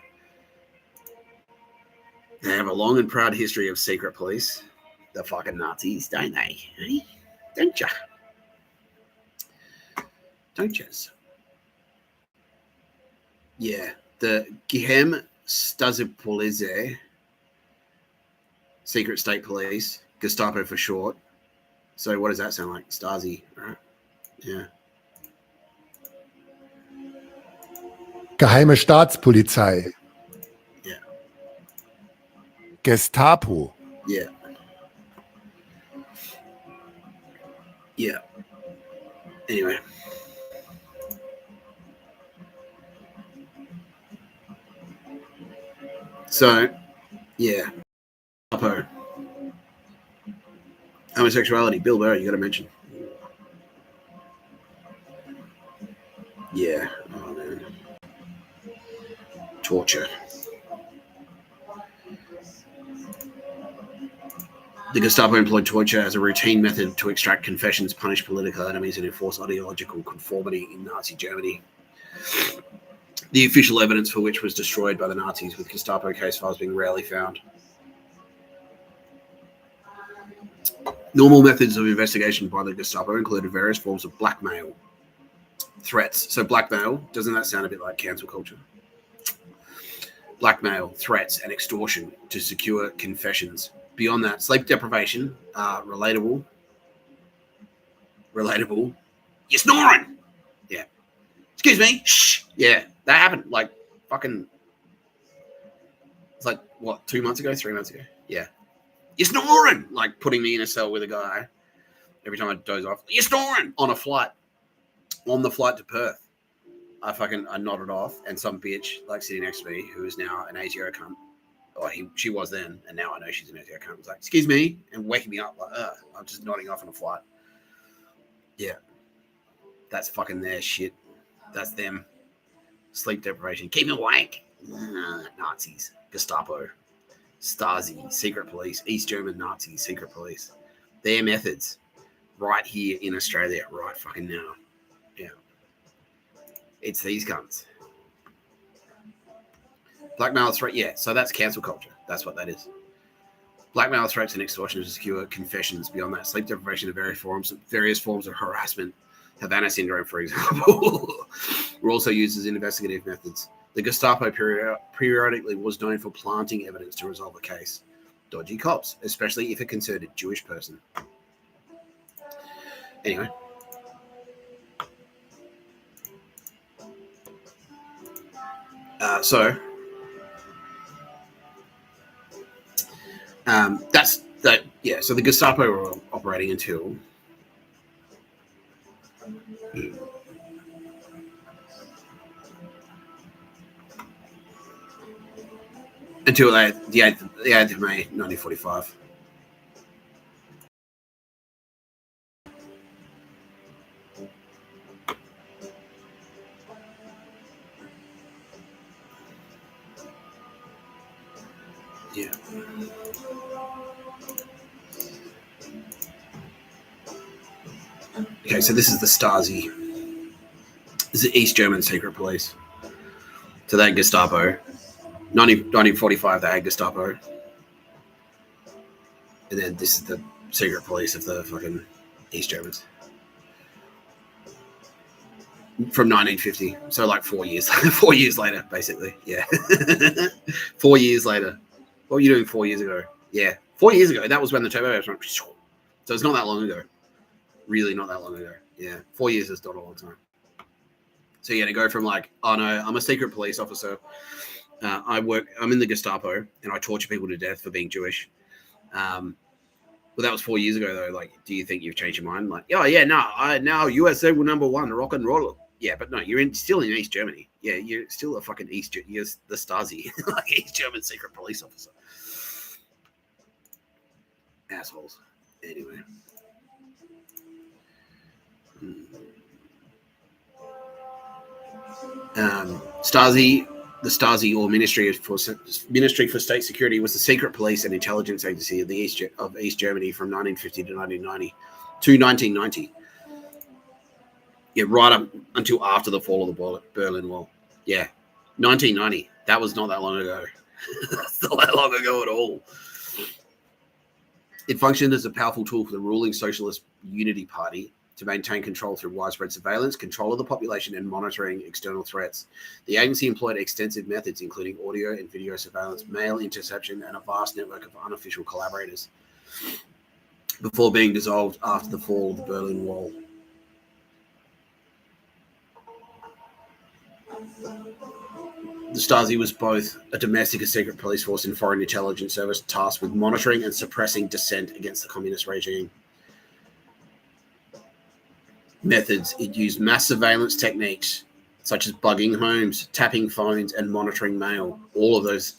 They have a long and proud history of secret police. The fucking Nazis, don't they? Eh? Don't ya? Don't yous? Yeah. The Geheim Stasi Polizei, secret state police, Gestapo for short. So what does that sound like? Stasi, right? Yeah. Geheime Staatspolizei. Yeah. Gestapo. Yeah. Yeah. Anyway. So, yeah. Gestapo. Homosexuality. Bill Burr, you got to mention. Yeah. Oh, man. Torture. The Gestapo employed torture as a routine method to extract confessions, punish political enemies, and enforce ideological conformity in Nazi Germany. The official evidence for which was destroyed by the Nazis, with Gestapo case files being rarely found. Normal methods of investigation by the Gestapo included various forms of blackmail, threats. So blackmail, doesn't that sound a bit like cancel culture? Blackmail, threats, and extortion to secure confessions. Beyond that, sleep deprivation, relatable. You're snoring! Yeah. Excuse me. Shh. Yeah, that happened like fucking, it's like, what, 2 months ago, 3 months ago? Yeah. You're snoring! Like putting me in a cell with a guy every time I doze off. You're snoring! On a flight. On the flight to Perth. I nodded off, and some bitch like sitting next to me who is now an ATO cunt. Or she was then, and now I know she's an ATO cunt. Was like, excuse me, and waking me up like, I'm just nodding off on a flight. Yeah. That's fucking their shit. That's them. Sleep deprivation. Keep me awake. Nazis. Gestapo. Stasi. Secret police. East German Nazis. Secret police. Their methods. Right here in Australia. Right fucking now. Yeah. It's these cunts. Blackmail threat. Yeah, so that's cancel culture. That's what that is. Blackmail threats and extortion to secure confessions. Beyond that, sleep deprivation of various forms of harassment. Havana syndrome, for example, were also used as investigative methods. The Gestapo periodically was known for planting evidence to resolve a case. Dodgy cops, especially if it concerned a Jewish person. Anyway. So that's that. Yeah. So the Gestapo were operating until the 8th of May, 1945. Yeah. Okay, so this is the Stasi. This is East German secret police. So they had Gestapo. 1945, they had Gestapo. And then this is the secret police of the fucking East Germans. From 1950. So like 4 years. 4 years later, basically. Yeah. 4 years later. What were you doing 4 years ago? Yeah. 4 years ago. That was when the turbo went. So it's not that long ago. Really not that long ago. Yeah. 4 years is not a long time. So yeah, to go from like, oh no, I'm a secret police officer I'm in the Gestapo, and I torture people to death for being Jewish. Well, that was 4 years ago, though. Like, do you think you've changed your mind? Like, oh yeah, no, now USA were number one, rock and roll. Yeah, but no, you're still in East Germany. Yeah, you're still a fucking you're the Stasi, like East German secret police officer. Assholes. Anyway. Stasi, the Stasi, or Ministry for State Security, was the secret police and intelligence agency of East Germany from 1950 to 1990. Yeah, right up until after the fall of the Berlin Wall. Yeah, 1990. That was not that long ago. That's not that long ago at all. It functioned as a powerful tool for the ruling Socialist Unity Party to maintain control through widespread surveillance, control of the population, and monitoring external threats. The agency employed extensive methods, including audio and video surveillance, mail interception, and a vast network of unofficial collaborators, before being dissolved after the fall of the Berlin Wall. The Stasi was both a domestic and secret police force and foreign intelligence service tasked with monitoring and suppressing dissent against the communist regime. Methods: it used mass surveillance techniques such as bugging homes, tapping phones, and monitoring mail. All of those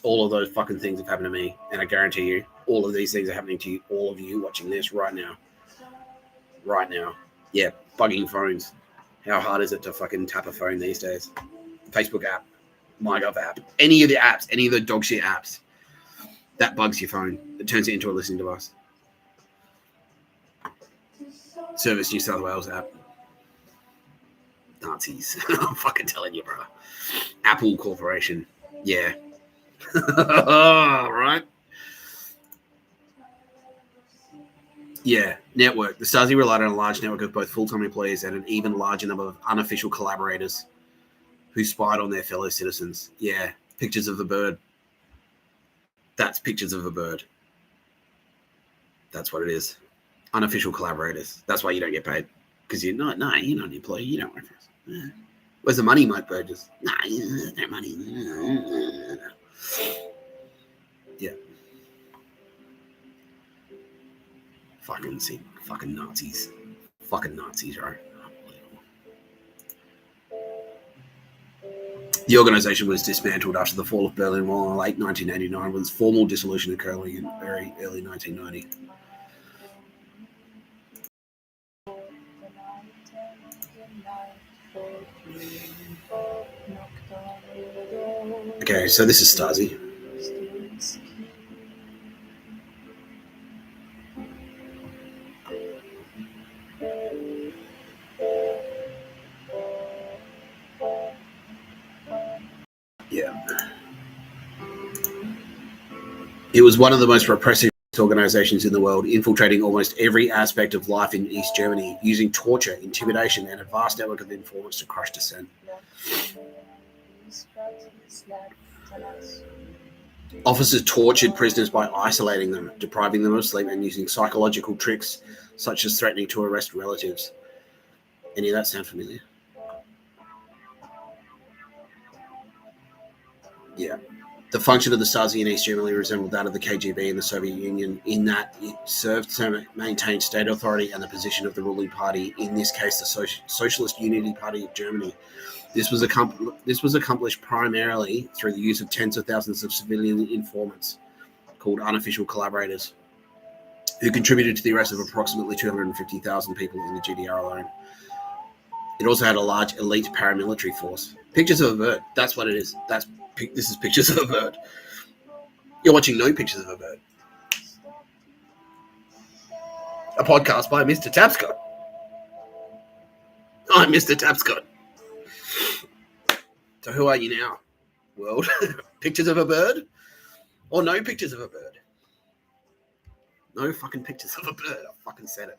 fucking things have happened to me, and I guarantee you, all of these things are happening to you, all of you watching this right now. Right now. Yeah, bugging phones. How hard is it to fucking tap a phone these days? Facebook app, MyGov app, any of the apps, any of the dog shit apps, that bugs your phone. It turns it into a listening device. Service New South Wales app. Nazis. I'm fucking telling you, bro. Apple Corporation. Yeah. Right? Yeah. Network. The Stasi relied on a large network of both full-time employees and an even larger number of unofficial collaborators who spied on their fellow citizens. Yeah. Pictures of the bird. That's pictures of a bird. That's what it is. Unofficial collaborators. That's why you don't get paid. Because you're not an employee. You don't work for us. Yeah. Where's the money, Mike Burgess? Nah, no money. Yeah. Fucking Nazis. Fucking Nazis, right? The organization was dismantled after the fall of Berlin Wall in late 1989, with its formal dissolution occurring in very early 1990. Okay, so this is Stasi. Yeah. It was one of the most repressive organizations in the world, infiltrating almost every aspect of life in East Germany, using torture, intimidation, and a vast network of informants to crush dissent. Officers tortured prisoners by isolating them, depriving them of sleep, and using psychological tricks such as threatening to arrest relatives. Any of that sound familiar? Yeah. The function of the Stasi in East Germany resembled that of the KGB in the Soviet Union, in that it served to maintain state authority and the position of the ruling party, in this case the Socialist Unity Party of Germany. This was accomplished primarily through the use of tens of thousands of civilian informants, called unofficial collaborators, who contributed to the arrest of approximately 250,000 people in the GDR alone. It also had a large elite paramilitary force. Pictures of a bird. That's what it is. This is pictures of a bird. You're watching No Pictures of a Bird. A podcast by Mr. Tapscott. I'm Mr. Tapscott. So who are you now, world? Pictures of a bird? Or no pictures of a bird? No fucking pictures of a bird. I fucking said it.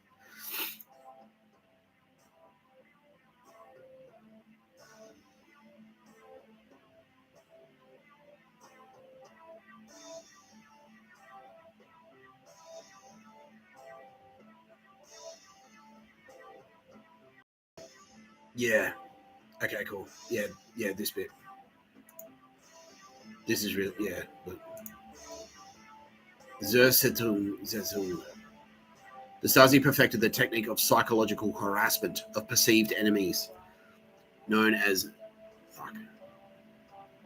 Yeah. Okay, cool. Yeah, this bit. This is really, yeah. Zersetung. The Stasi perfected the technique of psychological harassment of perceived enemies, known as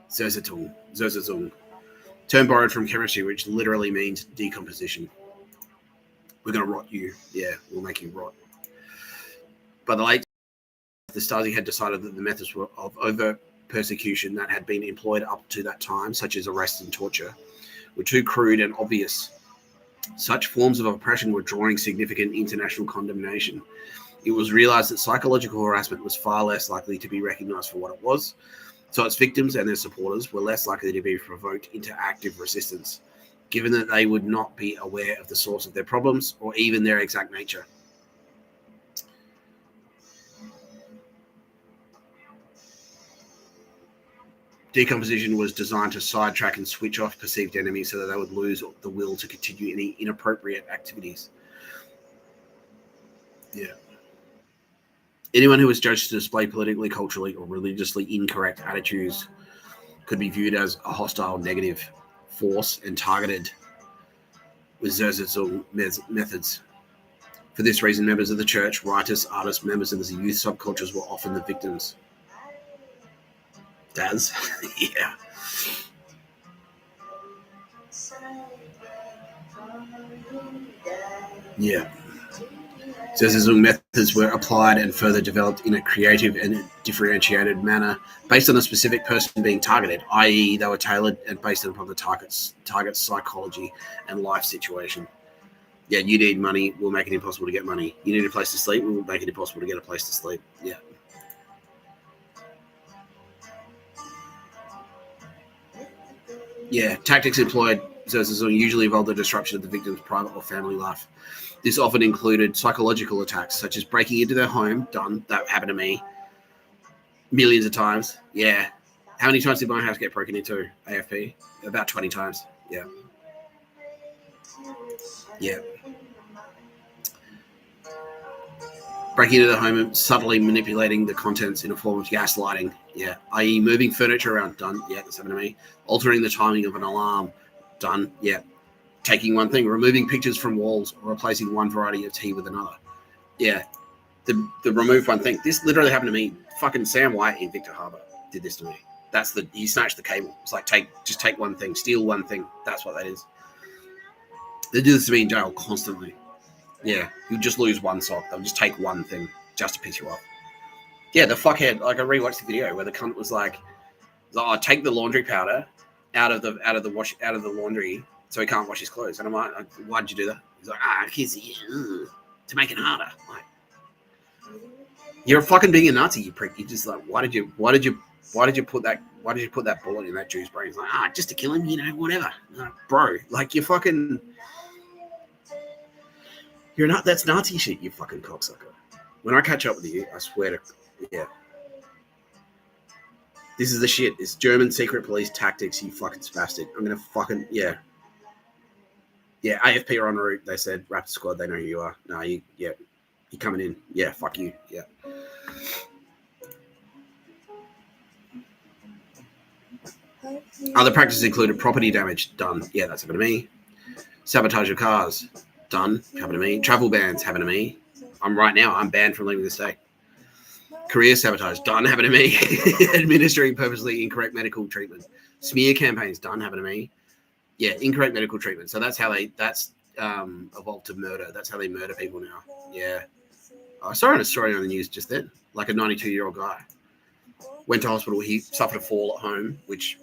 Zersetung, term borrowed from chemistry, which literally means decomposition. We're going to rot you. Yeah, we'll make you rot. By the late, the Stasi had decided that the methods of overt persecution that had been employed up to that time, such as arrest and torture, were too crude and obvious. Such forms of oppression were drawing significant international condemnation. It was realized that psychological harassment was far less likely to be recognized for what it was, so its victims and their supporters were less likely to be provoked into active resistance, given that they would not be aware of the source of their problems or even their exact nature. Decomposition was designed to sidetrack and switch off perceived enemies so that they would lose the will to continue any inappropriate activities. Yeah. Anyone who was judged to display politically, culturally, or religiously incorrect attitudes could be viewed as a hostile negative force and targeted with Zersetzung methods. For this reason, members of the church, writers, artists, members of the youth subcultures were often the victims. Daz? Yeah. Yeah. Zersetzung methods were applied and further developed in a creative and differentiated manner based on the specific person being targeted, i.e. they were tailored and based upon the target's psychology and life situation. Yeah, you need money, we'll make it impossible to get money. You need a place to sleep, we'll make it impossible to get a place to sleep. Yeah. Yeah, tactics employed Zersetzung usually involved the disruption of the victim's private or family life. This often included psychological attacks, such as breaking into their home. Done. That happened to me millions of times. Yeah. How many times did my house get broken into, AFP? About 20 times. Yeah. Yeah. Breaking into the home and subtly manipulating the contents in a form of gaslighting. Yeah. I.e. moving furniture around. Done. Yeah, that's happened to me. Altering the timing of an alarm. Done. Yeah. Taking one thing, removing pictures from walls, or replacing one variety of tea with another. Yeah. The remove one thing. This literally happened to me. Fucking Sam White in Victor Harbour did this to me. He snatched the cable. It's like, just take one thing, steal one thing. That's what that is. They do this to me in jail constantly. Yeah, you just lose one sock. They'll just take one thing just to piss you off. Yeah, the fuckhead. Like, I rewatched the video where the cunt was like, "Oh, take the laundry powder out of the laundry so he can't wash his clothes." And I'm like, "Why'd you do that?" He's like, "Kids, to make it harder." Like, you're fucking being a Nazi, you prick. You just like, why did you put that bullet in that Jew's brain? He's like, just to kill him, whatever. Bro, like, you're fucking. You're not. That's Nazi shit, you fucking cocksucker. When I catch up with you, I swear to, yeah. This is the shit. It's German secret police tactics, you fucking spastic. I'm gonna fucking, yeah. Yeah, AFP are en route. They said, Raptor Squad, they know who you are. No, you're coming in. Yeah, fuck you. Yeah. Other practices included property damage. Done. Yeah, that's happened to me. Sabotage of cars. Done. Happened to me. Travel bans. Happened to me. I'm banned from leaving the state. Career sabotage. Done. Happened to me. Administering purposely incorrect medical treatment. Smear campaigns. Done. Happened to me. Yeah, incorrect medical treatment. So that's evolved to murder. That's how they murder people now. Yeah. I saw a story on the news just then. Like a 92-year-old guy went to hospital. He suffered a fall at home, which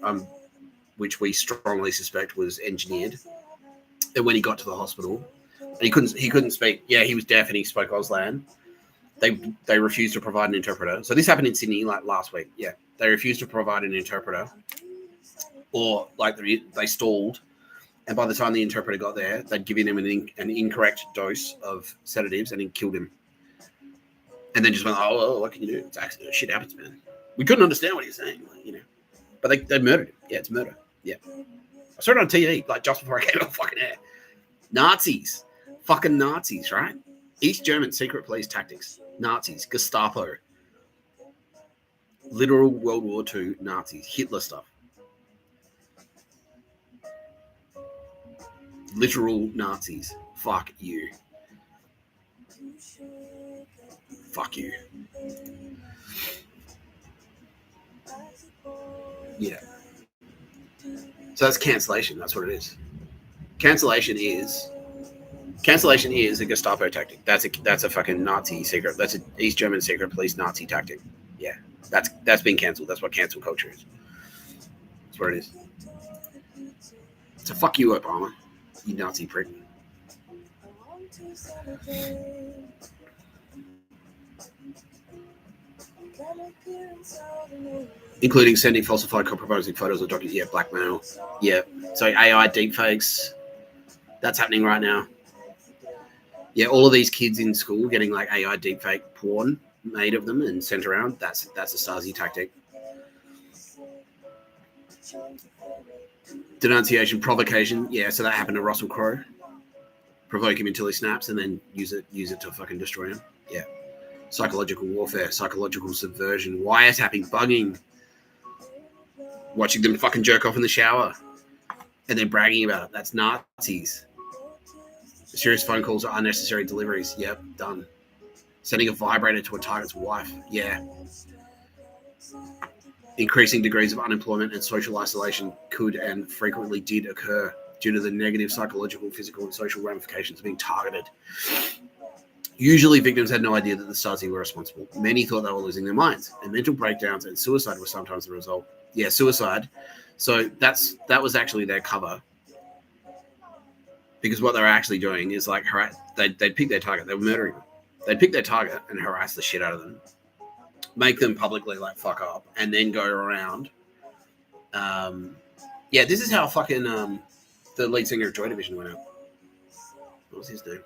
we strongly suspect was engineered. And when he got to the hospital, and he couldn't speak. Yeah, he was deaf and he spoke Auslan. They refused to provide an interpreter. So this happened in Sydney like last week. Yeah, they refused to provide an interpreter, or like they stalled. And by the time the interpreter got there, they'd given him an incorrect dose of sedatives and he killed him. And then just went, "Oh, well, what can you do? It's accident. Shit happens, man. We couldn't understand what he was saying, But they murdered him. Yeah, it's murder. Yeah. I saw it on TV, like just before I came off fucking air. Nazis. Fucking Nazis, right? East German secret police tactics. Nazis. Gestapo. Literal World War II Nazis. Hitler stuff. Literal Nazis. Fuck you. Fuck you. Yeah. So that's cancellation. That's what it is. Cancellation is a Gestapo tactic. That's a fucking Nazi secret. That's an East German secret police Nazi tactic. Yeah, that's been cancelled. That's what cancel culture is. That's what it is. So fuck you, Obama, you Nazi prick. Including sending falsified compromising photos or documents. Yeah, blackmail. Yeah. So AI deepfakes. That's happening right now. Yeah, all of these kids in school getting like AI deepfake porn made of them and sent around. That's a Stasi tactic. Denunciation, provocation. Yeah, so that happened to Russell Crowe. Provoke him until he snaps and then use it to fucking destroy him. Yeah. Psychological warfare, psychological subversion, wiretapping, bugging, watching them fucking jerk off in the shower and then bragging about it. That's Nazis. Serious phone calls are unnecessary deliveries. Yep, done. Sending a vibrator to a target's wife. Yeah. Increasing degrees of unemployment and social isolation could and frequently did occur due to the negative psychological, physical, and social ramifications of being targeted. Usually, victims had no idea that the Stasi were responsible. Many thought they were losing their minds, and mental breakdowns and suicide were sometimes the result. Yeah, suicide. So that was actually their cover, because what they were actually doing is like they'd pick their target. They were murdering them. They'd pick their target and harass the shit out of them, make them publicly like fuck up, and then go around. Yeah, this is how fucking the lead singer of Joy Division went out. What was his name?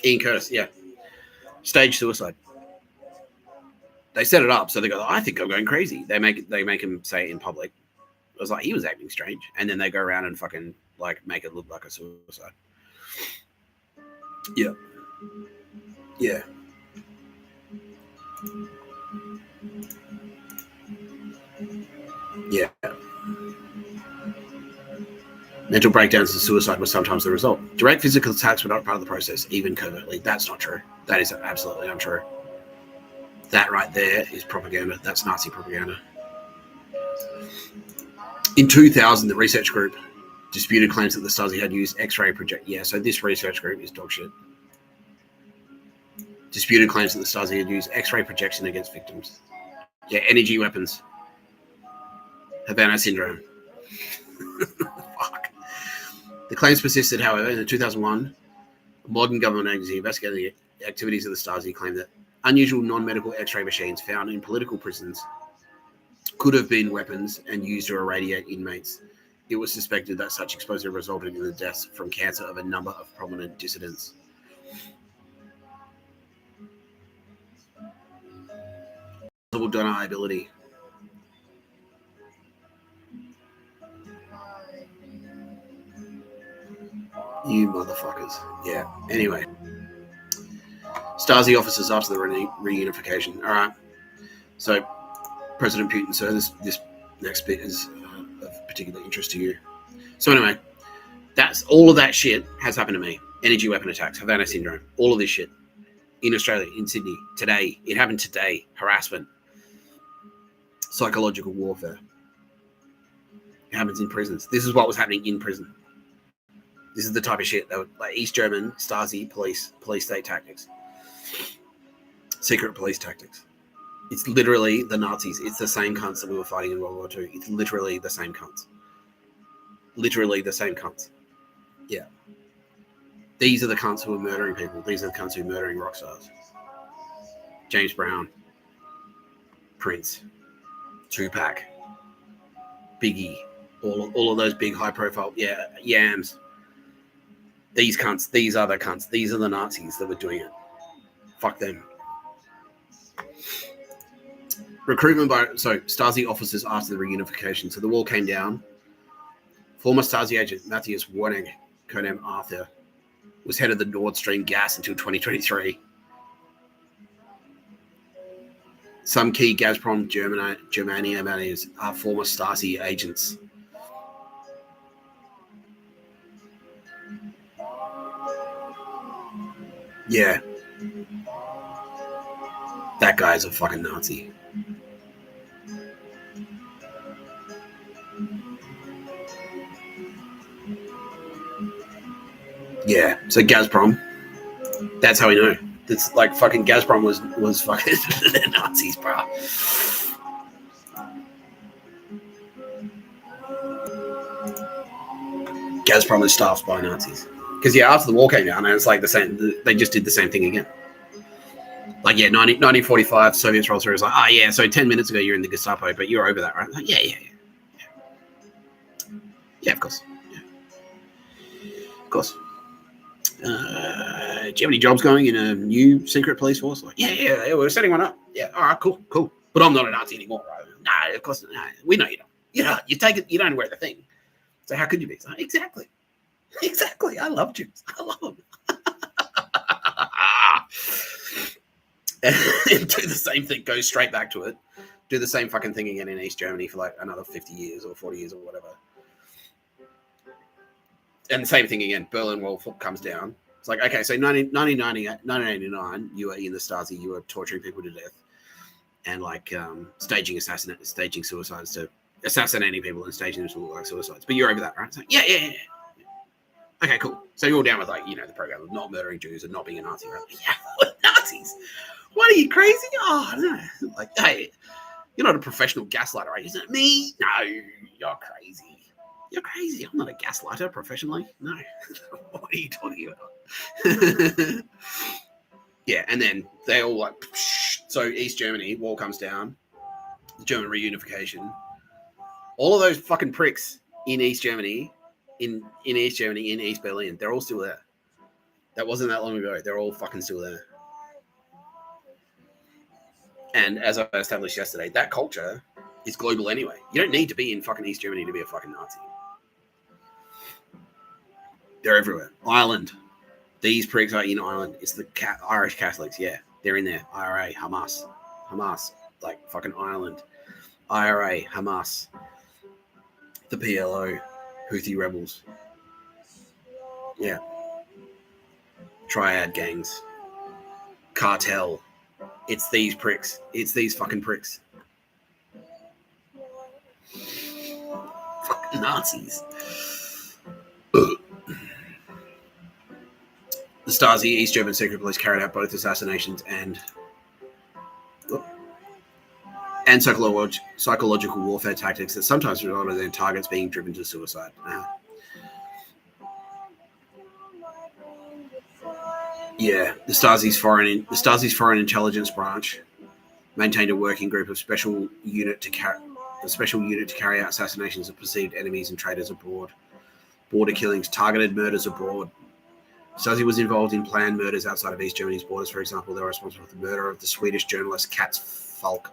Ian Curtis, yeah. Stage suicide. They set it up so they go, I think I'm going crazy. They make him say it in public. It was like he was acting strange. And then they go around and fucking like make it look like a suicide. Yeah. Yeah. Yeah. Mental breakdowns and suicide were sometimes the result. Direct physical attacks were not part of the process, even covertly. That's not true. That is absolutely untrue. That right there is propaganda. That's Nazi propaganda. In 2000, the research group disputed claims that the Stasi had used X-ray project. Yeah, so this research group is dog shit. Disputed claims that the Stasi had used X-ray projection against victims. Yeah, energy weapons. Havana syndrome. Fuck. The claims persisted, however. In 2001, a modern government agency investigating the activities of the Stasi claimed that unusual non-medical X-ray machines found in political prisons could have been weapons and used to irradiate inmates. It was suspected that such exposure resulted in the deaths from cancer of a number of prominent dissidents. Deniability. You motherfuckers. Yeah. Anyway. Stasi officers after the reunification. All right. So, President Putin, so this next bit is of particular interest to you. So anyway, that's all of that shit has happened to me. Energy weapon attacks, Havana syndrome, all of this shit in Australia, in Sydney, today. It happened today. Harassment, psychological warfare. It happens in prisons. This is what was happening in prison. This is the type of shit that would, like East German Stasi police state tactics, secret police tactics. It's literally the Nazis. It's the same cunts that we were fighting in World War II. It's literally the same cunts. Literally the same cunts. Yeah. These are the cunts who are murdering people. These are the cunts who are murdering rock stars. James Brown, Prince, Tupac, Biggie, all of those big high profile, yams. These cunts, these are the cunts. These are the Nazis that were doing it. Fuck them. Recruitment by Stasi officers after the reunification. So the wall came down. Former Stasi agent Matthias Warnig, codename Arthur, was head of the Nord Stream gas until 2023. Some key Gazprom Germania managers are former Stasi agents. Yeah. That guy's a fucking Nazi. Yeah. So Gazprom. That's how we know. It's like fucking Gazprom was fucking the Nazis, bro. Gazprom is staffed by Nazis. Because yeah, after the war came down, and it's like the same. They just did the same thing again. Like yeah, 1945, Soviets rolled through. It was like, oh yeah, so 10 minutes ago you're in the Gestapo, but you're over that, right? Like, yeah, of course, of course. Do you have any jobs going in a new secret police force? Like, yeah, we're setting one up. Yeah, all right, cool. But I'm not a Nazi anymore, right? No, of course, no, we know you don't. You take it, you don't wear the thing. So how could you be? Like, exactly. I love Jews. I love them. And do the same thing, go straight back to it. Do the same fucking thing again in East Germany for like another 50 years or 40 years or whatever. And the same thing again, Berlin Wall comes down. It's like, okay, so 1989, you were in the Stasi, you were torturing people to death and like staging suicides to assassinating people and staging them to look like suicides. But you're over that, right? It's like, yeah. Okay, cool. So you're all down with like, the program of not murdering Jews and not being a Nazi, right? Yeah, Nazis. What are you crazy? Oh, no. Like, hey, you're not a professional gaslighter, right? Isn't it me? No, you're crazy. You're crazy. I'm not a gaslighter professionally. No. What are you talking about? Yeah, and then they all like, so East Germany, wall comes down, German reunification. All of those fucking pricks in East Germany, in East Berlin, they're all still there. That wasn't that long ago. They're all fucking still there. And as I established yesterday, that culture is global anyway. You don't need to be in fucking East Germany to be a fucking Nazi. They're everywhere. Ireland. These pricks are in Ireland. It's the Irish Catholics. Yeah, they're in there. IRA, Hamas. Like fucking Ireland. IRA, Hamas. The PLO. Houthi rebels. Yeah. Triad gangs. Cartel. It's these pricks. It's these fucking pricks. Fucking Nazis. The Stasi, East German secret police, carried out both assassinations and psychological warfare tactics that sometimes resulted in targets being driven to suicide. Yeah, the Stasi's foreign intelligence branch maintained a working group of special unit to carry out assassinations of perceived enemies and traitors abroad, border killings, targeted murders abroad. Stasi was involved in planned murders outside of East Germany's borders. For example, they were responsible for the murder of the Swedish journalist Katz Falk.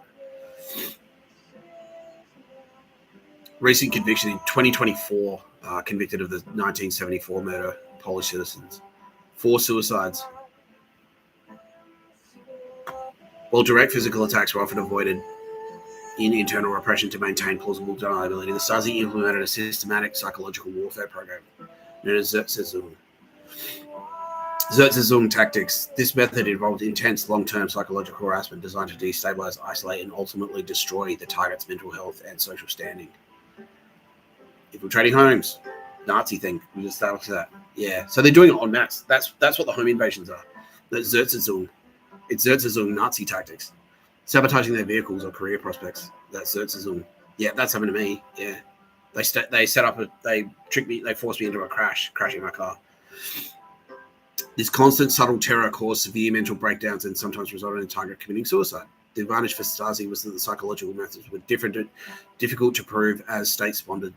Recent conviction in 2024, convicted of the 1974 murder of Polish citizens. 4 suicides. While direct physical attacks were often avoided in internal repression to maintain plausible deniability, the Stasi implemented a systematic psychological warfare program known as Zerzerzung tactics. This method involved intense long-term psychological harassment designed to destabilize, isolate, and ultimately destroy the target's mental health and social standing. Infiltrating homes, Nazi thing. We just established that. Yeah, so they're doing it en masse. That's what the home invasions are. That's Zerzerzung. It's Zerzerzung Nazi tactics. Sabotaging their vehicles or career prospects. That's Zerzerzung. Yeah, that's happened to me. Yeah, they tricked me. They forced me into a crashing my car. This constant subtle terror caused severe mental breakdowns and sometimes resulted in target committing suicide. The advantage for Stasi was that the psychological methods were difficult to prove as state-sponsored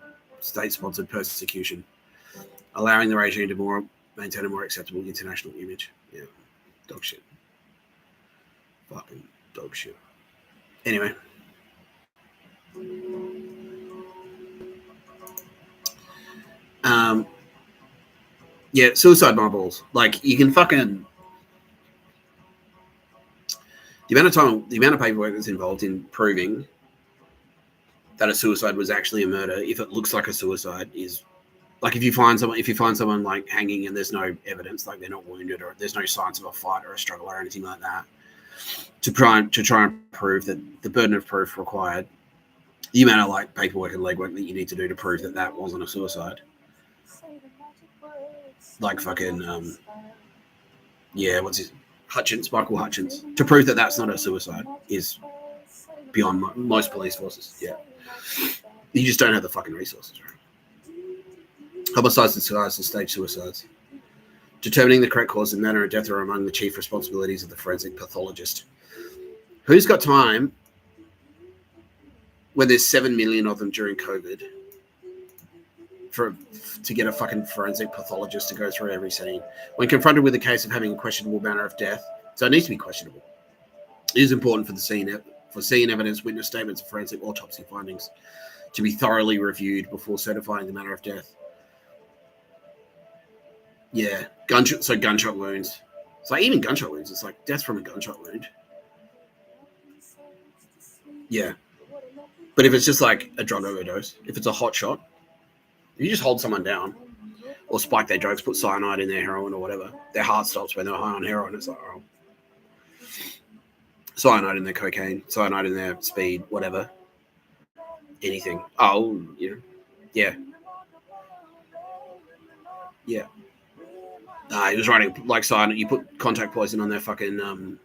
persecution, allowing the regime to maintain a more acceptable international image. Yeah, dog shit. Fucking dog shit. Anyway. Yeah, suicide mob-balls. Like, you can fucking... The amount of paperwork that's involved in proving that a suicide was actually a murder, if it looks like a suicide, is Like if you find someone like hanging and there's no evidence, like they're not wounded or there's no signs of a fight or a struggle or anything like that, to try and prove that the burden of proof required, the amount of like paperwork and legwork that you need to do to prove that that wasn't a suicide. Like fucking what's his Michael Hutchins, to prove that that's not a suicide is beyond most police forces. Yeah, you just don't have the fucking resources. Right? Homicides, disguised as stage suicides. Determining the correct cause and manner of death are among the chief responsibilities of the forensic pathologist. Who's got time when there's 7 million of them during COVID to get a fucking forensic pathologist to go through every scene? When confronted with a case of having a questionable manner of death, so it needs to be questionable. It is important for scene evidence, witness statements, and forensic autopsy findings to be thoroughly reviewed before certifying the manner of death. Yeah, gunshot wounds. It's like even gunshot wounds. It's like death from a gunshot wound. Yeah, but if it's just like a drug overdose, if it's a hot shot, if you just hold someone down or spike their drugs, put cyanide in their heroin or whatever, their heart stops when they're high on heroin. It's like, oh, cyanide in their cocaine, cyanide in their speed, whatever, anything. Oh, yeah. He was writing like cyanide. You put contact poison on their fucking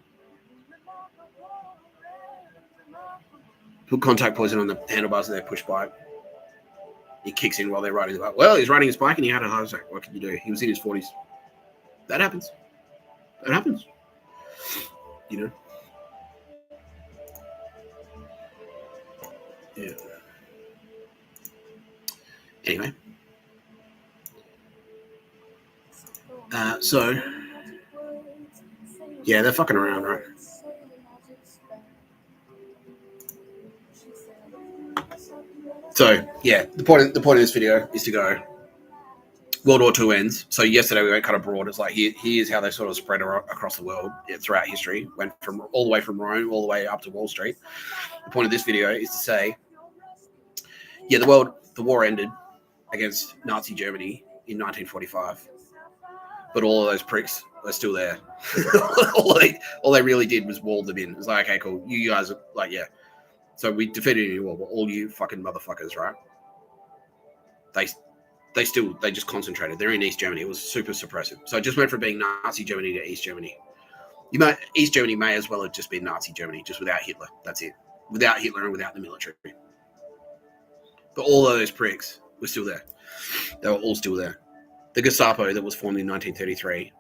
put contact poison on the handlebars of their push bike. He kicks in while they're riding the bike. Well, he's riding his bike and he had a heart attack. What can you do? He was in his 40s. That happens. You know. Yeah. Anyway. Yeah, they're fucking around, right? So, yeah, the point of this video is to go, World War II ends. So yesterday we went kind of broad. It's like, here's how they sort of spread across the world throughout history. Went from all the way from Rome, all the way up to Wall Street. The point of this video is to say, yeah, the war ended against Nazi Germany in 1945. But all of those pricks are still there. all they really did was wall them in. It's like, okay, cool. You guys are like, yeah. So we defeated you all, but all you fucking motherfuckers, right? They just concentrated. They're in East Germany. It was super suppressive. So it just went from being Nazi Germany to East Germany. East Germany may as well have just been Nazi Germany, just without Hitler. That's it. Without Hitler and without the military. But all of those pricks were still there. They were all still there. The Gestapo that was formed in 1933,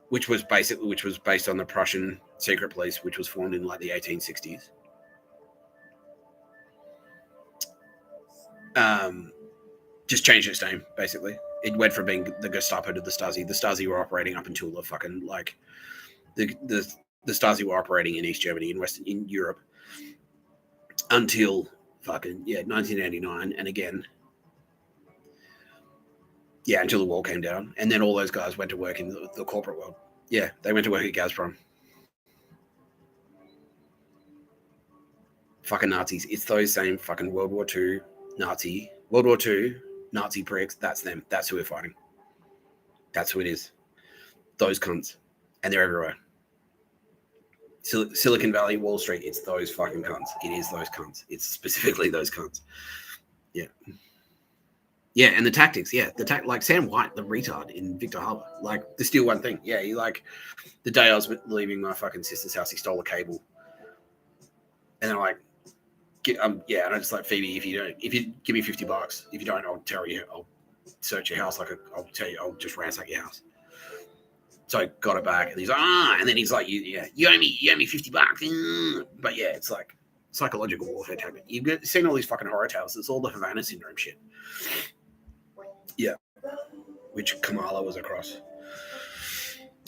which was based on the Prussian secret police, which was formed in like the 1860s. Just changed its name, basically. It went from being the Gestapo to the Stasi. The Stasi were operating up until the fucking like the Stasi were operating in East Germany in Europe until fucking 1989, and again. Yeah, until the wall came down. And then all those guys went to work in the corporate world. Yeah, they went to work at Gazprom. Fucking Nazis. It's those same fucking World War II Nazi pricks. That's them. That's who we're fighting. That's who it is. Those cunts. And they're everywhere. Silicon Valley, Wall Street, it's those fucking cunts. It is those cunts. It's specifically those cunts. Yeah. Yeah, and the tactics, like Sam White, the retard in Victor Harbor, like the steal one thing. Yeah, he like the day I was leaving my fucking sister's house, he stole a cable, and then like, and I just like, Phoebe, if you give me $50, if you don't, I'll tell you, I'll search your house, I'll tell you, I'll just ransack your house. So I got it back, and he's like, and then he's like, you owe me $50, but yeah, it's like psychological warfare tactic. You've seen all these fucking horror tales. It's all the Havana syndrome shit. Yeah, which Kamala was across.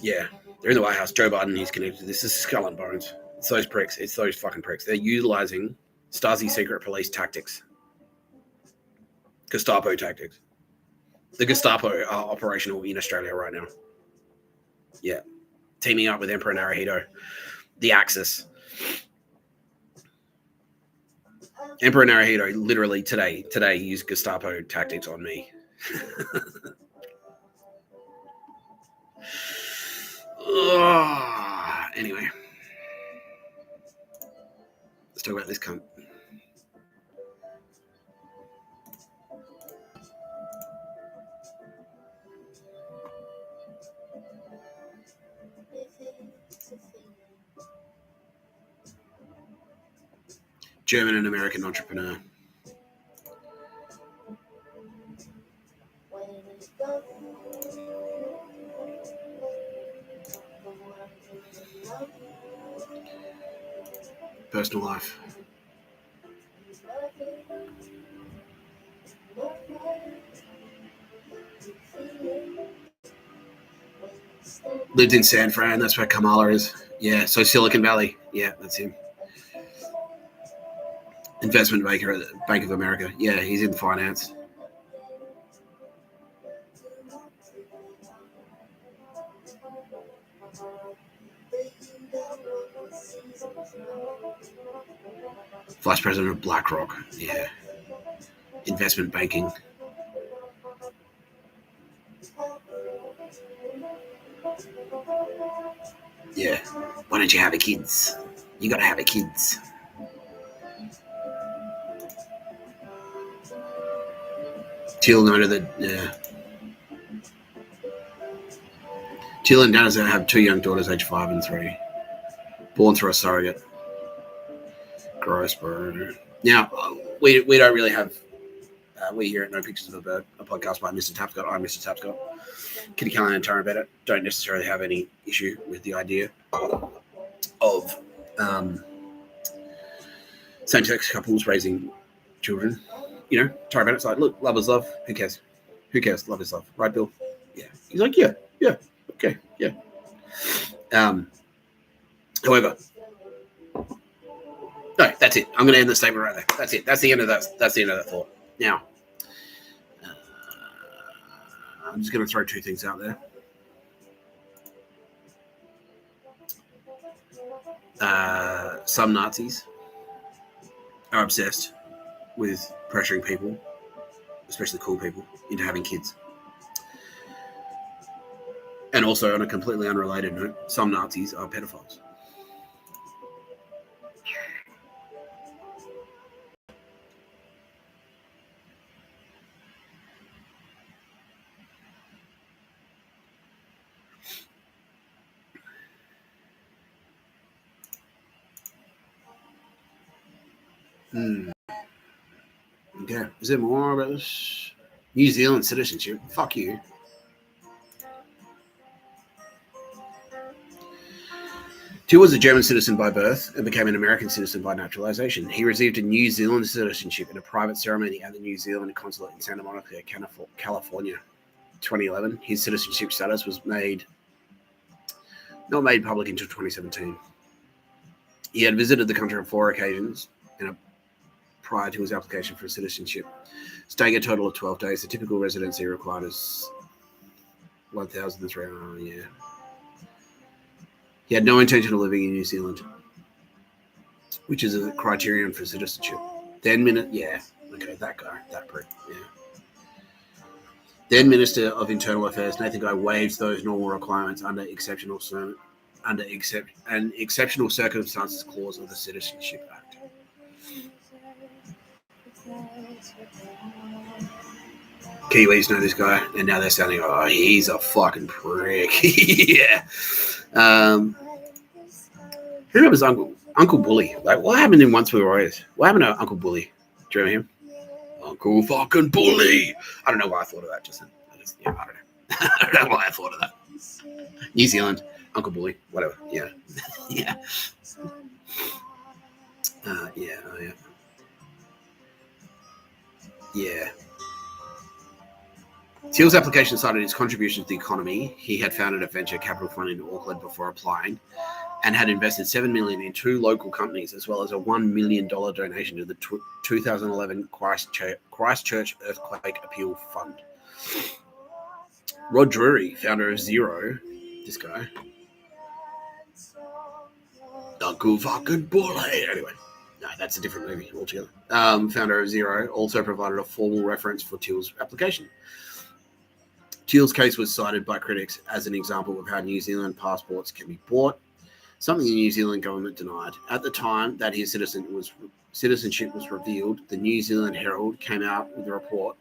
Yeah, they're in the White House. Joe Biden, he's connected to this. This is skull and bones. It's those pricks. It's those fucking pricks. They're utilizing Stasi secret police tactics. Gestapo tactics. The Gestapo are operational in Australia right now. Yeah. Teaming up with Emperor Naruhito. The Axis. Emperor Naruhito literally today used Gestapo tactics on me. Anyway, let's talk about this cunt. German and American entrepreneur. Personal life. Lived in San Fran. That's where Kamala is. Yeah, so Silicon Valley. Yeah, that's him. Investment banker at the Bank of America. Yeah, he's in finance. Vice president of BlackRock. Yeah. Investment banking. Yeah. Why don't you have a kids? You gotta have a kids. Thiel noted that, yeah. Thiel and Dennis have 2 young daughters, aged 5 and 3. Born through a surrogate. Gross, bro. Now, we don't really have, we here at No Pictures of a Bird, a podcast by Mr. Tapscott. I'm Mr. Tapscott. Kitty Callahan and Tara Bennett don't necessarily have any issue with the idea of same-sex couples raising children. You know, Tara Bennett's like, look, love is love. Who cares? Who cares? Love is love. Right, Bill? Yeah. He's like, yeah, okay, yeah. However, no, that's it. I'm going to end the statement right there. That's it. That's the end of that. That's the end of that thought. Now, I'm just going to throw 2 things out there. Some Nazis are obsessed with pressuring people, especially cool people, into having kids. And also, on a completely unrelated note, some Nazis are pedophiles. Okay, is there more about this? New Zealand citizenship? Fuck you. Thiel was a German citizen by birth and became an American citizen by naturalization. He received a New Zealand citizenship in a private ceremony at the New Zealand consulate in Santa Monica, California. 2011. His citizenship status was not made public until 2017. He had visited the country on 4 occasions prior to his application for citizenship, staying a total of 12 days. The typical residency required is 1,300. Yeah. He had no intention of living in New Zealand, which is a criterion for citizenship. Then that guy, that prick, yeah. Then Minister of Internal Affairs Nathan Guy waived those normal requirements under exceptional circumstances clause of the Citizenship Act. Kiwis know this guy, and now they're sounding, oh, he's a fucking prick. Yeah. Who remembers Uncle Bully? Like, what happened in Once We Were Warriors? What happened to Uncle Bully? Do you remember him? Uncle fucking Bully. I don't know why I thought of that just then. I don't know. I don't know why I thought of that. New Zealand, Uncle Bully, whatever. Yeah. Yeah. Yeah. Thiel's application cited his contribution to the economy. He had founded a venture capital fund in Auckland before applying and had invested $7 million in 2 local companies, as well as a $1 million donation to the 2011 Christchurch Earthquake Appeal Fund. Rod Drury, founder of Xero, this guy. Uncle fucking Bully. Anyway, No, that's a different movie altogether. Founder of Zero also provided a formal reference for Thiel's application. Thiel's case was cited by critics as an example of how New Zealand passports can be bought, something the New Zealand government denied. At the time that his citizenship was revealed, the New Zealand Herald came out with a report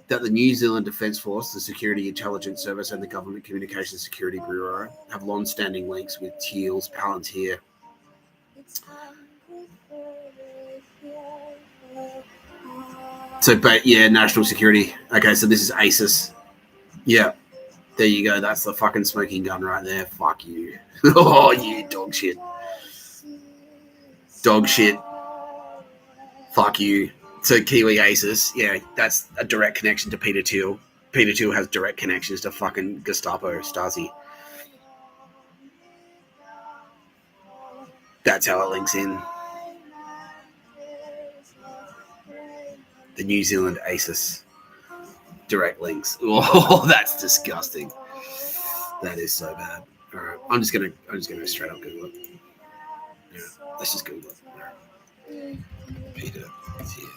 that the New Zealand Defence Force, the Security Intelligence Service, and the Government Communications Security Bureau have long-standing links with Thiel's Palantir. So, but yeah, national security. Okay, so this is ASIS. Yeah, there you go. That's the fucking smoking gun right there. Fuck you. Oh, you dog shit. Dog shit. Fuck you. So Kiwi ASIS, yeah, that's a direct connection to Peter Thiel. Peter Thiel has direct connections to fucking Gestapo, Stasi. That's how it links in. The New Zealand ASIS. Direct links. Oh, that's disgusting. That is so bad. All right, I'm just gonna straight up Google it. Yeah, let's just Google it. All right. Peter Thiel.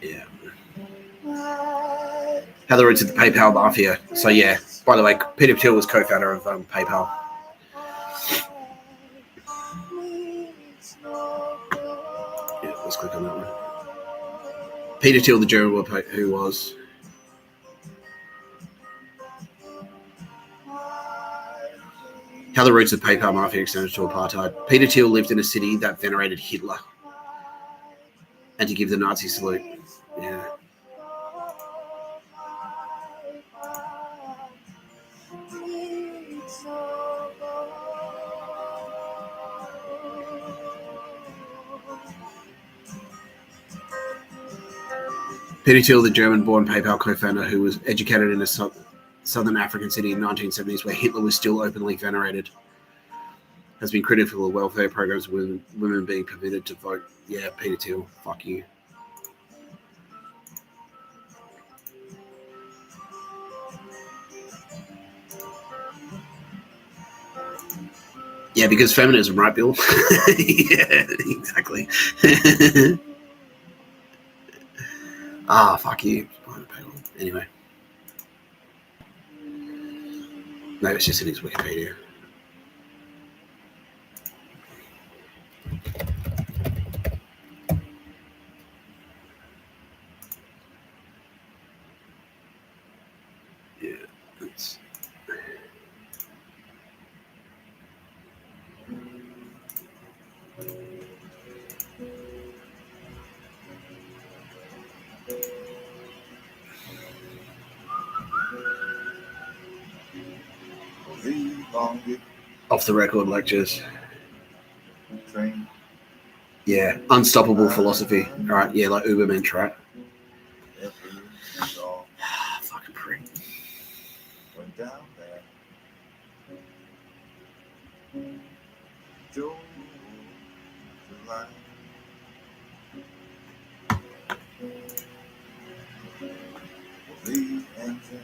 Yeah. How the roots of the PayPal mafia. So yeah, by the way, Peter Thiel was co-founder of PayPal. Yeah, let's click on that one. Peter Thiel, the German who was. How the roots of PayPal mafia extended to apartheid. Peter Thiel lived in a city that venerated Hitler. And to give the Nazi salute. Yeah. Peter Thiel, the German-born PayPal co-founder who was educated in a southern African city in the 1970s where Hitler was still openly venerated, has been critical of welfare programs with women being permitted to vote. Yeah, Peter Thiel, fuck you. Yeah, because feminism, right, Bill? Yeah, exactly. Fuck you. Anyway. No, it's just in his Wikipedia. Yeah, that's... Off the record lectures. Yeah, unstoppable philosophy. All right, yeah, like Ubermensch, right? Fucking prick. Went down there. Joe, the engine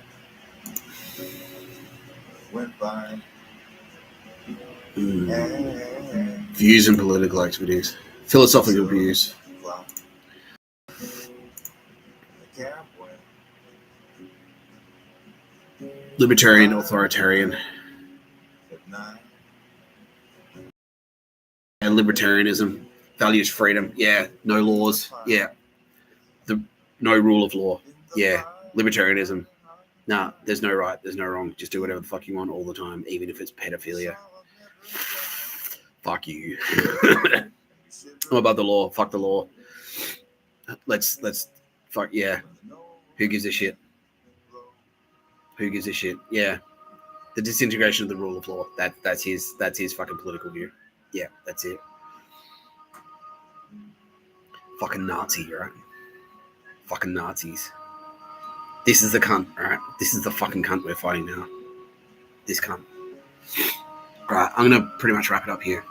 went by. Views and political activities. Philosophical views. Libertarian, authoritarian. And libertarianism. Values freedom. Yeah. No laws. Yeah. No rule of law. Yeah. Libertarianism. Nah, there's no right, there's no wrong. Just do whatever the fuck you want all the time, even if it's pedophilia. Fuck you. I'm above the law. Fuck the law. Let's fuck yeah. Who gives a shit? Who gives a shit? Yeah. The disintegration of the rule of law. That's his fucking political view. Yeah, that's it. Fucking Nazi, right? Fucking Nazis. This is the cunt, alright? This is the fucking cunt we're fighting now. This cunt. Right. I'm going to pretty much wrap it up here.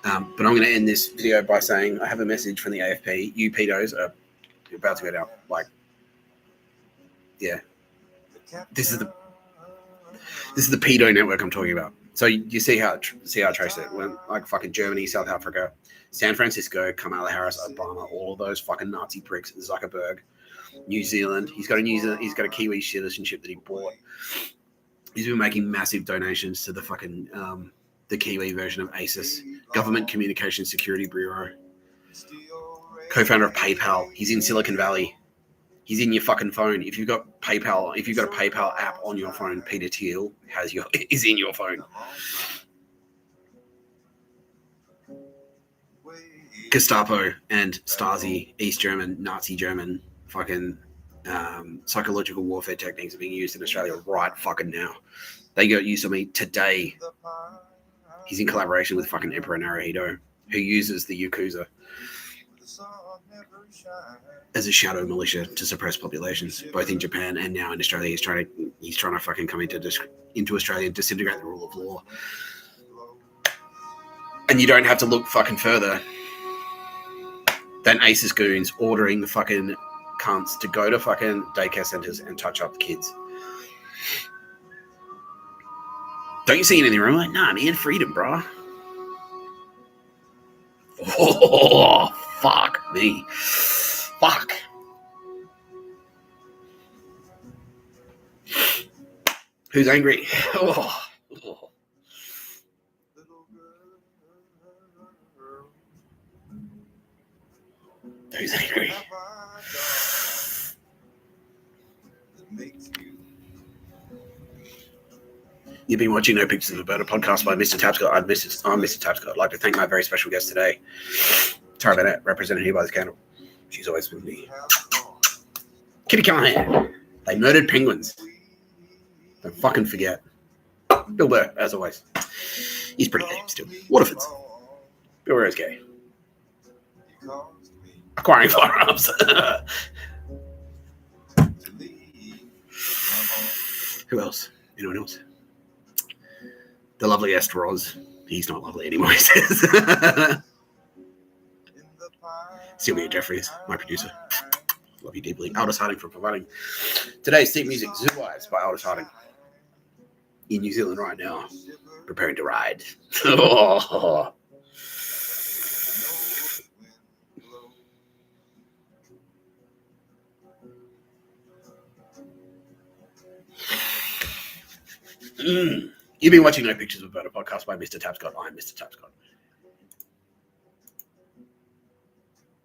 But I'm going to end this video by saying I have a message from the AFP. You pedos are about to go down. Like, yeah. This is the pedo network I'm talking about. So you see how I trace it. When like fucking Germany, South Africa, San Francisco, Kamala Harris, Obama, all of those fucking Nazi pricks, Zuckerberg, New Zealand. He's got a Kiwi citizenship that he bought. He's been making massive donations to the fucking the Kiwi version of ASIS, Government Communications Security Bureau. Co-founder of PayPal. He's in Silicon Valley. He's in your fucking phone. If you've got a PayPal app on your phone, Peter Thiel is in your phone. Gestapo and Stasi, East German, Nazi German, fucking psychological warfare techniques are being used in Australia right fucking now. They got used on me today. He's in collaboration with fucking Emperor Naruhito, who uses the Yakuza as a shadow militia to suppress populations, both in Japan and now in Australia. He's trying to fucking come into Australia and disintegrate the rule of law. And you don't have to look fucking further than ASIS goons ordering the fucking cunts to go to fucking daycare centers and touch up the kids. Don't you see anything wrong? Like, nah, man, freedom, bro. Oh, fuck me. Fuck. Who's angry? Oh. Who's angry? You've been watching No Pictures of a Bird, a podcast by Mr. Tapscott. I'm Mr. Tapscott. I'd like to thank my very special guest today, Tara Bennett, represented here by this candle. She's always with me. Kitty Callahan. They murdered penguins. Don't fucking forget. Bill Burr, as always. He's pretty gay still. Waterfords. Bill Burr is gay. Acquiring firearms. Who else? Anyone else? The lovely Esther Roz. He's not lovely anymore, he says. Sylvia Jeffries, my producer. Love you deeply. Aldous Harding for providing today's theme music. Zoo Eyes by Aldous Harding. In New Zealand right now. Preparing to ride. Oh. You've been watching No Pictures of a Bird, a podcast by Mr. Tapscott. I'm Mr. Tapscott.